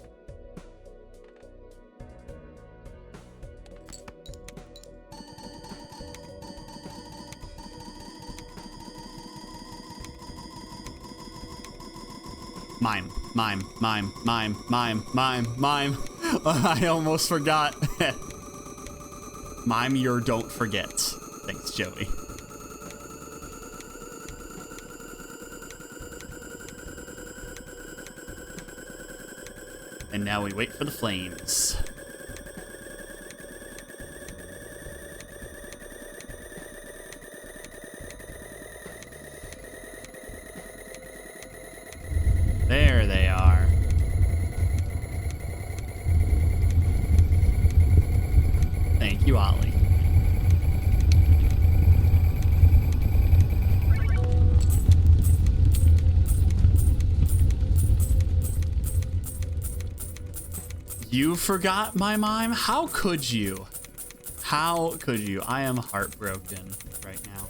Mime. I almost forgot. Mime your don't forget. Thanks, Joey. And now we wait for the flames. There they are. Thank you, Ollie. You forgot my mime? How could you? How could you? I am heartbroken right now.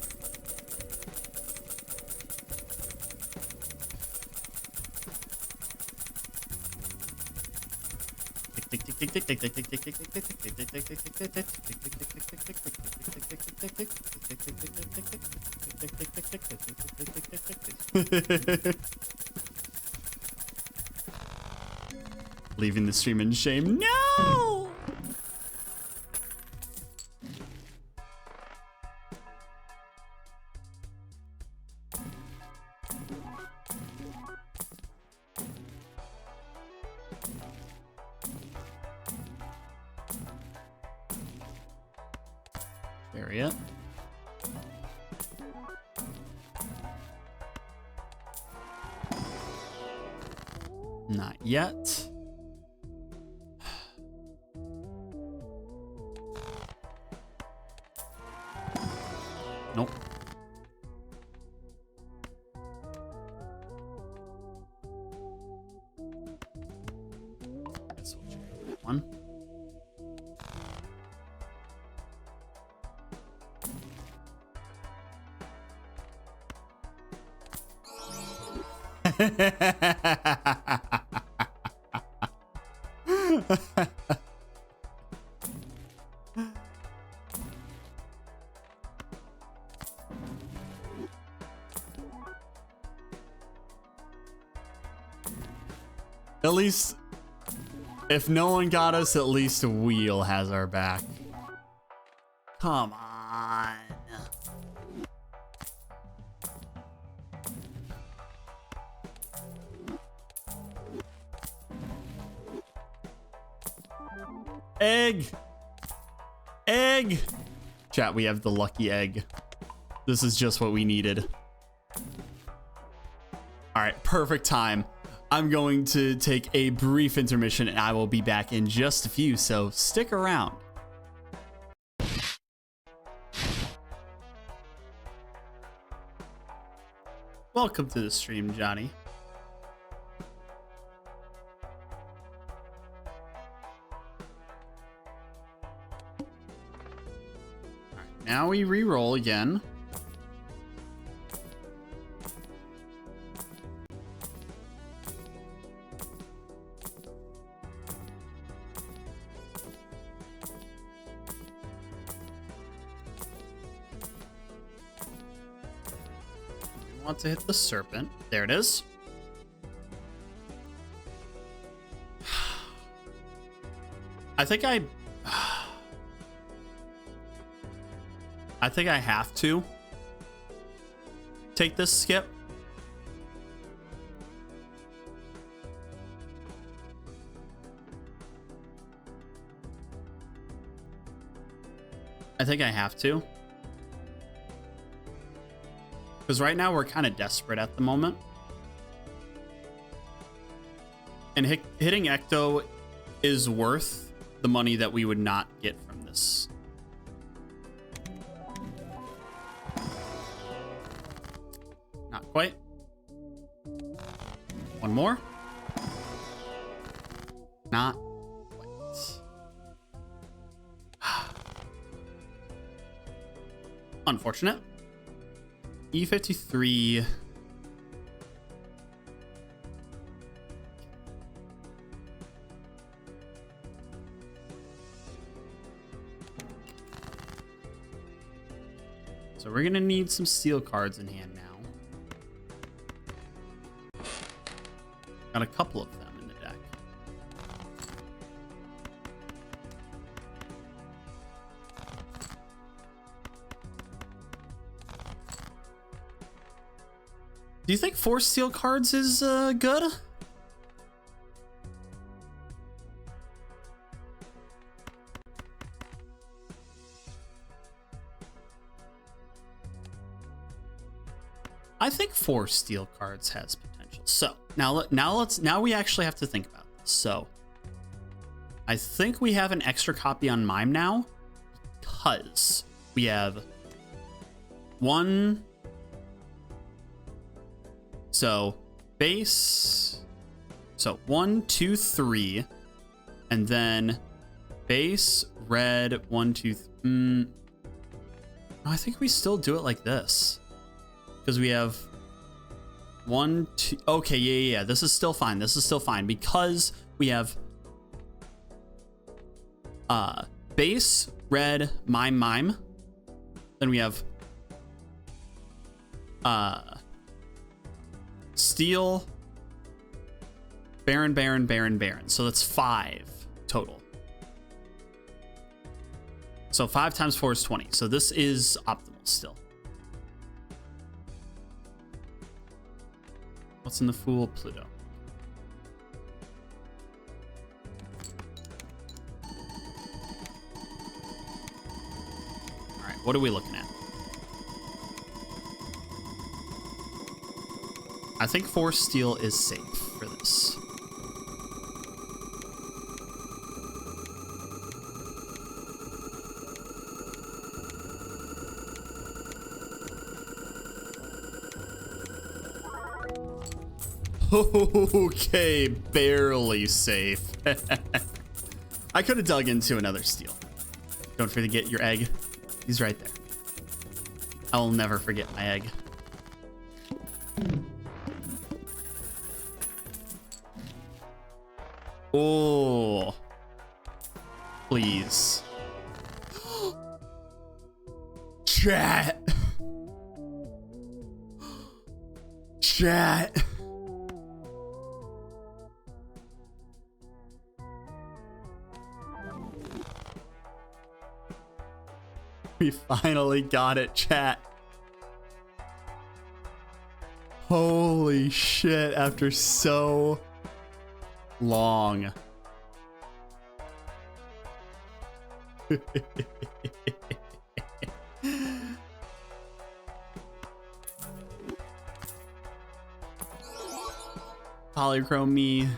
Leaving the stream in shame. No! Bury it. Not yet. Nope. Guess we'll check that one. At least, if no one got us, at least Wheel has our back. Come on. Egg! Egg! Chat, we have the lucky egg. This is just what we needed. Alright, perfect time. I'm going to take a brief intermission and I will be back in just a few, so stick around. Welcome to the stream, Johnny. Now we re-roll again. We want to hit the serpent. There it is. I think I have to take this skip. I think I have to. Because right now we're kind of desperate at the moment. And hitting Ecto is worth the money that we would not get from this. Not quite. One more. Not quite. Unfortunate. E53. So we're gonna need some steel cards in hand now. Got a couple of them in the deck. Do you think 4 steel cards is good? I think 4 steel cards has potential. So now we actually have to think about this. So I think we have an extra copy on Mime now because we have 1. So base. So 1, 2, 3, and then base red 1, 2. No, I think we still do it like this. Because we have 1, 2. Okay, yeah. This is still fine. This is still fine because we have base red mime. Then we have steel Baron. So that's 5 total. So 5 times 4 is 20. So this is optimal still. What's in the Fool? Pluto. Alright, What are we looking at? I think 4 steel is safe for this. Okay, barely safe. I could have dug into another steel. Don't forget your egg. He's right there. I will never forget my egg. Oh, please. Chat. Chat. We finally got it, chat. Holy shit, after so long. Polychrome me.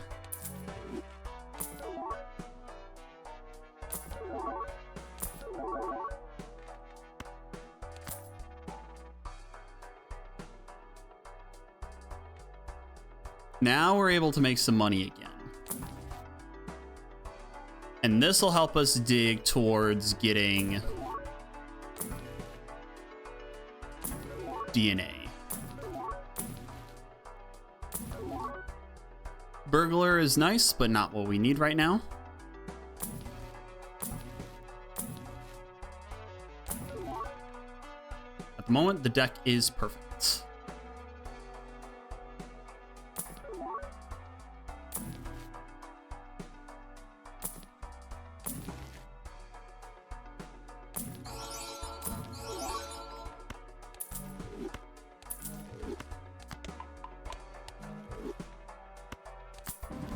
Now we're able to make some money again. And this will help us dig towards getting DNA. Burglar is nice, but not what we need right now. At the moment, the deck is perfect.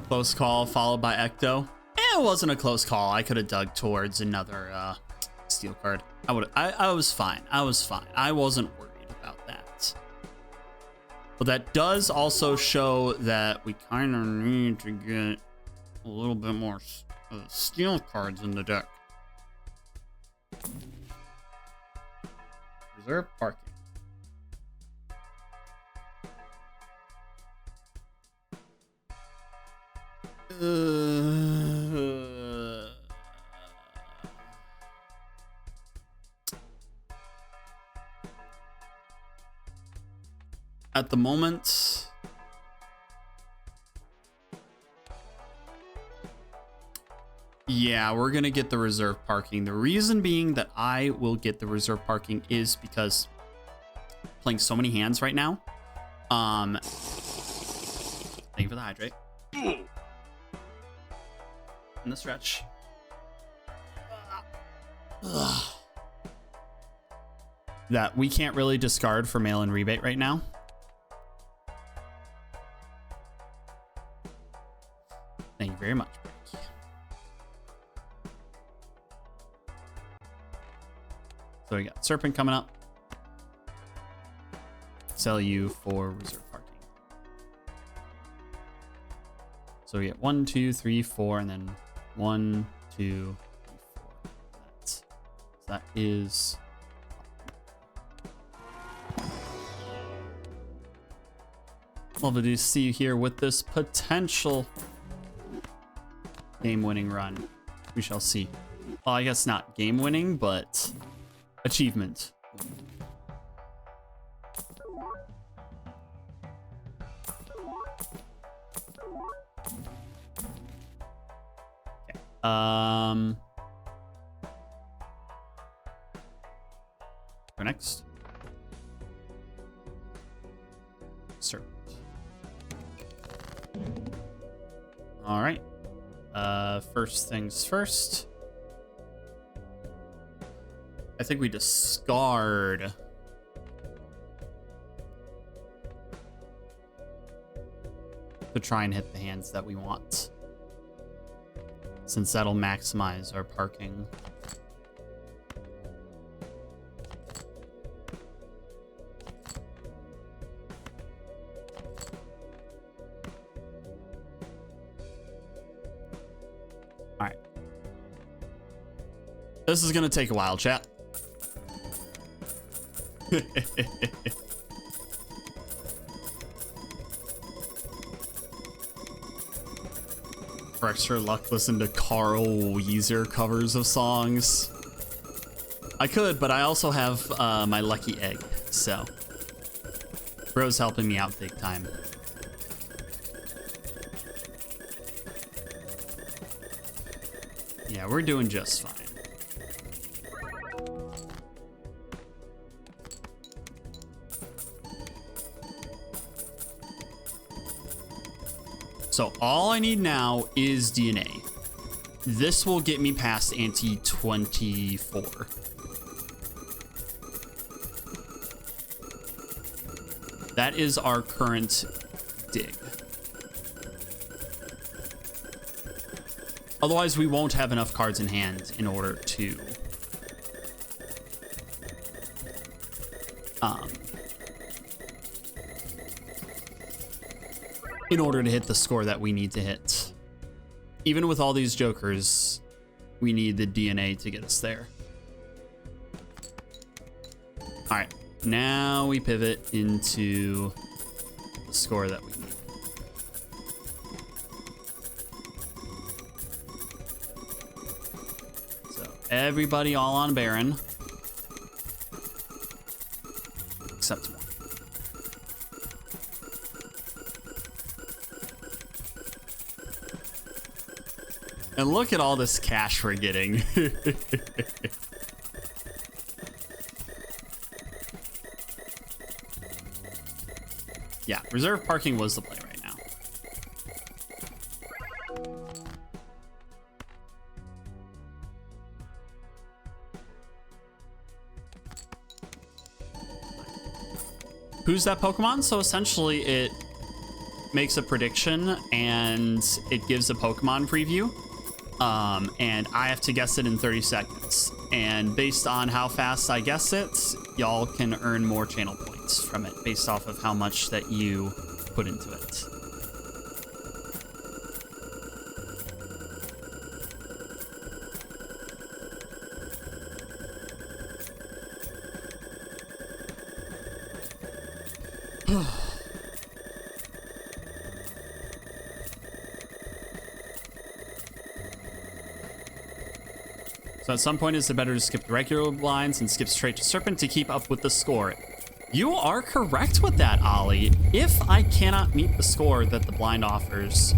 Close call followed by Ecto. It wasn't a close call. I could have dug towards another steel card. I was fine. I was fine. I wasn't worried about that. But that does also show that we kind of need to get a little bit more steel cards in the deck. Reserve parking. At the moment, yeah, we're gonna get the reserve parking. The reason being that I will get the reserve parking is because playing so many hands right now. Thank you for the hydrate. In the stretch. That we can't really discard for mail-in rebate right now. Thank you very much. So we got Serpent coming up. Sell you for reserve parking. So we get 1, 2, 3, 4, and then 1, 2, 3, 4. That is lovely to see you here with this potential game-winning run. We shall see. Well, I guess not game-winning, but achievement. Okay. Go next. Serpent. All right. First things first. I think we discard to try and hit the hands that we want, since that'll maximize our parking. This is gonna take a while, chat. For extra luck, listen to Carl Weezer covers of songs. I could, but I also have my lucky egg, so bro's helping me out big time. Yeah, we're doing just fine. So all I need now is DNA. This will get me past ante 24. That is our current dig. Otherwise, we won't have enough cards in hand in order to hit the score that we need to hit. Even with all these jokers, we need the DNA to get us there. All right, now we pivot into the score that we need. So everybody all on Baron, except one. And look at all this cash we're getting. Yeah, reserve parking was the play right now. Who's that Pokemon? So essentially it makes a prediction and it gives a Pokemon preview. And I have to guess it in 30 seconds. And based on how fast I guess it, y'all can earn more channel points from it based off of how much that you put into it. So at some point, it's better to skip the regular blinds and skip straight to Serpent to keep up with the score. You are correct with that, Ollie. If I cannot meet the score that the blind offers,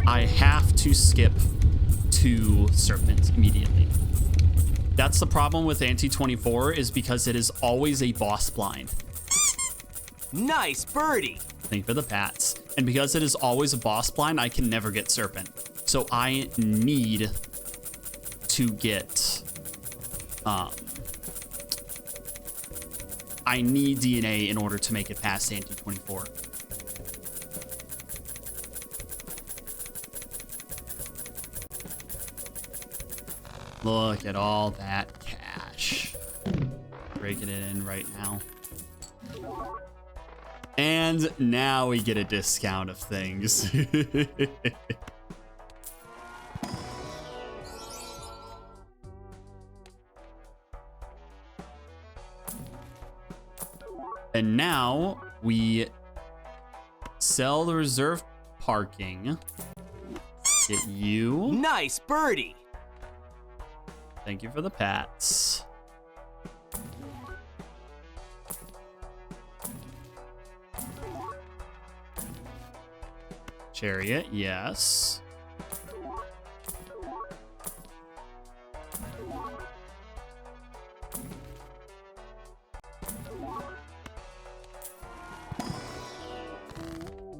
I have to skip to Serpent immediately. That's the problem with Ante 24 is because it is always a boss blind. Nice birdie. Thank you for the pats. And because it is always a boss blind, I can never get Serpent. So I need to get I need DNA in order to make it past Ante 24. Look at all that cash. Breaking it in right now. And now we get a discount of things. And now we sell the reserve parking. Get you. Nice birdie. Thank you for the pats. Chariot, yes.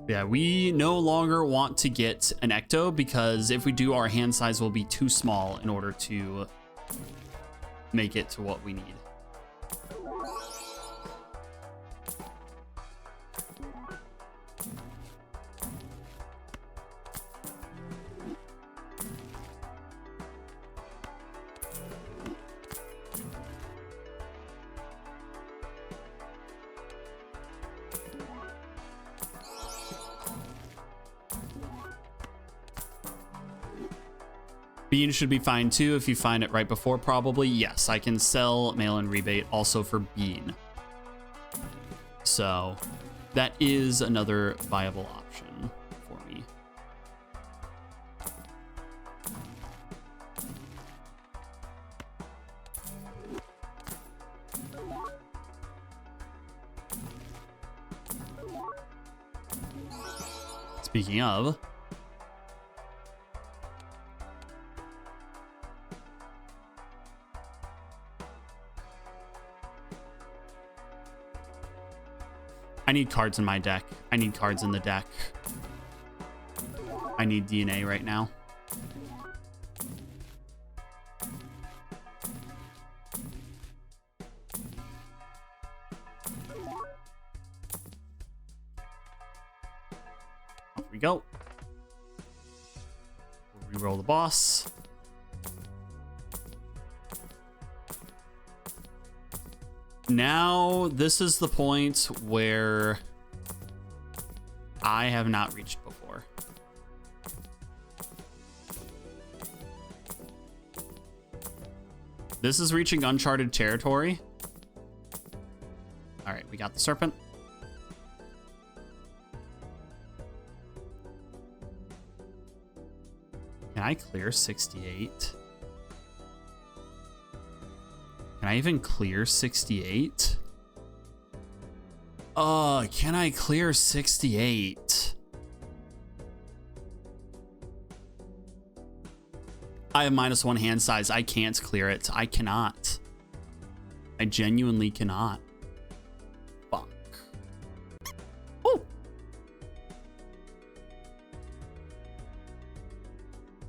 Yeah, we no longer want to get an Ecto because if we do, our hand size will be too small in order to make it to what we need. Bean should be fine too if you find it right before, probably. Yes, I can sell mail-in rebate also for Bean. So that is another viable option for me. Speaking of, I need cards in my deck. I need cards in the deck. I need DNA right now. Off we go. We'll reroll the boss. Now, this is the point where I have not reached before. This is reaching uncharted territory. All right, we got the serpent. Can I clear 68? Can I even clear 68? Can I clear 68? I have -1 hand size. I can't clear it. I cannot. I genuinely cannot. Fuck. Oh!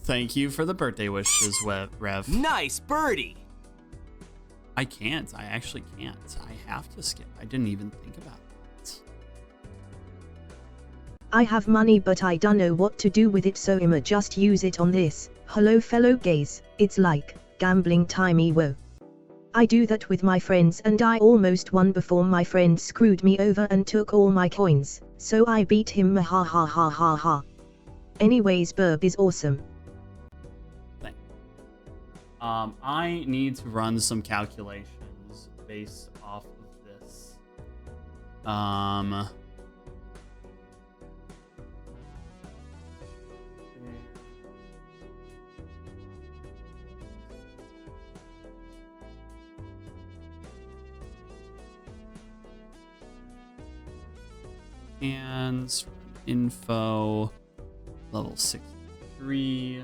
Thank you for the birthday wishes, Rev. Nice birdie. I can't. I actually can't. I have to skip. I didn't even think about that. I have money but I don't know what to do with it, so I'ma just use it on this. Hello fellow gays, it's like gambling timey wo. I do that with my friends and I almost won before my friend screwed me over and took all my coins, so I beat him, ha ha ha ha ha. Anyways, Burb is awesome. I need to run some calculations based off of this. And info level 63.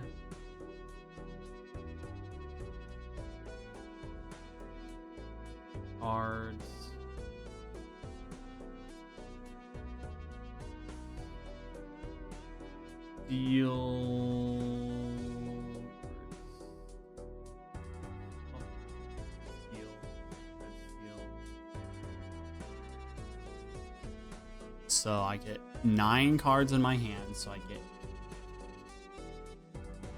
Cards. Deal. So I get 9 cards in my hand. So I get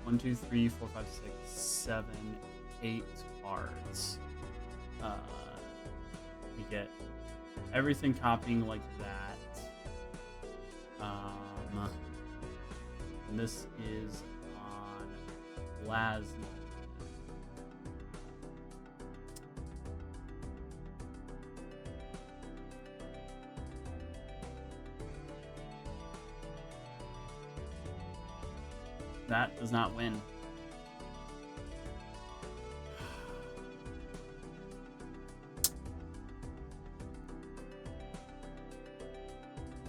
1, 2, 3, 4, 5, 6, 7, 8 cards. We get everything copying like that. And this is on plasma. That does not win.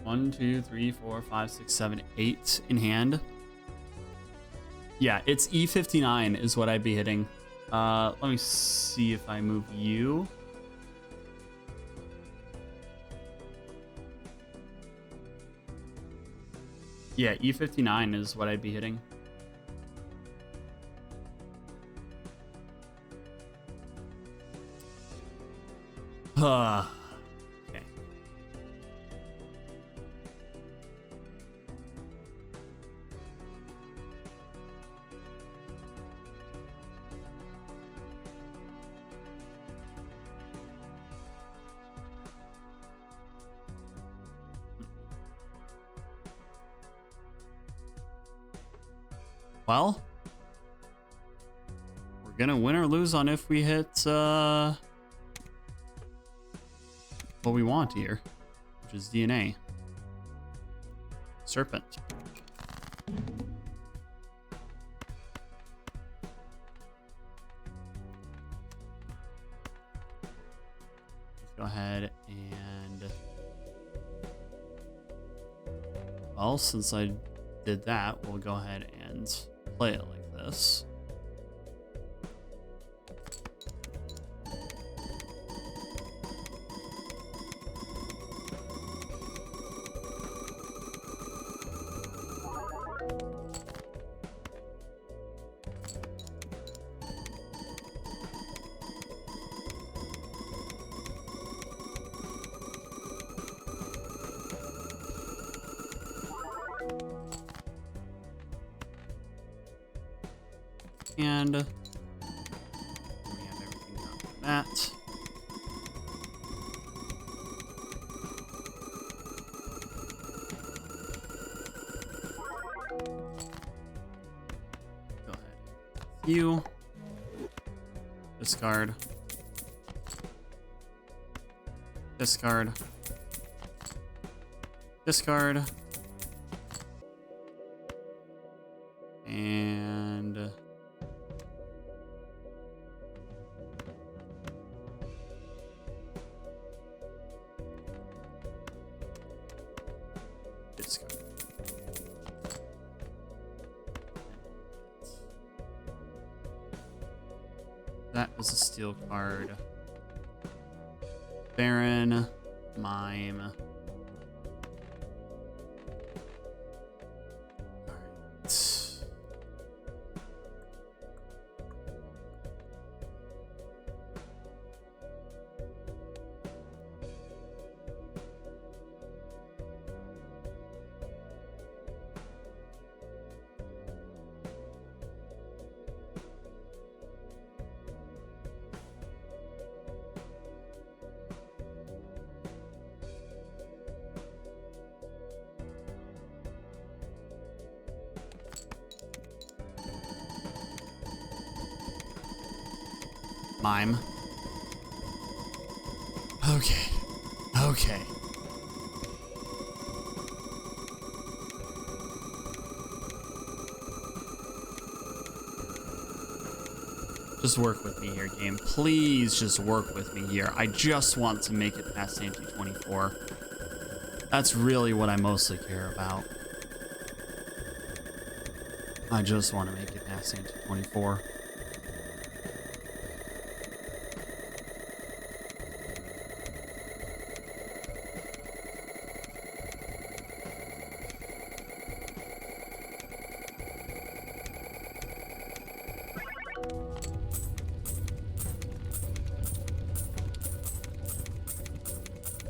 One, 2, 3, 4, 5, 6, 7, 8 in hand. Yeah, it's E59 is what I'd be hitting. Let me see if I move you. Yeah, E59 is what I'd be hitting. Okay. Well, we're gonna win or lose on if we hit what we want here, which is DNA. Serpent. Let's go ahead and, well, since I did that, we'll go ahead and play it like this. And we have everything done for that. Go ahead. You discard. Discard. Discard. And discard. That was a steel card. Baron, Mime. Alright. Mime. Okay. Okay. Just work with me here, game. Please just work with me here. I just want to make it past Ante 24. That's really what I mostly care about. I just want to make it past Ante 24.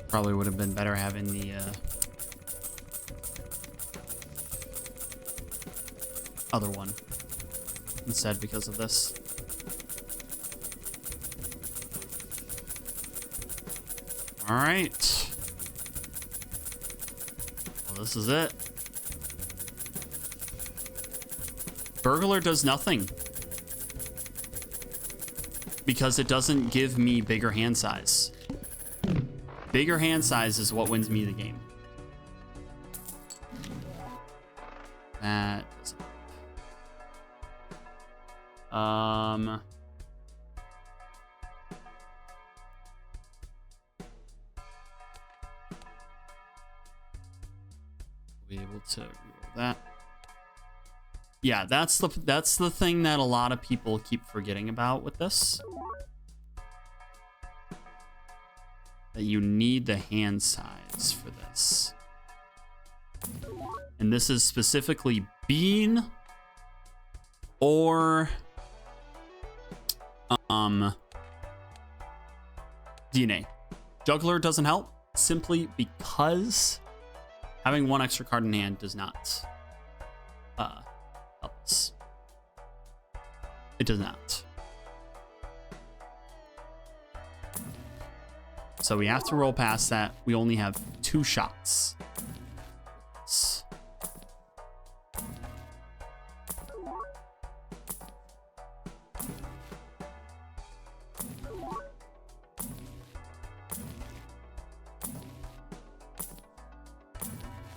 Probably would have been better having the other one instead because of this. All right. Well, this is it. Burglar does nothing because it doesn't give me bigger hand size. Bigger hand size is what wins me the game. That doesn't. Be able to reroll that. Yeah, that's the thing that a lot of people keep forgetting about with this. That you need the hand size for this. And this is specifically bean or DNA. Juggler doesn't help simply because having one extra card in hand does not help us. It does not. So we have to roll past that. We only have 2 shots.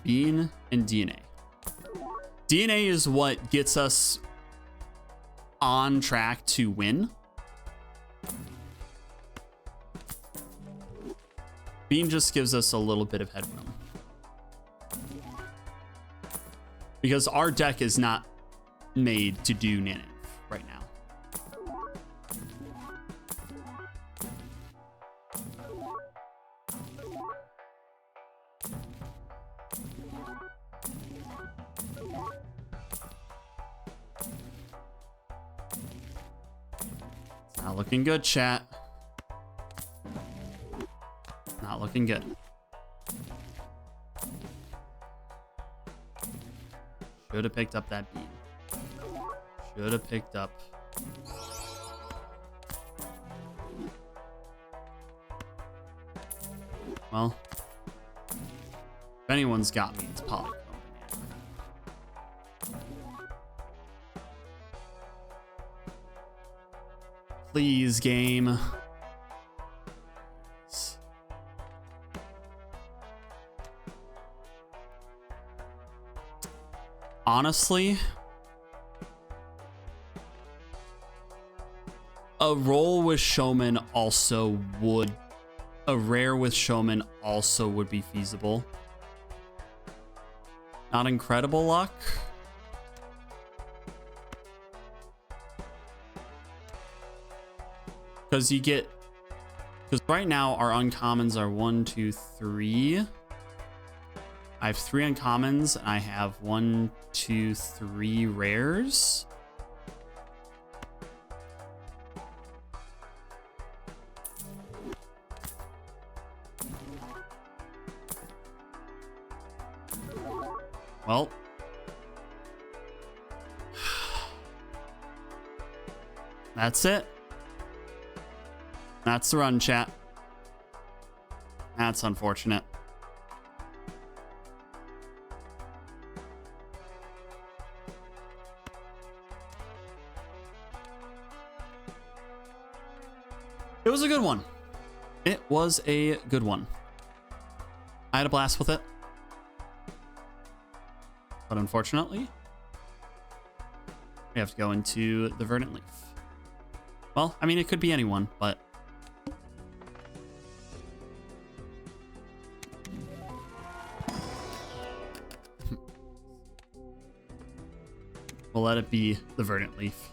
bean and DNA. DNA is what gets us on track to win. Bean just gives us a little bit of headroom. Because our deck is not made to do naneinf right now. It's not looking good, chat. Not looking good. Should have picked up that bean. Should have picked up. Well, if anyone's got me, it's Polychrome. Please, game. Honestly, a roll with Showman also would, a rare with Showman also would be feasible. Not incredible luck. Because you get, because right now our uncommons are 1, 2, 3. I have 3 uncommons, and I have 1, 2, 3 rares. Well. That's it. That's the run, chat. That's unfortunate. It was a good one. It was a good one. I had a blast with it. But unfortunately, we have to go into the Verdant Leaf. Well, I mean, it could be anyone, but... we'll let it be the Verdant Leaf.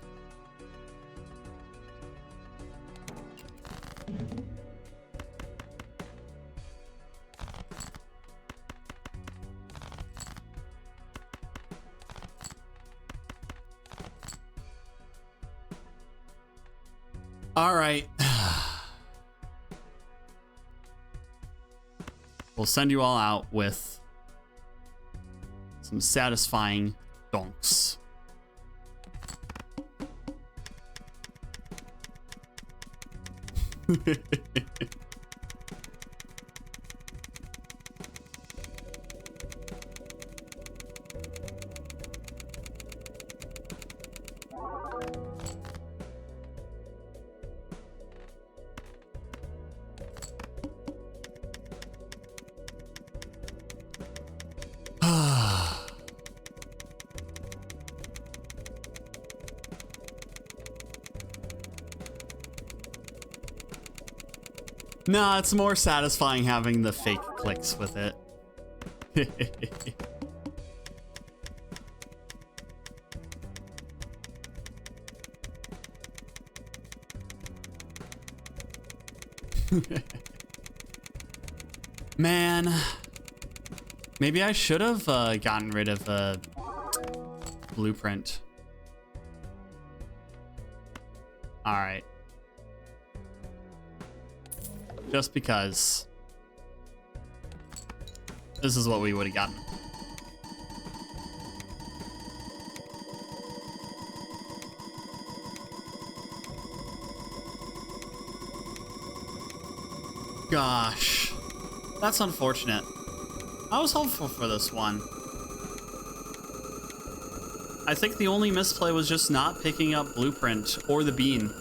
All right. We'll send you all out with some satisfying donks. No, it's more satisfying having the fake clicks with it. Man, maybe I should have gotten rid of Blueprint. All right. Just because this is what we would have gotten. Gosh, that's unfortunate. I was hopeful for this one. I think the only misplay was just not picking up Blueprint or the Bean.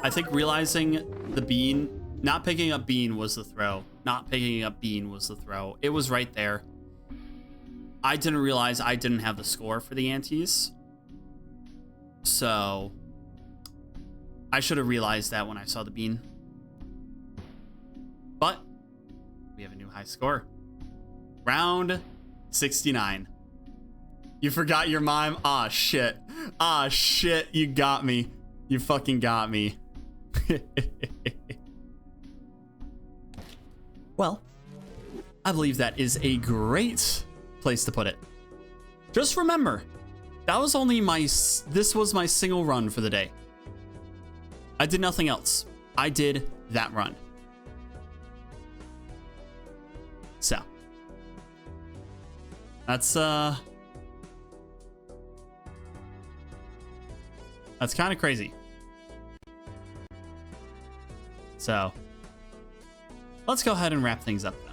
I think realizing the Bean, not picking up Bean was the throw. Not picking up Bean was the throw. It was right there. I didn't realize I didn't have the score for the antes. So I should have realized that when I saw the bean. But we have a new high score. Round 69. You forgot your mime? Ah, shit. Ah, shit. You got me. You fucking got me. Well, I believe that is a great place to put it. Just remember, that was only this was my single run for the day. I did nothing else. I did that run. So, that's kind of crazy. So, let's go ahead and wrap things up now.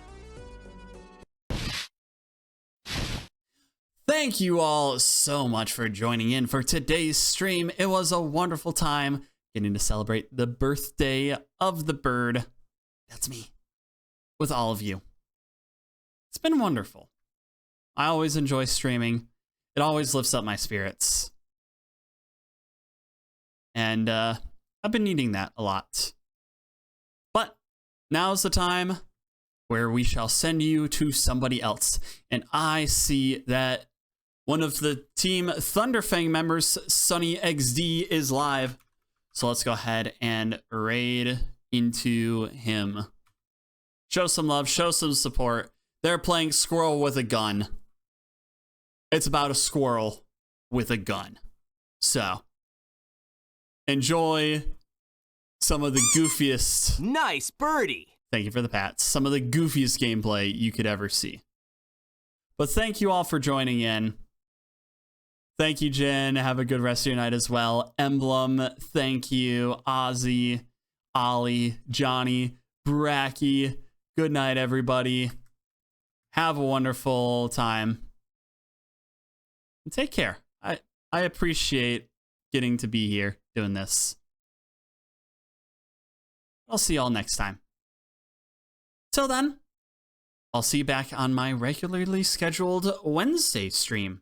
Thank you all so much for joining in for today's stream. It was a wonderful time getting to celebrate the birthday of the bird. That's me. With all of you. It's been wonderful. I always enjoy streaming. It always lifts up my spirits. And I've been needing that a lot. But now's the time where we shall send you to somebody else. And I see that one of the Team Thunderfang members, Sunny XD, is live. So let's go ahead and raid into him. Show some love, show some support. They're playing Squirrel with a Gun. It's about a squirrel with a gun. So, enjoy some of the goofiest... Nice birdie! Thank you for the pats. Some of the goofiest gameplay you could ever see. But thank you all for joining in. Thank you, Jen. Have a good rest of your night as well. Emblem, thank you. Ozzy, Ollie, Johnny, Bracky. Good night, everybody. Have a wonderful time. And take care. I appreciate getting to be here doing this. I'll see y'all next time. Till then, I'll see you back on my regularly scheduled Wednesday stream.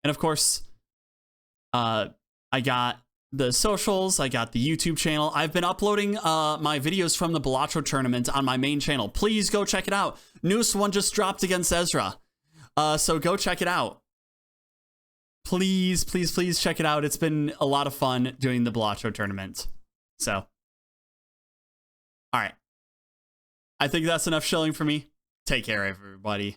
And of course, I got the socials, I got the YouTube channel. I've been uploading my videos from the Balatro tournament on my main channel. Please go check it out. Newest one just dropped against Ezra. So go check it out. Please, please, please check it out. It's been a lot of fun doing the Balatro tournament. So, all right. I think that's enough shilling for me. Take care, everybody.